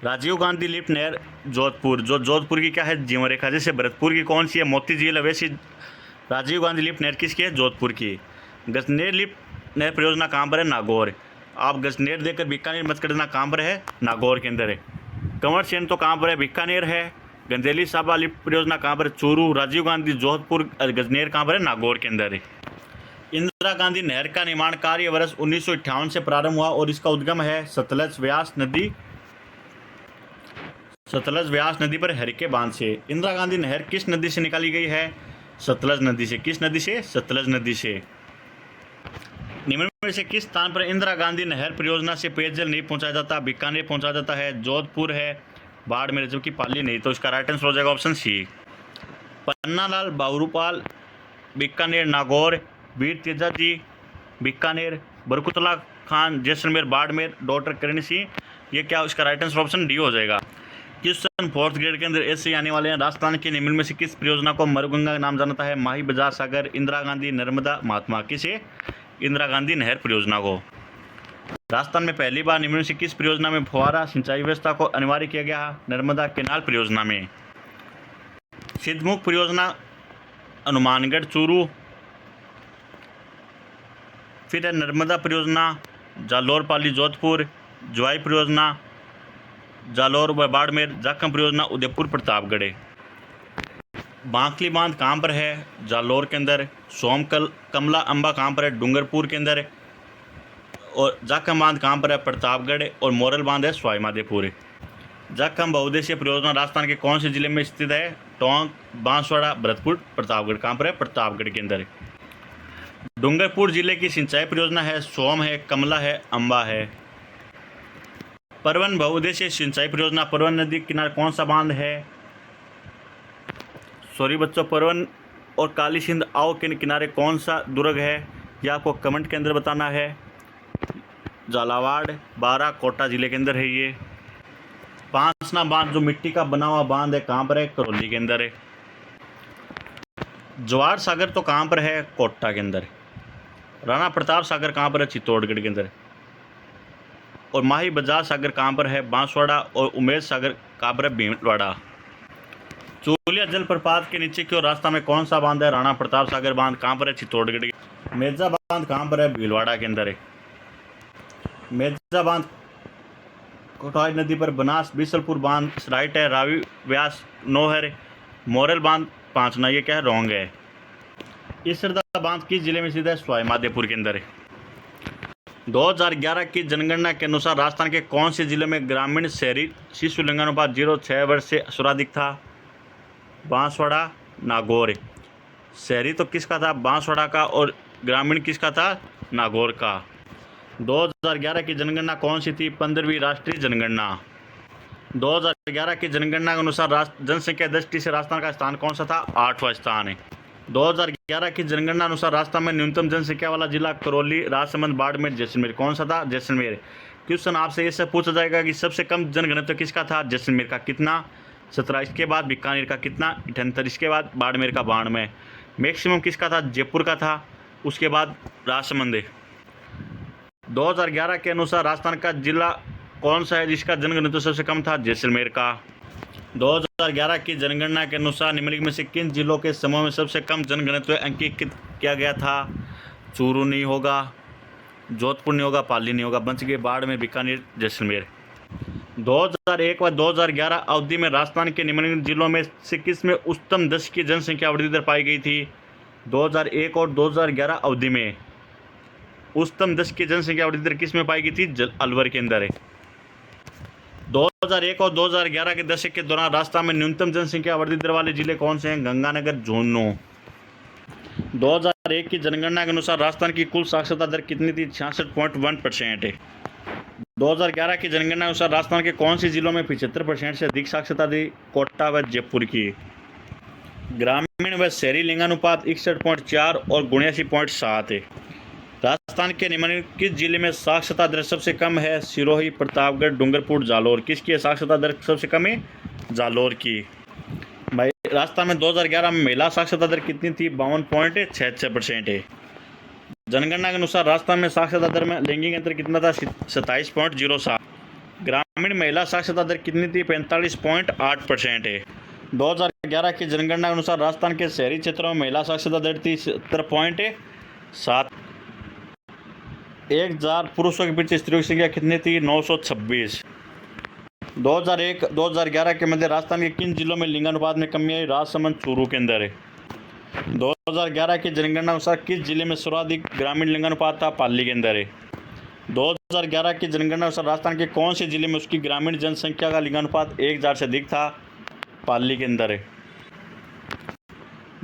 [SPEAKER 1] राजीव गांधी लिफ्ट नहर जोधपुर। जो जोधपुर की क्या है? जीवन रेखा। जैसे भरतपुर की कौन सी है? मोती झील है, वैसी राजीव गांधी लिफ्ट नहर किसकी है? जोधपुर की। गजनेर लिफ्ट नहर परियोजना कहाँ पर है? नागौर। आप गजनेर देकर बीकानेर मत कर देना, कहाँ पर है? नागौर के अंदर है। कंवर सेन तो कहाँ पर है? बीकानेर है। गंदेली साबा लिफ्ट परियोजना कहाँ पर है? चूरू। राजीव गांधी जोधपुर। गजनेर कहाँ पर है? नागौर के अंदर है। इंदिरा इंदिरा गांधी नहर का निर्माण कार्य वर्ष 1958 से प्रारंभ हुआ और इसका उद्गम है सतलज व्यास नदी पर हरिके बांध से। इंदिरा गांधी नहर किस नदी से निकाली गई है? सतलज नदी से। किस नदी से? सतलज नदी से। निम्न में से किस स्थान पर इंदिरा गांधी नहर परियोजना से पेयजल नहीं पहुंचाया जाता? बीकानेर पहुंचाया जाता है, जोधपुर है, बाड़मेर, जबकि पाली नहीं। तो इसका राइट आंसर हो जाएगा ऑप्शन सी। पन्नालाल बहुरूपाल बीकानेर, नागौर, वीर तेजा जी बीकानेर, बरकुतला खान जैसलमेर, बाड़मेर, डॉक्टर करण सिंह, ये क्या इसका राइट आंसर ऑप्शन डी हो जाएगा। क्वेश्चन 4th ग्रेड के अंदर ऐसे आने वाले हैं। राजस्थान के निम्न में से किस परियोजना को मरुगंगा का नाम जाना है? माही बजार सागर, इंदिरा गांधी, नर्मदा, महात्मा। किसे? इंदिरा गांधी नहर परियोजना को। राजस्थान में पहली बार निम्न में से किस परियोजना में फुहारा सिंचाई व्यवस्था को अनिवार्य किया गया? नर्मदा केनाल परियोजना में। सिद्धमुख परियोजना हनुमानगढ़ चूरू, फिर है नर्मदा परियोजना जालौर पाली जोधपुर, ज्वाई परियोजना जालौर व बाड़मेर, जाखम परियोजना उदयपुर प्रतापगढ़। बांकली बांध कहाँ पर है? जालौर के अंदर। कमला अम्बा कहाँ पर है? डूंगरपुर के अंदर। और जाखम बांध कहाँ पर है? प्रतापगढ़। और मोरल बांध है सवाई माधोपुर। जाखम बहुउद्देशीय परियोजना राजस्थान के कौन से जिले में स्थित है? टोंक, बांसवाड़ा, भरतपुर, प्रतापगढ़। कहाँ पर है? प्रतापगढ़ के अंदर। डूंगरपुर जिले की सिंचाई परियोजना है सोम है, कमला है, अम्बा है। परवन बहुउद्देशीय सिंचाई परियोजना परवन नदी किनारे कौन सा बांध है? सॉरी बच्चों, परवन और काली सिंध आओ के किनारे कौन सा दुर्ग है? यह आपको कमेंट के अंदर बताना है। झालावाड़, बारा, कोटा जिले के अंदर है ये। पांचना बांध जो मिट्टी का बना हुआ बांध है कहाँ पर है? करौली के अंदर है। जवाहर सागर तो कहाँ पर है? कोटा के अंदर। राणा प्रताप सागर कहाँ पर है? चित्तौड़गढ़ के अंदर। और माही बजार सागर कहाँ पर है? बांसवाड़ा। और उमेश सागर कहाँ पर है? भीलवाड़ा। चूलिया जलप्रपात के नीचे की ओर रास्ता में कौन सा बांध है? राणा प्रताप सागर बांध। कहाँ पर है? चित्तौड़गढ़। मेजा बांध कहाँ पर है? भीलवाड़ा के अंदर है। मेजा बांध कोटवाई नदी पर बनास बीसलपुर बांध राइट है। रावी व्यास 9 है। मोरल बांध 5 ना, ये क्या है? रॉन्ग है। इसरदा बांध किस जिले में स्थित है? सवाई माधोपुर के अंदर है। 2011 की जनगणना के अनुसार राजस्थान के कौन से जिले में ग्रामीण शहरी शिशु लिंगानुपात 0-6 वर्ष से सर्वाधिक था? बांसवाड़ा, नागौर। शहरी तो किसका था? बांसवाड़ा का। और ग्रामीण किसका था? नागौर का। 2011 की जनगणना कौन सी थी? 15वीं राष्ट्रीय जनगणना। 2011 की जनगणना के अनुसार जनसंख्या दृष्टि से राजस्थान का स्थान कौन सा था? 8वां स्थान है। 2011 की जनगणना अनुसार राजस्थान में न्यूनतम जनसंख्या वाला जिला करौली, राजसमंद, बाड़मेर, जैसलमेर। कौन सा था? जैसलमेर। क्वेश्चन आपसे इससे पूछा जाएगा कि सबसे कम जनघनत्व किसका था? जैसलमेर का। कितना? 17। इसके बाद बीकानेर का कितना? 78। इसके बाद बाड़मेर का 92। मैक्सिमम किसका था? जयपुर का था। उसके बाद राजसमंद। 2011 के अनुसार राजस्थान का जिला कौन सा है जिसका जनघनत्व सबसे कम था? जैसलमेर का। 2011 की जनगणना के अनुसार निम्नलिखित में से किन जिलों के समूह में सबसे कम जनघनत्व अंकित किया गया था? चूरू नहीं होगा, जोधपुर नहीं होगा, पाली नहीं होगा, बच गए बाड़मेर, बीकानेर, जैसलमेर। 2001 व 2011 अवधि में राजस्थान के निम्नलिखित जिलों में से किस में उच्चतम 10 की जनसंख्या वृद्धि दर पाई गई थी? 2001 और 2011 अवधि में उच्चतम 10 की जनसंख्या वृद्धि दर किस में पाई गई थी? अलवर के अंदर है। 2001 और 2011 के दशक के दौरान राजस्थान में न्यूनतम जनसंख्या वृद्धि दर वाले जिले कौन से हैं? गंगानगर, झुंझुनू। 2001 की जनगणना के अनुसार राजस्थान की कुल साक्षरता दर कितनी थी? 66.1% है। 2011 की जनगणना के अनुसार राजस्थान के कौन से जिलों में 75% से अधिक साक्षरता थी? कोटा व जयपुर की। ग्रामीण व शहरी लिंगानुपात 61.4 और 79.7 है। राजस्थान के निम्नलिखित किस जिले में साक्षरता दर सबसे कम है? सिरोही, प्रतापगढ़, डूंगरपुर, जालौर। किसकी है साक्षरता दर सबसे कम है? जालौर की। राजस्थान में 2011 में महिला साक्षरता दर कितनी थी? 52.66% है। जनगणना के अनुसार राजस्थान में साक्षरता दर में लैंगिक अंतर कितना था? 27.07। ग्रामीण महिला साक्षरता दर कितनी थी? 45.8% है। 2011 की जनगणना के अनुसार राजस्थान के शहरी क्षेत्रों में महिला साक्षरता दर थी 70.7। 1000 पुरुषों के बीच स्त्रियों की संख्या कितनी थी? 926। 2001-2011 के मध्य राजस्थान के किन जिलों में लिंगानुपात में कमी आई? राजसमंद, चूरू के अंदर है। 2011 की जनगणना अनुसार किस जिले में सर्वाधिक ग्रामीण लिंगानुपात था? पाली के अंदर है। 2011 की जनगणना अनुसार राजस्थान के कौन से जिले में उसकी ग्रामीण जनसंख्या का लिंगानुपात 1000 से अधिक था? पाली के अंदर है।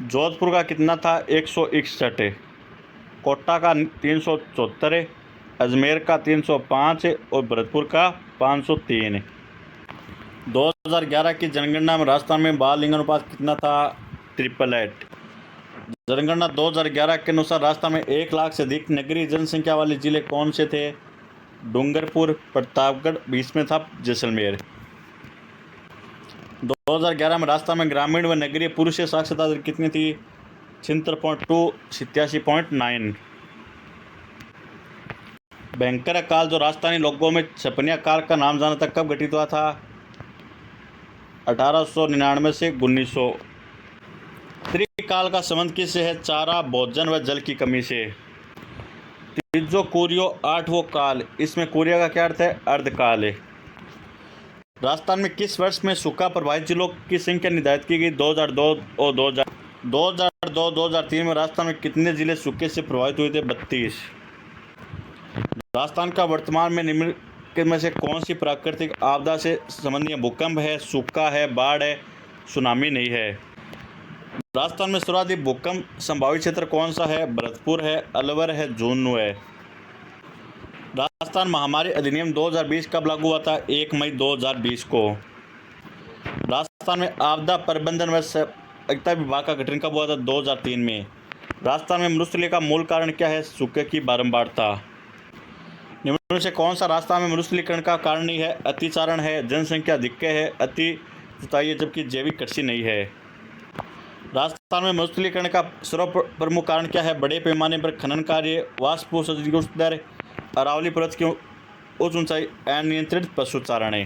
[SPEAKER 1] जोधपुर का कितना था? 161 है। कोटा का 374 है। अजमेर का 305 है और भरतपुर का 503 है। 2011 की जनगणना में राजस्थान में बाल लिंगानुपात कितना था? 888। जनगणना 2011 के अनुसार राजस्थान में 1 लाख से अधिक नगरीय जनसंख्या वाले जिले कौन से थे? डूंगरपुर, प्रतापगढ़, बीच में था जैसलमेर। 2011 में राजस्थान में ग्रामीण व नगरीय पुरुष साक्षरता दर कितनी थी? 76.2, 87.9। बैंकर काल जो राजस्थानी लोगों में छपनिया काल का नाम जाना था कब घटित हुआ था? 1899 से 1900। त्रिकाल का संबंध किससे है? चारा, भोजन व जल की कमी से। तीजो कुरियो आठवो काल, इसमें कुरिया का क्या अर्थ है? अर्धकाल है। राजस्थान में किस वर्ष में सूखा प्रभावित जिलों की संख्या निर्धारित की गई? 2002 और 2003 में राजस्थान में कितने जिले सूखे से प्रभावित हुए थे? 32। राजस्थान का वर्तमान में निम्नलिखित में से कौन सी प्राकृतिक आपदा से संबंधित भूकंप है, सूखा है, बाढ़ है, सुनामी नहीं है? राजस्थान में सर्वाधिक भूकंप संभावित क्षेत्र कौन सा है? भरतपुर है, अलवर है, झुंझुनू है। राजस्थान महामारी अधिनियम 2020 कब लागू हुआ था? 1 मई 2020 को। राजस्थान में आपदा प्रबंधन व सतर्कता विभाग का गठन कब हुआ था? 2003 में। राजस्थान में मरुस्थलीकरण का मूल कारण क्या है? सूखे की बारंबारता। निम्न में से कौन सा राजस्थान में मरुस्थलीकरण का कारण नहीं है? अतिचारण है, जनसंख्या अधिक है, अति जुताई है, जबकि जैविक कृषि नहीं है। राजस्थान में मरुस्थलीकरण का सर्व प्रमुख कारण क्या है? बड़े पैमाने पर खनन कार्य, वाष्प उत्सर्जन की उच्च दर, अरावली पर्वत की उच्च ऊंचाई, अनियंत्रित पशुचारण है।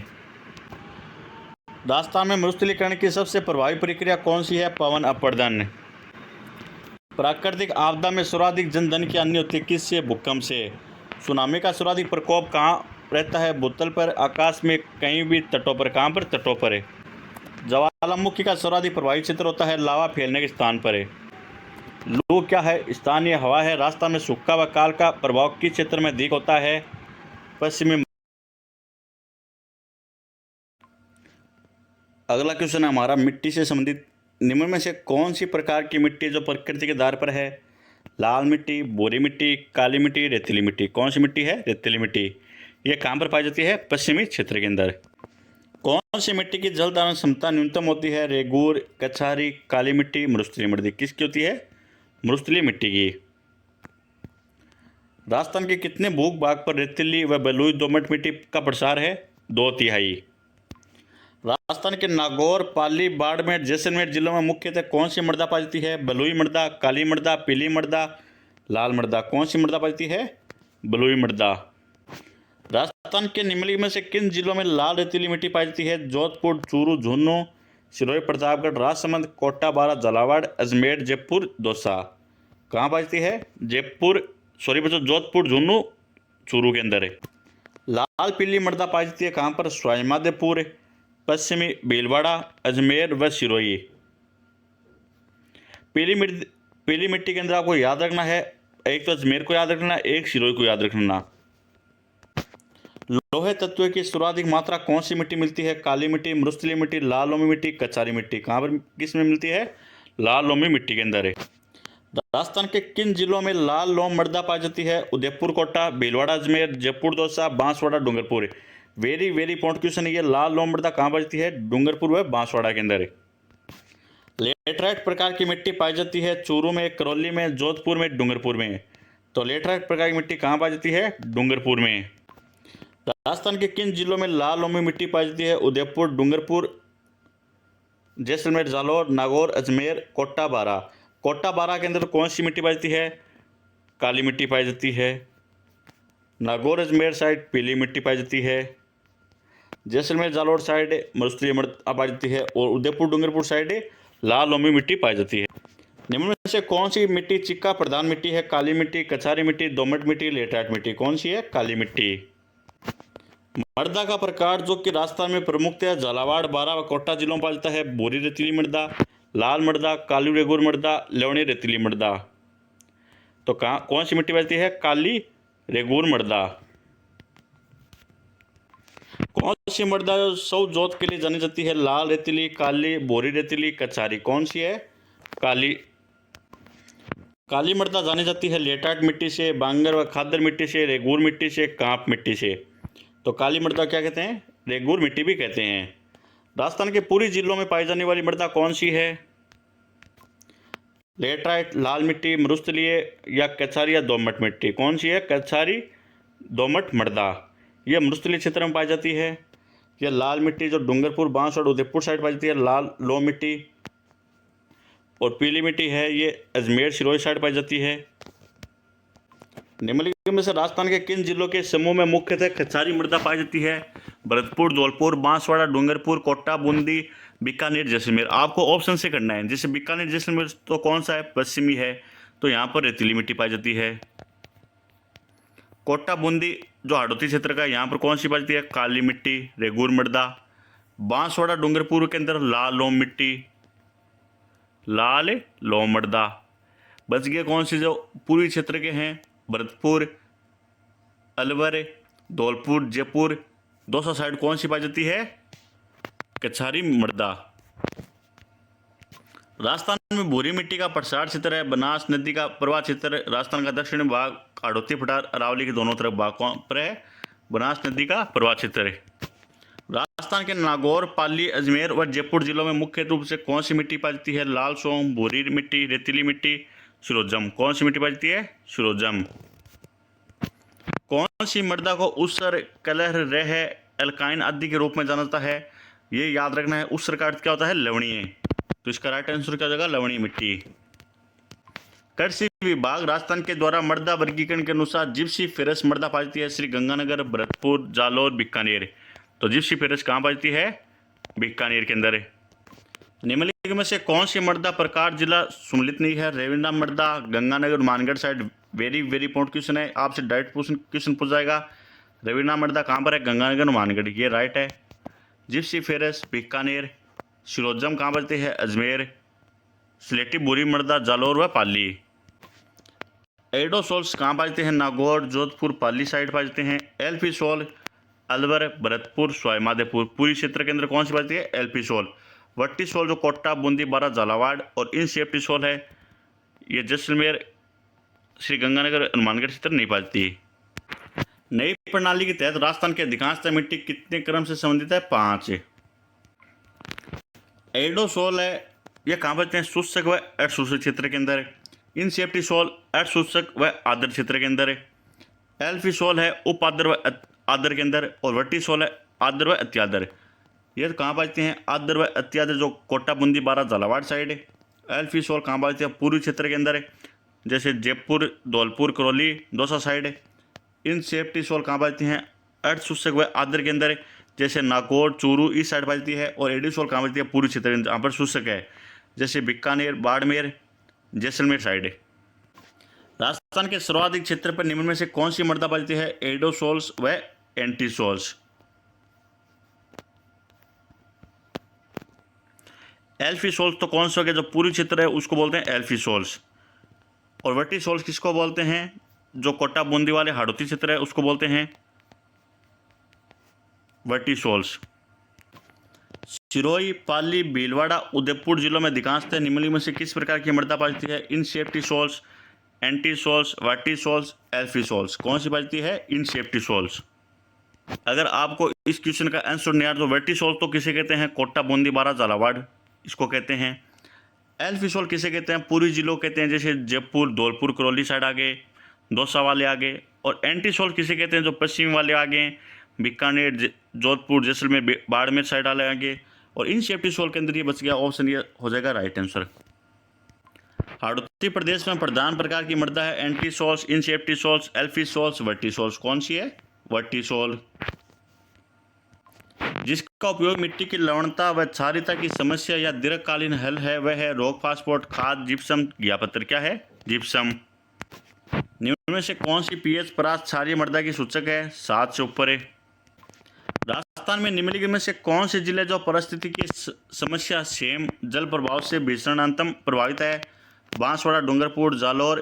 [SPEAKER 1] राजस्थान में मरुस्थलीकरण की सबसे प्रभावी प्रक्रिया कौन सी है? पवन अपरदन। प्राकृतिक आपदा में सर्वाधिक जनधन की हानि होती है किससे? भूकंप से। सुनामी का सर्वाधिक प्रकोप कहाँ रहता है? भूतल पर, आकाश में, कहीं भी, तटों पर। कहाँ पर? तटों पर है। ज्वालामुखी का सर्वाधिक प्रभावित क्षेत्र होता है लावा फैलने के स्थान पर है। लू क्या है? स्थानीय हवा है। राजस्थान में सूखा व काल का प्रभाव किस क्षेत्र में अधिक होता है? पश्चिमी। अगला क्वेश्चन है हमारा मिट्टी से संबंधित। निम्न में से कौन सी प्रकार की मिट्टी जो प्रकृति के आधार पर है? लाल मिट्टी, बोरी मिट्टी, काली मिट्टी, रेतीली मिट्टी। कौन सी मिट्टी है? रेतीली मिट्टी। ये कहाँ पर पाई जाती है? पश्चिमी क्षेत्र के अंदर। कौन सी मिट्टी की जल धारण क्षमता न्यूनतम होती है? रेगूर, कछारी, काली मिट्टी, मरुस्थलीय मिट्टी। किसकी होती है? मरुस्थलीय मिट्टी की। राजस्थान के कितने भूभाग पर रेतीली व बलुई दोमट मिट्टी का प्रसार है? 2/3। राजस्थान के नागौर, पाली, बाड़मेर, जैसलमेर जिलों में मुख्यतः कौन सी मृदा पाई जाती है? बलुई मृदा, काली मृदा, पीली मृदा, लाल मृदा। कौन सी मृदा पाई जाती है? बलुई मृदा। राजस्थान के निम्नलिखित में से किन जिलों में लाल रेतीली मिट्टी पाई जाती है? जोधपुर, चूरू, झुंझुनू, सिरोही, प्रतापगढ़, राजसमंद, कोटा, बारा, झालावाड़, अजमेर, जयपुर, दौसा। कहाँ पाई जाती है? जोधपुर, झुंझुनू, चूरू के अंदर है। लाल पीली मृदा पाई जाती है कहाँ पर? स्वाईमाधोपुर, पश्चिमी भीलवाड़ा, अजमेर व सिरोही। पीली मिट्टी के अंदर आपको याद रखना है, एक तो अजमेर को याद रखना, एक सिरोही को याद रखना। लोहे तत्व की सर्वाधिक मात्रा कौन सी मिट्टी मिलती है? काली मिट्टी, मरुस्थलीय मिट्टी, लाल लोमी मिट्टी, कचारी मिट्टी। कहाँ पर किस में मिलती है? लाल लोमी मिट्टी के अंदर है। राजस्थान के किन जिलों में लाल लोम मृदा पाई जाती है? Udaipur, Kota, Bhilwara, Ajmer, Jaipur, Dausa, Banswara, Dungarpur. Very important question है ये। लाल लोम मृदा कहाँ पाई जाती है? डूंगरपुर व बांसवाड़ा के अंदर है। लेटराइट प्रकार की मिट्टी पाई जाती है चूरू में, करौली में, जोधपुर में, डूंगरपुर में। तो लेटराइट प्रकार की मिट्टी कहाँ पाई जाती है? डूंगरपुर में। राजस्थान के किन जिलों में लाल लोमी मिट्टी पाई जाती है? उदयपुर, डूंगरपुर, जैसलमेर, जालौर, नागौर, अजमेर, कोटा, बारा। कोटा, बारा के अंदर कौन सी मिट्टी पाई जाती है? काली मिट्टी पाई जाती है। नागौर, अजमेर साइड पीली मिट्टी पाई जाती है। जैसलमेर, जालौर साइड मरुस्थलीय मृदा पाई जाती है और उदयपुर, डूंगरपुर साइड लाल लोमी मिट्टी पाई जाती है। निम्न में से कौन सी मिट्टी चिक्का प्रधान मिट्टी है? काली मिट्टी, कचारी मिट्टी, दोमट मिट्टी, लेटराइट मिट्टी। कौन सी है? काली मिट्टी। मृदा का प्रकार जो कि राजस्थान में प्रमुखतः झालावाड़, बारा व कोटा जिलों में पाया जाता है। बोरी रेतीली मृदा, लाल मृदा, काली रेगूर मृदा, लवणीय रेतीली मृदा। तो कहाँ कौन सी मिट्टी पाई जाती है? काली रेगूर मृदा। कौन सी मृदा सौ जोत के लिए जानी जाती है? लाल रेतीली, काली, बोरी रेतीली, कचारी। कौन सी है? काली। काली मृदा जानी जाती है लेटाट मिट्टी से, बांगर व खादर मिट्टी से, रेगूर मिट्टी से, कांप मिट्टी से। तो काली मृदा क्या कहते हैं? रेगूर मिट्टी भी कहते हैं। राजस्थान के पूर्वी जिलों में पाई जाने वाली मृदा कौन सी है? लेटराइट, लाल मिट्टी, मरुस्थलीय या कछारी या दोमट मिट्टी। कौन सी है? कछारी दोमट मृदा। यह मरुस्थलीय क्षेत्र में पाई जाती है। यह लाल मिट्टी जो डूंगरपुर, बांसवाड़ा, उदयपुर साइड पाई जाती है, लाल लो मिट्टी। और पीली मिट्टी है ये अजमेर, सिरोही साइड पाई जाती है। निम्नलिखित में से राजस्थान के किन जिलों के समूह में मुख्यतः कछारी मृदा पाई जाती है? भरतपुर, धौलपुर, बांसवाड़ा, डूंगरपुर, कोटा, बूंदी, बीकानेर, जैसलमेर। आपको ऑप्शन से करना है। जैसे बीकानेर, जैसलमेर तो कौन सा है? पश्चिमी है, तो यहाँ पर रेतीली मिट्टी पाई जाती है। कोटा, बूंदी जो हाड़ौती क्षेत्र का है, यहाँ पर कौन सी पाई जाती है? काली मिट्टी, रेगूर मृदा। बांसवाड़ा, डूंगरपुर के अंदर लाल लोम मिट्टी, लाल लोम मृदा। बच गए कौन सी जो पूर्वी क्षेत्र के हैं? भरतपुर, अलवर, धौलपुर, जयपुर, दौसा साइड कौन सी पाई जाती है? कछारी मृदा। राजस्थान में भूरी मिट्टी का प्रसार क्षेत्र है। बनास नदी का प्रवाह क्षेत्र राजस्थान का दक्षिणी भाग, हाड़ौती, पठार, अरावली के दोनों तरफ भाग कौन पर है? बनास नदी का प्रवाह क्षेत्र है। राजस्थान के नागौर, पाली, अजमेर व जयपुर जिलों में मुख्य रूप से कौन सी मिट्टी पाई जाती है? लाल सोम, भूरी मिट्टी, रेतीली मिट्टी, शिरोजम। कौन सी मिट्टी पाई जाती है? शिरोजम। कौन सी मृदा को ऊसर, कलह, रेह, एल्काइन आदि के रूप में जाना जाता है? ये याद रखना है। ऊसर का अर्थ क्या होता है? लवणीय। तो इसका राइट आंसर क्या हो जाएगा? लवणीय मिट्टी। कृषि विभाग राजस्थान के द्वारा मृदा वर्गीकरण के अनुसार जिप्सी फेरस मृदा पाई जाती है श्री गंगानगर, भरतपुर, जालोर, बीकानेर। तो जिप्सी फेरस कहाँ पाई जाती है? बीकानेर के अंदर। निम्नलिखित में से कौन सी मृदा प्रकार जिला सम्मिलित नहीं है? रेवन्ना मृदा, Ganganagar, Mangarh side. Very very important question है, आपसे डायरेक्ट क्वेश्चन पूछ जाएगा। रेवन्ना मृदा कहाँ पर है? गंगानगर, मानगढ़। ये राइट है। Gypsy ferrous Bikaner. शिरोजम कहाँ बजते हैं? अजमेर। स्लेटी बुरी मृदा जालोर व पाली। एडोसोल्स कहाँ पाते हैं? नागौर, जोधपुर, पाली साइड पाते हैं। एल्फीसोल अलवर, भरतपुर, स्वाईमाधोपुर। पूरी क्षेत्र के अंदर कौन सी पाती है? एल्फीसोल। वट्टीसोल जो कोटा, बूंदी, बारा, झालावाड़ और इन सेफ्टीसोल है ये जैसलमेर, श्री गंगानगर, हनुमानगढ़ क्षेत्र नहीं पाती। नई प्रणाली के तहत राजस्थान के अधिकांशतः मिट्टी कितने क्रम से संबंधित है? 5। एडोसोल है यह कहाँ पाते हैं? शुष्क व अशुष्क क्षेत्र के अंदर। इन सेफ्टीसोल अशुष्क व आर्द्र क्षेत्र के अंदर। एल्फीसोल है उप आर्द्र व आर्द्र के अंदर। और वर्टीसोल है आर्द्र व अत्यार्द्र। ये कहाँ पाते हैं? आर्द्र व अत्यार्द्र जो कोटा, बूंदी, बारा, झालावाड़ साइड। एल्फीसोल कहाँ पाते हैं? पूर्वी क्षेत्र के अंदर, जैसे जयपुर, धौलपुर, करौली, दौसा साइड। इन सेफ्टीसोल कहाँ पाती हैं? अर्धशुष्क व आर्द्र के अंदर, जैसे नागौर, चूरू इस साइड पाती है। और एडीसोल कहाँ पाती है? पूर्वी क्षेत्र के अंदर, यहाँ पर शुष्क है, जैसे बीकानेर, बाड़मेर, जैसलमेर साइड। राजस्थान के सर्वाधिक क्षेत्र पर निम्न में से कौन सी मृदा पाई जाती है? एडोसोल्स व एंटीसोल्स। एल्फीसोल्स तो कौन सा हो गया? जो पूर्वी क्षेत्र है उसको बोलते हैं एल्फीसोल्स। और वर्टीसोल्स किसको बोलते हैं? जो कोटा, बूंदी वाले हाड़ौती क्षेत्र है उसको बोलते हैं वर्टीसोल्स। सिरोही, पाली, भीलवाड़ा, उदयपुर जिलों में अधिकांशतः निम्नलिखित में से किस प्रकार की मृदा पाई जाती है? इन सेफ्टीसोल्स, एंटीसोल्स, वर्टीसोल्स, एल्फीसोल्स। कौन सी पाई जाती है? इन सेफ्टीसोल्स। अगर आपको इस क्वेश्चन का आंसर नहीं आ रहा तो वर्टीसोल तो किसे कहते हैं? कोटा, बूंदी, बारा, झालावाड़ इसको कहते हैं। एल्फीसोल किसे कहते हैं? पूर्वी जिलों कहते हैं, जैसे जयपुर, धौलपुर, करौली साइड आ गए, दौसा वाले आ गए। और एंटीसोल किसे कहते हैं? जो पश्चिम वाले आ गए, बीकानेर, जोधपुर, जैसलमेर, बाड़मेर साइड वाले आ गए। और इन सेफ्टीसोल के अंदर ये बच गया, ऑप्शन ये हो जाएगा राइट आंसर। हाड़ौती प्रदेश में प्रधान प्रकार की मृदा है एंटीसोल्स, इन सेफ्टीसोल्स, एल्फीसोल्स, वर्टीसोल्स। कौन सी है? वर्टीसोल। जिसका उपयोग मिट्टी की लवणता व क्षारीयता की समस्या या दीर्घकालीन हल है वह है रॉक फास्फोरेट, खाद, जिप्सम, घियापत्थर। क्या है? जिप्सम। निम्न में से कौन सी पीएच परास क्षारीय मृदा की सूचक है? 7 से ऊपर है। राजस्थान में निम्नलिखित में से कौन से जिले जो परिस्थिति की समस्या सेम जल प्रभाव से भीषणांतम प्रभावित है? बांसवाड़ा, डूंगरपुर, जालौर,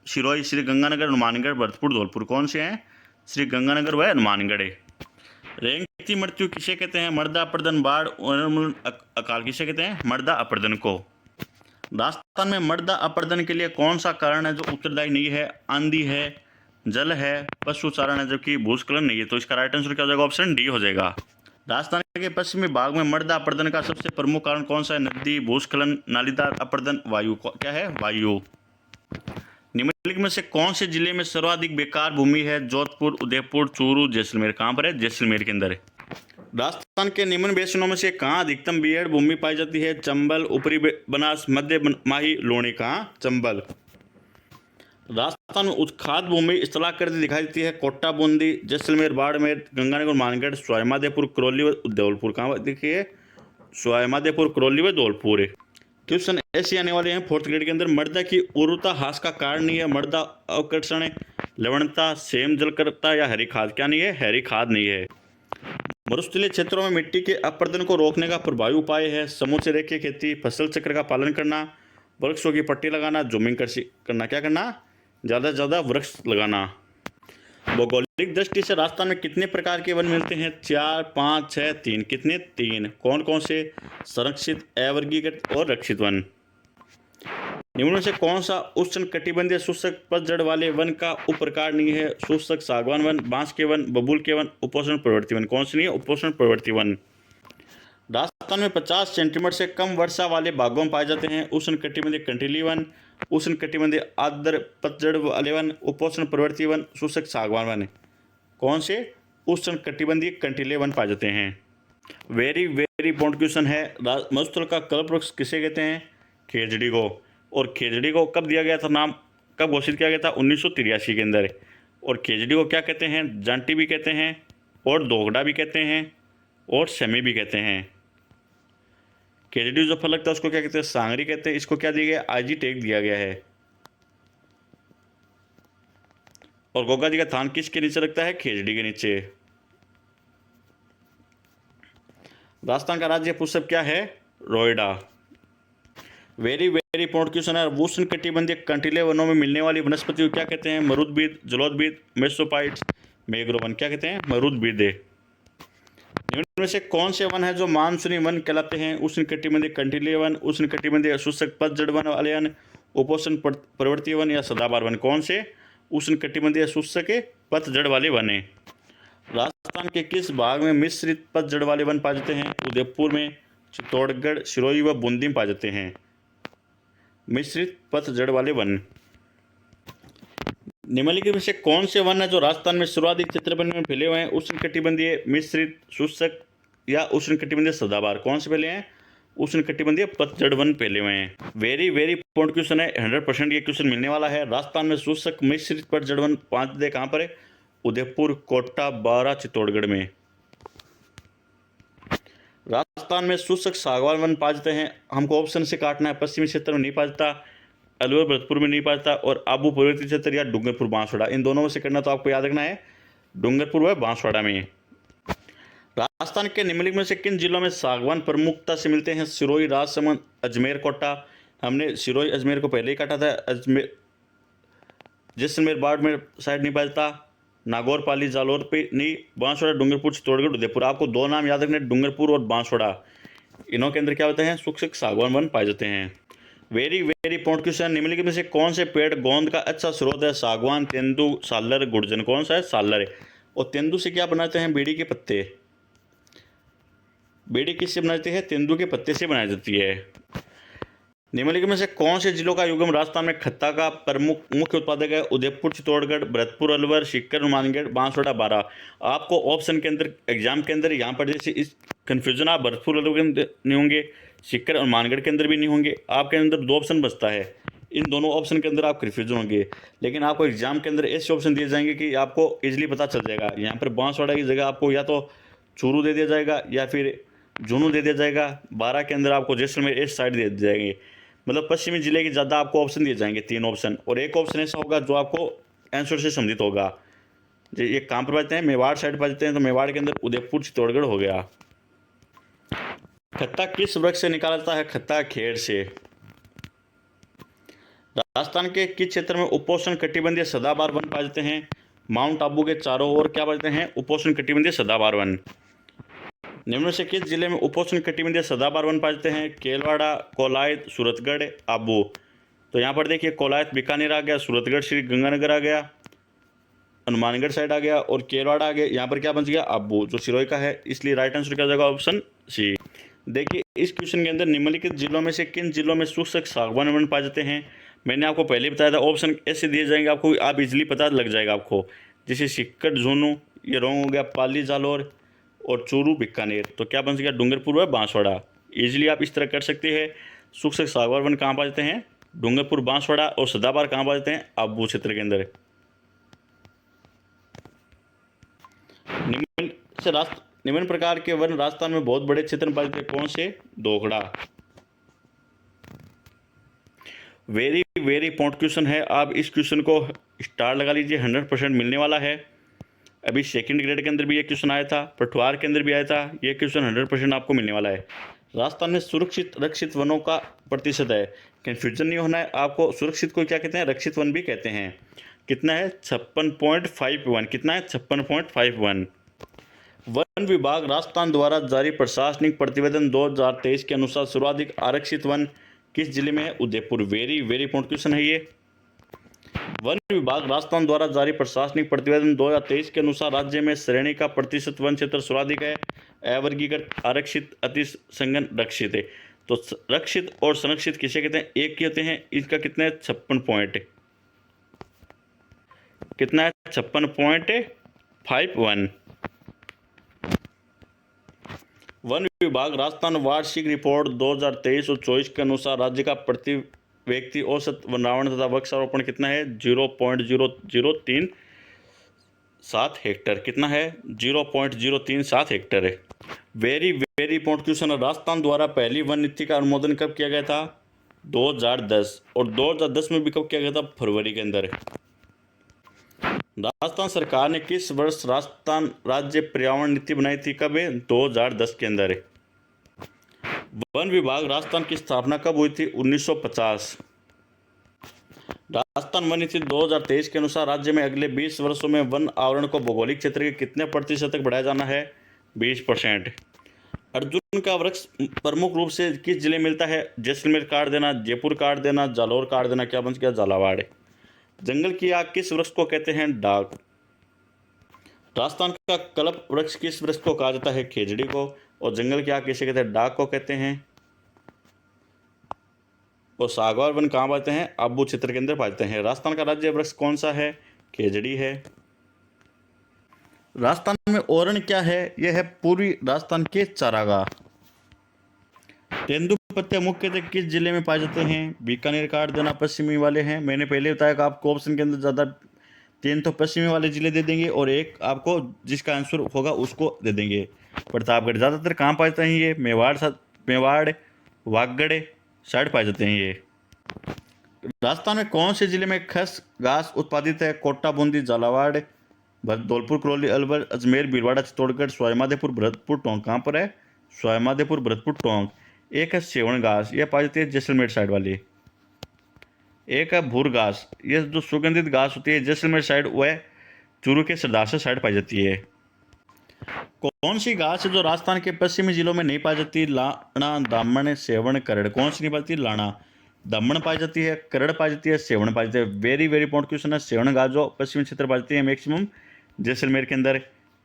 [SPEAKER 1] सिरोही, श्री गंगानगर, हनुमानगढ़, भरतपुर, धौलपुर। कौन से हैं? श्री गंगानगर व हनुमानगढ़। रेंगती मृत्यु किसे कहते हैं? मृदा अपरदन, बाढ़, उन्मूलन, अकाल किसे कहते हैं? मृदा अपरदन को। राजस्थान में मृदा अपरदन के लिए कौन सा कारण है जो उत्तरदायी नहीं है? आंधी है, जल है, पशु चारण है, जबकि भूस्खलन नहीं है। तो इसका राइट आंसर क्या हो जाएगा? ऑप्शन डी हो जाएगा। राजस्थान के पश्चिमी भाग में मृदा अपरदन का सबसे प्रमुख कारण कौन सा है? नदी, भूस्खलन, नालीदार अपरदन, वायु। क्या है? वायु। निम्नलिखित में से कौन से जिले में सर्वाधिक बेकार भूमि है? जोधपुर, उदयपुर, चूरू, जैसलमेर। कहाँ पर है? जैसलमेर के अंदर है। राजस्थान के निम्न बेसिनों में से कहाँ अधिकतम बीहड़ भूमि पाई जाती है? चंबल, ऊपरी बनास, मध्य माही, लोणी। कहाँ? चंबल। राजस्थान में उत्खाद भूमि स्थलाकृति दिखाई देती है? कोटा, बूंदी, जैसलमेर, बाड़मेर, गंगानगर, मानगढ़, सवाईमाधोपुर, करौली व धौलपुर। कहाँ देखिए? सवाईमाधोपुर, करौली व धौलपुर। क्वेश्चन ऐसे आने वाले हैं 4th ग्रेड के अंदर। मृदा की उर्वरता ह्रास का कारण नहीं है? मृदा अवकर्षण, लवणता, सेम जलकरता या हरी खाद। क्या नहीं है? हरी खाद नहीं है। मरुस्थलीय क्षेत्रों में मिट्टी के अपरदन को रोकने का प्रभावी उपाय है? समुद्र रेखीय खेती, फसल चक्र का पालन करना, वृक्षों की पट्टी लगाना, जूमिंग करना। क्या करना? ज़्यादा से ज़्यादा वृक्ष लगाना। भौगोलिक दृष्टि से राजस्थान में कितने प्रकार के वन मिलते हैं? 4, 5, 6, 3। कितने? 3। कौन कौन से? संरक्षित, अवर्गीकृत और रक्षित वन। निम्न में से कौन सा उष्ण कटिबंधीय शुष्क पतझड़ वाले वन का उपप्रकार नहीं है? शुष्क सागवान वन, बांस के वन, बबूल के वन, उपोष्ण प्रवृत्ति वन। कौन सी नहीं है? उपोष्ण प्रवृत्ति वन। राजस्थान में 50 सेंटीमीटर से कम वर्षा वाले भागों में पाए जाते हैं? उष्ण कटिबंधीय कंटीली वन, उष्ण कटिबंधीय आर्द्र पतझड़ वाले वन, उपोष्ण प्रवृत्ति वन, शुष्क सागवान वन। कौन से? उष्ण कटिबंधीय कंटीले वन पाए जाते हैं। वेरी वेरी इंपॉर्टेंट क्वेश्चन है। मरुस्थल का कल्पवृक्ष किसे कहते हैं? खेजड़ी को। और खेजड़ी को कब दिया गया था नाम? कब घोषित किया गया था? 1983 के अंदर। और खेजड़ी को क्या कहते हैं? जांटी भी कहते हैं, और दोगड़ा भी कहते हैं, और सेमी भी कहते हैं। खेजड़ी जो फल लगता है उसको क्या कहते हैं? सांगरी कहते हैं। इसको क्या दिया गया? आईजी टैग दिया गया है। और गोगा जी का थान किसके नीचे लगता है? खेजड़ी के नीचे। राजस्थान का राज्य पुष्प क्या है? रोयडा। वेरी वेरी इंपॉर्टेंट क्वेश्चन है। उष्ण कटिबंधीय कंटीले वनों में मिलने वाली वनस्पति को क्या कहते हैं? मरुदबीद, जलोदबीद, मेसोपाइट्स, मैंग्रोव। क्या कहते हैं? मरुदबीद। निम्न में से कौन से वन है जो मानसूनी वन कहलाते हैं? उष्ण कटिबंधीय कंटीले वन, उष्ण कटिबंधीय शुष्क पतझड़ वन वाले वन, उपोष्ण प्रवृत्ति वन या सदाबहार वन। कौन से? उष्ण कटिबंधीय शुष्क पतझड़ वाले वन है। राजस्थान के किस भाग में मिश्रित पतझड़ वाले वन पाए जाते हैं? उदयपुर में, चित्तौड़गढ़, सिरोही व बूंदी में पाए जाते हैं मिश्रित पतझड़ वाले वन। निम्नलिखित में से कौन से वन है जो राजस्थान में सर्वाधिक क्षेत्रफल में फैले हुए हैं? उष्ण कटिबंधीय, मिश्रित, शुष्क या उष्ण कटिबंधीय सदाबहार। कौन से फैले हैं? उष्ण कटिबंधीय पतझड़ वन फैले हुए हैं। वेरी वेरी इंपॉर्टेंट क्वेश्चन है। 100% ये क्वेश्चन मिलने वाला है। राजस्थान में शुष्क मिश्रित पतझड़ वन 5 जगह कहाँ पर है? उदयपुर, कोटा, बारा, चित्तौड़गढ़ में। राजस्थान में शुष्क सागवान वन पाए जाते हैं। हमको ऑप्शन से काटना है। पश्चिमी क्षेत्र में नहीं पाया जाता, अलवर भरतपुर में नहीं पाया जाता, और आबू पूर्वी क्षेत्र या डूंगरपुर बांसवाड़ा। इन दोनों में से करना तो आपको याद रखना है डूंगरपुर व बांसवाड़ा में। राजस्थान के निम्नलिखित में से किन जिलों में सागवान प्रमुखता से मिलते हैं? सिरोही, राजसमंद, अजमेर, कोटा। हमने सिरोही अजमेर को पहले ही काटा था। अजमेर, जैसलमेर, बाड़मेर साइड नहीं पाया जाता, नागौर, पाली, जालौर पे नहीं, बांसवाड़ा, डूंगरपुर, चित्तौड़गढ़, उदयपुर। आपको 2 नाम याद रखने, डूंगरपुर और बांसवाड़ा। इनों के अंदर क्या होते हैं? शुष्क सागवान वन पाए जाते हैं। Very very important question. निम्नलिखित में से कौन से पेड़ गोंद का अच्छा स्रोत है? सागवान, तेंदु, सालर, गुर्जन। कौन सा है? सालर है। और तेंदु से क्या बनाते हैं? बीड़ी के पत्ते। बीड़ी किससे बनाते हैं? तेंदु के पत्ते से बनाई जाती है। निम्नलिखित में से कौन से जिलों का युगम राजस्थान में खत्ता का प्रमुख मुख्य उत्पादक है? उदयपुर, चित्तौड़गढ़, भरतपुर, अलवर, सीकर, हनुमानगढ़, बांसवाड़ा, बारा। आपको ऑप्शन के अंदर, एग्जाम के अंदर यहाँ पर जैसे इस कन्फ्यूजन आप भरतपुर, अलवर के अंदर नहीं होंगे, सीकर और हनुमानगढ़ के अंदर भी नहीं होंगे। आपके अंदर 2 ऑप्शन बचता है। इन दोनों ऑप्शन के अंदर आप कन्फ्यूजन होंगे, लेकिन आपको एग्जाम के अंदर ऐसे ऑप्शन दिए जाएंगे कि आपको इजीली पता चल जाएगा। यहाँ पर बांसवाड़ा की जगह आपको या तो चूरू दे दिया जाएगा या फिर झुंझुनू दे दिया जाएगा। बारा के अंदर आपको जैसलमेर इस साइड दे दिए जाएंगे। मतलब पश्चिमी जिले के ज़्यादा आपको ऑप्शन दिए जाएंगे, 3 ऑप्शन, और एक ऑप्शन ऐसा होगा जो आपको आंसर से संबंधित होगा। ये कहाँ पर पाते हैं, मेवाड़ साइड पाते हैं, तो मेवाड़ के अंदर उदयपुर चित्तौड़गढ़ हो गया। खत्ता किस वृक्ष से निकाला जाता है, खत्ता खेड़ से। राजस्थान के किस क्षेत्र में उपोष्ण कटिबंधीय सदाबहार वन पाए जाते हैं, माउंट आबू के चारों ओर क्या पाते हैं, उपोष्ण कटिबंधीय सदाबहार वन। निम्न से किस जिले में उपोष्ण कटिबंधीय सदाबहार वन पाए जाते हैं, केलवाड़ा, कोलायत, सूरतगढ़, आबू। तो यहाँ पर देखिए कोलायत बीकानेर आ गया, सूरतगढ़ श्री गंगानगर आ गया, हनुमानगढ़ साइड आ गया, और केलवाड़ा आ गया। यहाँ पर क्या बन गया, आबू, जो सिरोही का है, इसलिए राइट आंसर क्या जाएगा, ऑप्शन सी। देखिए इस क्वेश्चन के अंदर निम्नलिखित जिलों में से किन जिलों में शुष्क सागवान वन पाए जाते हैं। मैंने आपको पहले बताया था, ऑप्शन ऐसे दिए जाएंगे आपको, आप इजीली पता लग जाएगा आपको, जैसे सिक्कट, झुंझुनू, ये रॉन्ग हो गया, पाली, जालौर, और चूरू, बीकानेर। तो क्या बन गया, डूंगरपुर व बांसवाड़ा। इजीली आप इस तरह कर सकते हैं। शुष्क सागवान वन कहाँ पाए जाते हैं, डूंगरपुर, बांसवाड़ा, और सदाबहार कहाँ पाए जाते हैं, आबू क्षेत्र के अंदर। निम्न प्रकार के वन राजस्थान में बहुत बड़े क्षेत्र में पाए जाते हैं, कौन से, दोगड़ा। वेरी वेरी इंपॉर्टेंट क्वेश्चन है, आप इस क्वेश्चन को स्टार लगा लीजिए, 100% मिलने वाला है। अभी सेकंड ग्रेड के अंदर भी ये क्वेश्चन आया था, पटवार के अंदर भी आया था, ये क्वेश्चन 100% आपको मिलने वाला है। राजस्थान में सुरक्षित रक्षित वनों का प्रतिशत है, कंफ्यूजन नहीं होना है आपको। सुरक्षित को क्या कहते हैं, रक्षित वन भी कहते हैं। कितना है, 56.51। कितना है, 56.51। वन विभाग राजस्थान द्वारा जारी प्रशासनिक प्रतिवेदन 2023 के अनुसार सर्वाधिक आरक्षित वन किस जिले में है, Udaipur. Very very important question है ये। वन विभाग राजस्थान द्वारा जारी प्रशासनिक प्रतिवेदन 2023 के अनुसार राज्य में श्रेणी का प्रतिशत वन क्षेत्र सर्वाधिक है, अवर्गीकृत, आरक्षित, अति संघन, रक्षित है। तो रक्षित और संरक्षित किसे कहते हैं, एक ही होते हैं। इसका कितना है, 56 पॉइंट, कितना है, 56.51। वन विभाग राजस्थान वार्षिक रिपोर्ट 2023 और 24 के अनुसार राज्य का प्रति व्यक्ति औसत वनावरण तथा वृक्षारोपण कितना है, 0.0037 हेक्टर। कितना है, 0.037 हेक्टर है। वेरी वेरी इंपॉर्टेंट क्वेश्चन है। राजस्थान द्वारा पहली वन नीति का अनुमोदन कब किया गया था, 2010, और 2010 में भी कब किया गया था, फरवरी के अंदर। राजस्थान सरकार ने किस वर्ष राजस्थान राज्य पर्यावरण नीति बनाई थी, कब है, 2010 के अंदर। वन विभाग राजस्थान की स्थापना कब हुई थी, 1950। राजस्थान वन नीति 2023 के अनुसार राज्य में अगले 20 वर्षों में वन आवरण को भौगोलिक क्षेत्र के कितने प्रतिशत तक बढ़ाया जाना है, 20%। अर्जुन का वृक्ष प्रमुख रूप से किस जिले में मिलता है, जैसलमेर काट देना, जयपुर काट देना, जालौर काट देना, क्या बन गया, झालावाड़। जंगल की आग किस वृक्ष को कहते हैं, डाक। राजस्थान का कल्प वृक्ष किस वृक्ष को कहा जाता है, खेजड़ी को। और जंगल की आग किसे कहते हैं, डाक को कहते हैं। और सागवान वन कहाँ पाते हैं, आबू क्षेत्र के अंदर पाते हैं। राजस्थान का राज्य वृक्ष कौन सा है, खेजड़ी है। राजस्थान में ओरण क्या है, यह है पूर्वी राजस्थान के चारागाह। तेंदुपत्ते मुख्यतः किस जिले में पाए जाते हैं, बीकानेर, काट देना, पश्चिमी वाले हैं। मैंने पहले बताया कि आपको ऑप्शन के अंदर ज़्यादा 3 तो पश्चिमी वाले जिले दे देंगे, और एक आपको जिसका आंसर होगा उसको दे देंगे। प्रतापगढ़ ज़्यादातर कहाँ पाए जाते हैं, ये मेवाड़, वागड़ साइड पाए जाते हैं ये। राजस्थान में कौन से जिले में खस घास उत्पादित है, कोटा, बूंदी, झालावाड़, धौलपुर, करौली, अलवर, अजमेर, भीलवाड़ा, चित्तौड़गढ़, सवाईमाधोपुर, भरतपुर, टोंक। कहाँ पर है, सवाईमाधोपुर, भरतपुर, टोंक। एक है सेवण घास, यह पाई जाती है जैसलमेर साइड वाली। एक है भूर घास, ये जो सुगंधित घास होती है जैसलमेर साइड, वह चूरू के सरदासर साइड पाई जाती है। कौन सी घास है जो राजस्थान के पश्चिमी जिलों में नहीं पाई जाती, लाना, दामन, सेवण, करड़। कौन सी नहीं पाई जाती, लाना, दामन पाई जाती है, करड़ पाई जाती है, सेवण पाई जाती है। वेरी वेरी इंपॉर्टेंट क्वेश्चन है। सेवण घास जो पश्चिमी क्षेत्र पाई जाती है मैक्सिमम जैसलमेर के अंदर।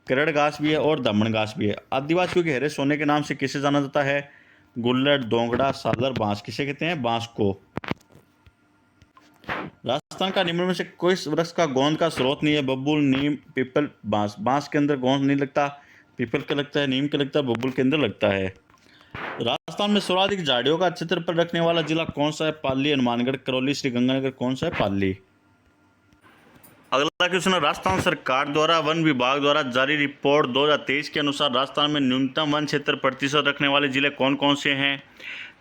[SPEAKER 1] करड़ घास भी है और दामन घास भी है। आदिवासियों के हरे सोने के नाम से किसे जाना जाता है, गुल्लड़, दोंगड़ा, सादर, बांस। किसे कहते हैं, बांस को। राजस्थान का निम्न में से कोई वृक्ष का गोंद का स्रोत नहीं है, बबूल, नीम, पीपल, बांस। बांस के अंदर गोंद नहीं लगता, पीपल का लगता है, नीम का लगता है, बबूल के अंदर लगता है। राजस्थान में सर्वाधिक झाड़ियों का चित्र पर रखने वाला जिला कौन सा है, पाली, हनुमानगढ़, करौली, श्रीगंगानगर। कौन सा है, पाली। अगला क्वेश्चन है, राजस्थान सरकार द्वारा वन विभाग द्वारा जारी रिपोर्ट 2023 के अनुसार राजस्थान में न्यूनतम वन क्षेत्र प्रतिशत रखने वाले जिले कौन कौन से हैं।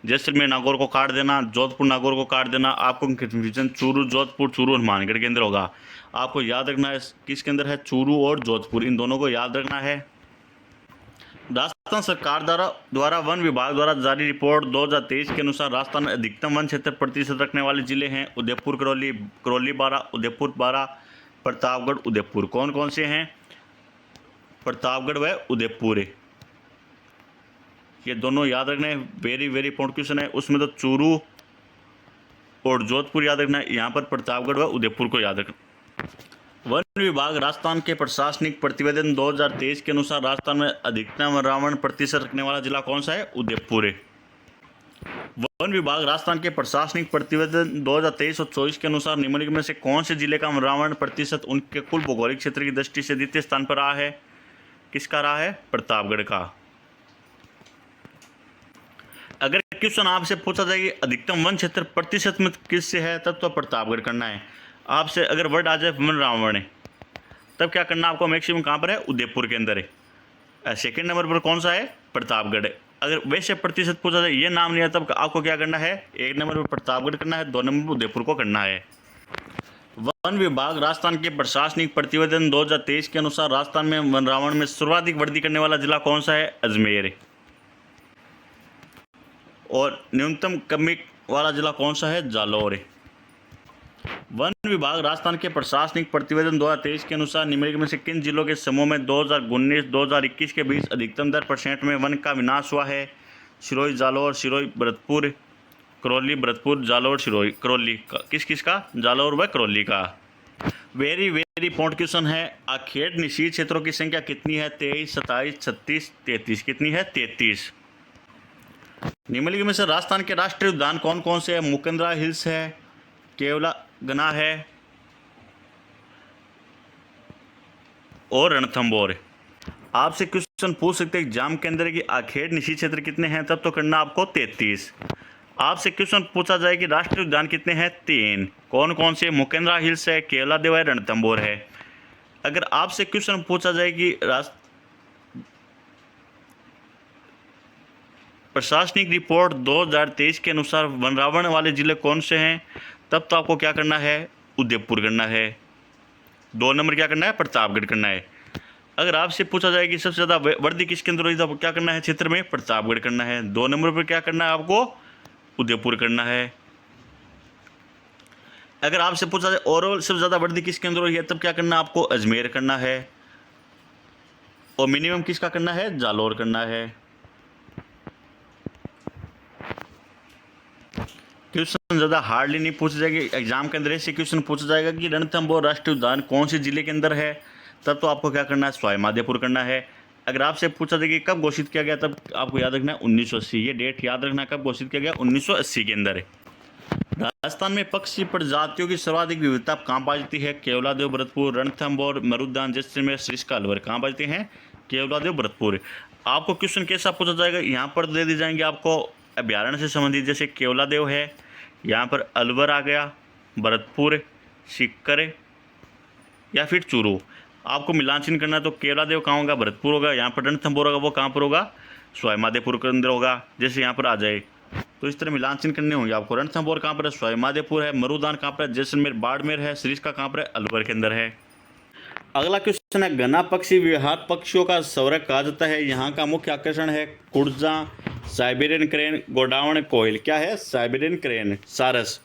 [SPEAKER 1] जैसलमेर नागौर को काट देना, जोधपुर नागौर को काट देना। आपको कन्फ्यूजन चूरू जोधपुर, चूरू हनुमानगढ़ के अंदर होगा। आपको याद रखना है किसके अंदर है, चूरू और जोधपुर, इन दोनों को याद रखना है। राजस्थान सरकार द्वारा वन विभाग द्वारा जारी रिपोर्ट 2023 के अनुसार राजस्थान में अधिकतम वन क्षेत्र प्रतिशत रखने वाले जिले हैं उदयपुर, करौली, करौली 12, उदयपुर 12, प्रतापगढ़, उदयपुर। कौन कौन से हैं, प्रतापगढ़ व उदयपुर, ये दोनों याद रखना है। वेरी वेरी इंपॉर्टेंट क्वेश्चन है। उसमें तो चूरू और जोधपुर याद रखना है, यहाँ पर प्रतापगढ़ व उदयपुर को याद रखना। वन विभाग राजस्थान के प्रशासनिक प्रतिवेदन 2023 के अनुसार राजस्थान में अधिकतम वनरावण प्रतिशत रखने वाला जिला कौन सा है, उदयपुर है। वन विभाग राजस्थान के प्रशासनिक प्रतिवेदन 2023 और 24 के अनुसार निम्नलिखित में से कौन से जिले का वनरावण प्रतिशत उनके कुल भौगोलिक क्षेत्र की दृष्टि से द्वितीय स्थान पर रहा है, किसका रहा है, प्रतापगढ़ का। अगर क्वेश्चन आपसे पूछा जाए कि अधिकतम वन क्षेत्र प्रतिशत में किससे है, तब तो प्रतापगढ़ करना है। आपसे अगर वर्ड आ जाए वनरावण तब क्या करना आपको, मैक्सिमम कहाँ पर है, उदयपुर के अंदर है। सेकंड नंबर पर कौन सा है, प्रतापगढ़। अगर वैसे प्रतिशत पूछा जाए ये नाम नहीं है, तब आपको क्या करना है, एक नंबर पर प्रतापगढ़ करना है, 2 नंबर पर उदयपुर को करना है। वन विभाग राजस्थान के प्रशासनिक प्रतिवेदन 2023 के अनुसार राजस्थान में वनरावण में सर्वाधिक वृद्धि करने वाला जिला कौन सा है, अजमेर। और न्यूनतम कमी वाला जिला कौन सा है, जालौर। वन विभाग राजस्थान के प्रशासनिक प्रतिवेदन 2023 के अनुसार निम्नलिखित में से किन जिलों के समूह में 2019-2021 के बीच अधिकतम 10% में वन का विनाश हुआ है, सिरोही, जालौर, सिरोही, भरतपुर, करौली, भरतपुर, जालौर, सिरोही, करौली। किस किस का, जालौर व करौली का। वेरी वेरी इंपॉर्टेंट क्वेश्चन है। आखेट निषिद्ध क्षेत्रों की संख्या कितनी है, 23, 27, 36, 33, कितनी है, 33। निम्नलिखित में से राजस्थान के राष्ट्रीय उद्यान कौन कौन से है, मुकुंदरा हिल्स है, केवला गना है और रणथंभौर। आपसे क्वेश्चन पूछ सकते हैं एग्जाम के अंदर कि आखेट निषिद्ध क्षेत्र कितने हैं, तब तो करना आपको 33। आपसे क्वेश्चन पूछा जाए कि राष्ट्रीय उद्यान कितने हैं, 3। कौन कौन से, मुकुंदरा हिल्स है, केवलादेव है, रणथंभौर है। अगर आपसे क्वेश्चन पूछा जाए कि प्रशासनिक रिपोर्ट 2023 के अनुसार वनरावण वाले जिले कौन से हैं, तब तो आपको क्या करना है, उदयपुर करना है। 2 नंबर क्या करना है, प्रतापगढ़ करना है। अगर आपसे पूछा जाए कि सबसे ज़्यादा वृद्धि किसके अंदर हुई, तो क्या करना है, क्षेत्र में प्रतापगढ़ करना है। 2 नंबर पर क्या करना है आपको, उदयपुर करना है। अगर आपसे पूछा जाए ओवरऑल सबसे ज़्यादा वृद्धि किसके अंदर हुई है, तब क्या करना आपको, अजमेर करना है। और मिनिमम किसका करना है, जालौर करना है। क्वेश्चन ज़्यादा हार्डली नहीं पूछा जाएगा, एग्जाम के अंदर ऐसे क्वेश्चन पूछा जाएगा कि रणथंभौर राष्ट्रीय उद्यान कौन से जिले के अंदर है, तब तो आपको क्या करना है, सवाईमाधोपुर करना है। अगर आपसे पूछा जाए कि कब घोषित किया गया, तब आपको याद रखना है 1980। ये डेट याद रखना, कब घोषित किया गया, 1980 के अंदर है। राजस्थान में पक्षी प्रजातियों की सर्वाधिक विविधता कहाँ पाई जाती है, केवलादेव, भरतपुर, रणथंभौर, मरुद्यान, जैसलमेर, सरिस्का, अलवर। कहाँ पाते हैं, केवलादेव, भरतपुर। आपको क्वेश्चन कैसा पूछा जाएगा, यहाँ पर दे दी जाएंगे आपको अभ्यारण्य से संबंधित, जैसे केवलादेव है, यहाँ पर अलवर आ गया, भरतपुर, सीकर या फिर चूरू। आपको मिलान चिन्ह करना है, तो केवलादेव कहाँ होगा, भरतपुर होगा। यहाँ पर रणथंभौर होगा, वो कहाँ पर होगा, सवाईमाधोपुर के अंदर होगा। जैसे यहाँ पर आ जाए तो इस तरह मिलान चिन्ह करने होंगे आपको। रणथंभौर कहाँ पर है, सवाईमाधोपुर है। मरुदान कहाँ पर है, जैसलमेर, बाड़मेर है। सरिस्का कहाँ पर है, अलवर के अंदर है। अगला क्वेश्चन है, गना पक्षी विहार पक्षियों का स्वर्ग कहा जाता है। यहाँ का मुख्य आकर्षण है कुर्जा, साइबेरियन क्रेन, गोडावण, कोयल। क्या है, साइबेरियन क्रेन, सारस।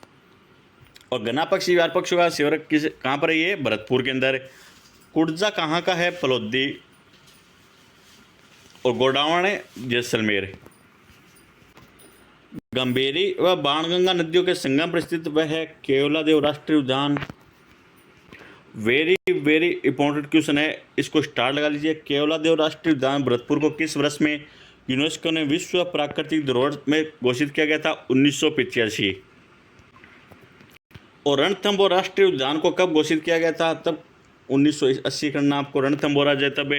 [SPEAKER 1] और गना पक्षी विहार पक्षियों का स्वर्ग कहाँ पर है, ये भरतपुर के अंदर। कुर्जा कहाँ का है, पलौदी। और गोडावण है जैसलमेर। गंभीरी व बाणगंगा नदियों के संगम पर स्थित वह है केवलादेव राष्ट्रीय उद्यान। वेरी वेरी इंपॉर्टेंट क्वेश्चन है, इसको स्टार लगा लीजिए। केवलादेव राष्ट्रीय उद्यान भरतपुर को किस वर्ष में यूनेस्को ने विश्व प्राकृतिक धरोहर में घोषित किया गया था, 1985। और रणथंभौर राष्ट्रीय उद्यान को कब घोषित किया गया था, तब 1980 करना आपको। रणथंभौर आ जाए तब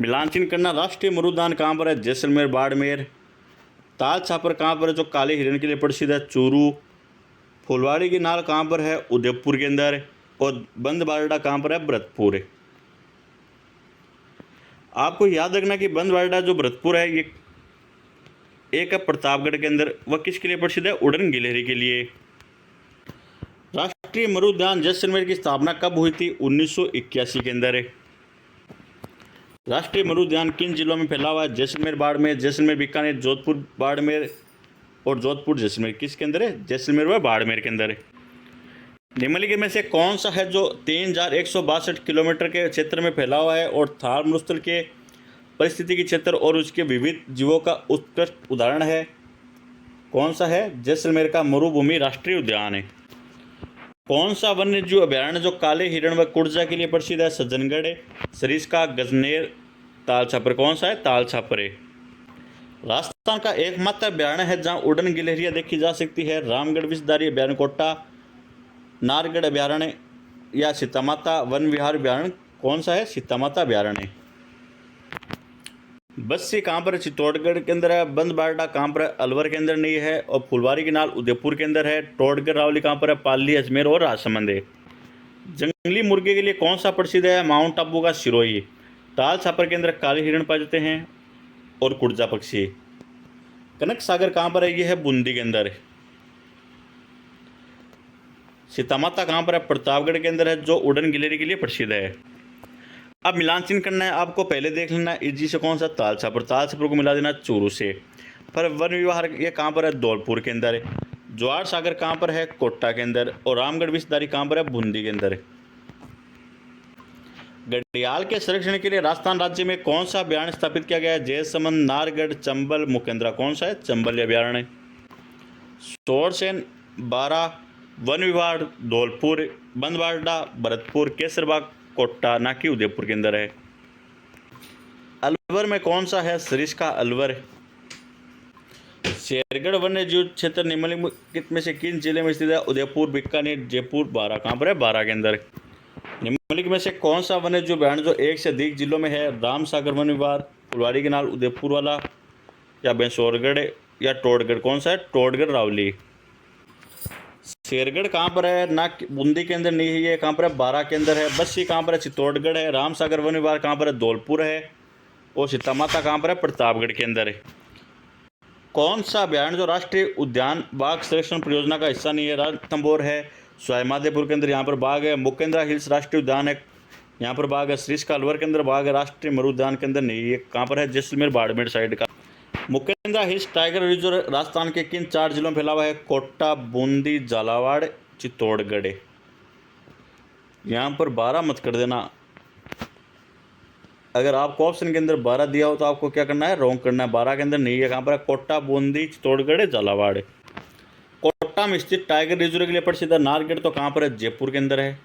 [SPEAKER 1] मिलान चिन्ह करना। राष्ट्रीय मरुद्यान कहाँ पर है, जैसलमेर, बाड़मेर। ताज छापर कहाँ पर है, जो काले हिरण के लिए प्रसिद्ध है, चूरू। फुलवाड़ी की नाल कहाँ पर है, उदयपुर के अंदर। और बंद बारडा कहाँ पर है, भरतपुर। आपको याद रखना कि बंद बारडा जो भरतपुर है, ये एक है प्रतापगढ़ के अंदर, वह किसके लिए प्रसिद्ध है? उड़न गिलहरी के लिए। राष्ट्रीय मरुद्यान जैसलमेर की स्थापना कब हुई थी? 1981 के अंदर। राष्ट्रीय मरुद्यान किन जिलों में फैला हुआ है? जैसलमेर, बाड़मेर, जैसलमेर, बीकानेर, जोधपुर, बाड़मेर और जोधपुर जैसलमेर। किसके अंदर है? जैसलमेर व बाड़मेर के अंदर है। निम्नलिखित में से कौन सा है जो 3162 किलोमीटर के क्षेत्र में फैला हुआ है और थार मरुस्थल के परिस्थिति के क्षेत्र और उसके विविध जीवों का उत्कृष्ट उदाहरण है? कौन सा है? जैसलमेर का मरुभूमि राष्ट्रीय उद्यान है। कौन सा वन्य जीव अभ्यारण्य जो काले हिरण व कुर्जा के लिए प्रसिद्ध है? सज्जनगढ़, सरिस्का, गजनेर, ताल छापर। कौन सा है? ताल छापर है। राजस्थान का एकमात्र अभ्यारण्य है जहां उड़न गिलहरियां देखी जा सकती है। रामगढ़ विषधारी अभ्यारण्य, कोटा नारगढ़ अभ्यारण्य या सीतामाता वन विहार अभ्यारण्य। कौन सा है? सीतामाता अभ्यारण्य। बस्सी कहाँ पर है? चित्तौड़गढ़ के अंदर है। बंदबाड़ा कहाँ पर है? अलवर के अंदर नहीं है। और फुलवारी की नाल उदयपुर के अंदर है। टोडगढ़ रावली कहाँ पर है? पाली, अजमेर और राजसमंद है। जंगली मुर्गे के लिए कौन सा प्रसिद्ध है? माउंट आबू का सिरोही। ताल छापर के अंदर काले हिरण पाए जाते हैं और कुर्जा पक्षी। कनक सागर कहाँ पर है? ये है बूंदी के अंदर। सीतामाता कहाँ पर है? प्रतापगढ़ के अंदर है, जो उड़न गिलहरी के लिए प्रसिद्ध है। अब मिलान चिन्ह करना है आपको, पहले देख लेना इजी से कौन सा? ताल छापर। ताल छापर को मिला देना चूरू से। पर वन विहार ये कहाँ पर है? धौलपुर के अंदर है। ज्वार सागर कहाँ पर है? कोटा के अंदर। और रामगढ़ विषधारी कहाँ पर है? बूंदी के अंदर। घड़ियाल के संरक्षण के लिए राजस्थान राज्य में कौन सा अभ्यारण्य स्थापित किया गया है? जैसमंद, नारगढ़, चंबल, मुकेंद्रा। कौन सा है? चंबल अभ्यारण्य। सोरसेन, बारा, वन विभाग, धौलपुर, बंदवाड़ा, भरतपुर, केसरबाग, कोटा ना कि उदयपुर के अंदर है। अलवर में कौन सा है? सरिस्का अलवर। शेरगढ़ वन्य जीव क्षेत्र निम्नलिखित में से किन जिले में स्थित है? उदयपुर, बीकानेर, जयपुर, बारा। कहाँ पर है? बारा के अंदर। निम्नलिखित में से कौन सा वन्य जीव अभ्यारण्य जो एक से अधिक जिलों में है? रामसागर वन विभाग, फुलवारी के नाल उदयपुर वाला, या बेंसौरगढ़ या टोडगढ़। कौन सा है? टोडगढ़ रावली। शेरगढ़ कहाँ पर है? ना बूंदी के अंदर नहीं है, ये कहाँ पर है? बारा के अंदर है। बस्सी कहाँ पर है? चित्तौड़गढ़ है। रामसागर वन विभाग कहाँ पर है? धौलपुर है। और सीतामाता कहाँ पर है? प्रतापगढ़ के अंदर है। कौन सा अभ्यारण्य जो राष्ट्रीय उद्यान बाघ संरक्षण परियोजना का हिस्सा नहीं है? रणथंभौर है। सवाईमाधोपुर के अंदर यहाँ पर बाघ है। मुकेंद्रा हिल्स राष्ट्रीय उद्यान है, यहाँ पर बाघ है। सरिस्का अलवर के अंदर बाघ है। राष्ट्रीय मरुद्यान के अंदर नहीं है, कहाँ पर है? जैसलमेर, बाड़मेर साइड का। मुकेंद्रा हिल्स टाइगर रिजर्व राजस्थान के किन 4 जिलों में फैला हुआ है? कोटा, बूंदी, झालावाड़, चित्तौड़गढ़। यहाँ पर 12 मत कर देना। अगर आपको ऑप्शन के अंदर 12 दिया हो तो आपको क्या करना है? रॉन्ग करना है। 12 के अंदर नहीं है, कहाँ पर है? कोटा, बूंदी, चित्तौड़गढ़, झालावाड़। कोटा में स्थित टाइगर रिजर्व के लिए प्रसिद्ध है। नारगढ़ तो कहाँ पर है? जयपुर के अंदर है।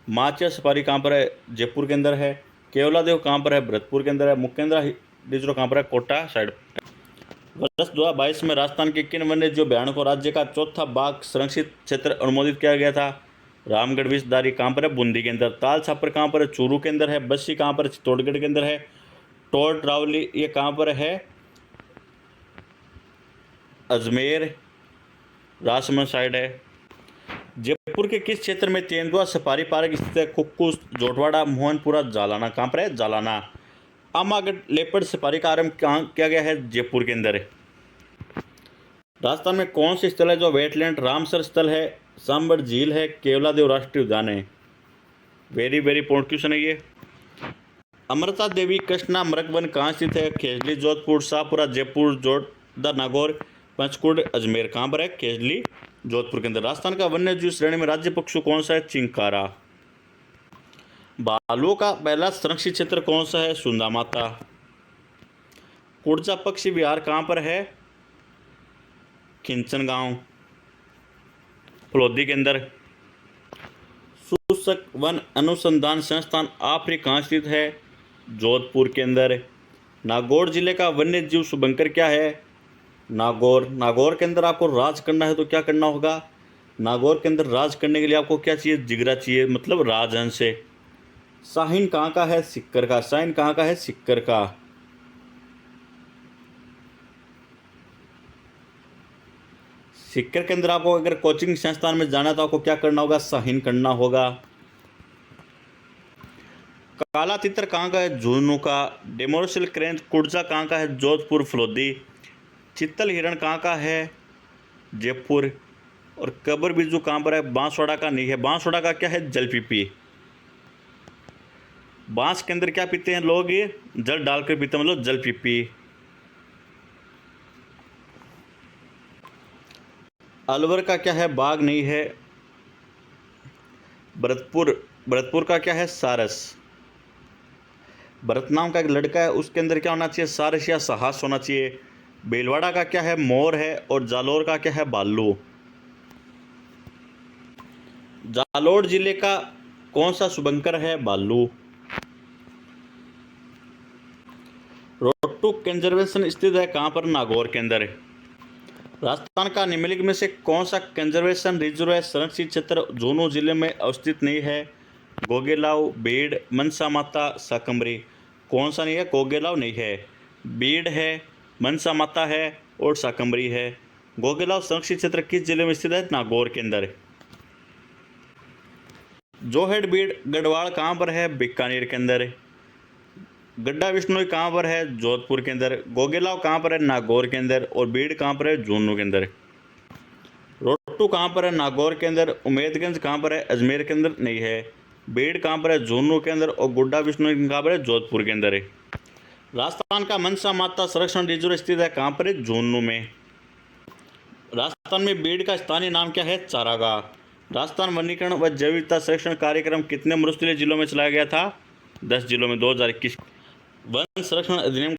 [SPEAKER 1] माचिया सफारी कहाँ पर है? जयपुर के अंदर है। केवलादेव कहाँ पर है? भरतपुर के अंदर है। मुकेंद्रा रिजर्व कहाँ पर है? कोटा साइड। वर्ष 2022 में राजस्थान के किन वन्य जीव अभ्यारण्य को राज्य का चौथा बाघ संरक्षित क्षेत्र अनुमोदित किया गया था? रामगढ़ विषधारी कहाँ पर है? बूंदी के अंदर। ताल छापर कहाँ पर है? चूरू के अंदर है। बस्सी कहाँ पर है? चित्तौड़गढ़ के अंदर है। टोड रावली ये कहाँ पर है? अजमेर, राजसमंद साइड है। जयपुर के किस क्षेत्र में तेंदुआ सफारी पार्क स्थित है? कुक्कू, जोटवाड़ा, मोहनपुरा, जालाना। कहाँ पर है? जालाना। आमागढ़ लेपर्ड सफारी का आरंभ कहाँ किया गया है? जयपुर के अंदर है। राजस्थान में कौन सी स्थल है जो वेटलैंड? रामसर स्थल है, सांबर झील है, केवलादेव राष्ट्रीय उद्यान है। वेरी वेरी इंपॉर्टेंट क्वेश्चन है ये। अमृता देवी कृष्णा मृग वन कहाँ स्थित है? खेजली, जोधपुर, शाहपुरा, जयपुर, जोधा, नागौर, पंचकुड़, अजमेर। कहाँ पर है? खेजली, जोधपुर के अंदर। राजस्थान का वन्य जीव श्रेणी में राज्य पक्षी कौन सा है? चिंकारा। भालुओं का पहला संरक्षित क्षेत्र कौन सा है? सुंदा माता। कुर्जा पक्षी विहार कहाँ पर है? खिंचन गांव, फलोदी के अंदर। शुष्क वन अनुसंधान संस्थान आफ्रिका कहाँ स्थित है? जोधपुर के अंदर। नागौर जिले का वन्य जीव शुभंकर क्या है? नागौर। नागौर के अंदर आपको राज करना है तो क्या करना होगा? नागौर के अंदर राज करने के लिए आपको क्या चाहिए? जिगरा चाहिए, मतलब राजहंस है। शाहीन कहाँ का है? सिक्कर का। शाहीन कहाँ का है? सिक्कर का। सिक्कर के अंदर आपको अगर कोचिंग संस्थान में जाना तो आपको क्या करना होगा? शाहीन करना होगा। काला तितर कहाँ का है? झुंझुनू का। डेमोरसिल क्रेंच कुर्जा कहाँ का है? जोधपुर, फलोदी। चित्तल हिरण कहाँ का है? जयपुर। और कबर बिज्जू कहाँ पर है? बांसवाड़ा का नहीं है। बांसवाड़ा का क्या है? जलपीपी। बांस के अंदर क्या पीते हैं लोग? ये जल डालकर पीते हैं, मतलब जलपीपी। अलवर का क्या है? बाग नहीं है। भरतपुर। भरतपुर का क्या है? सारस। भरत नाम का एक लड़का है, उसके अंदर क्या होना चाहिए? सारस या साहस होना चाहिए। भीलवाड़ा का क्या है? मोर है। और जालोर का क्या है? भालू। जालोर जिले का कौन सा शुभंकर है? भालू। रोहतक कंजर्वेशन स्थित है कहाँ पर? नागौर के अंदर। राजस्थान का निम्नलिखित में से कौन सा कंजर्वेशन रिजर्व है संरक्षित क्षेत्र झुंझुनू जिले में अवस्थित नहीं है? गोगेलाव, बीड़, मनसा माता, शाकंभरी। कौन सा नहीं है? गोगेलाव नहीं है, बीड़ है, मनसा माता है और शाकंभरी है। गोगेलाव संरक्षित क्षेत्र किस जिले में स्थित है? नागौर के अंदर। जोहेड बीड़ गढ़वाल कहाँ पर है? बीकानेर के अंदर। गड्ढा विष्णु कहाँ पर है? जोधपुर के अंदर। गोगेलाव कहाँ पर है? नागौर के अंदर। और बीड़ कहाँ पर है? झुंझुनू के अंदर। रोहतक कहाँ पर है? नागौर के अंदर। उमेदगंज कहाँ पर है? अजमेर के अंदर नहीं है। बीड़ कहाँ पर है? झुंझुनू के अंदर। और गुड्डा विष्णु कहाँ पर है? जोधपुर के अंदर है। राजस्थान का मनसा माता संरक्षण रिजर्व स्थित है कहाँ पर है? झुंझुनू में। राजस्थान में बीड़ का स्थानीय नाम क्या है? चारागाह। राजस्थान वनीकरण व जैव विविधता संरक्षण कार्यक्रम कितने मरुस्थलीय जिलों में चलाया गया था? 10 जिलों में 2021। वन संरक्षण अधिनियम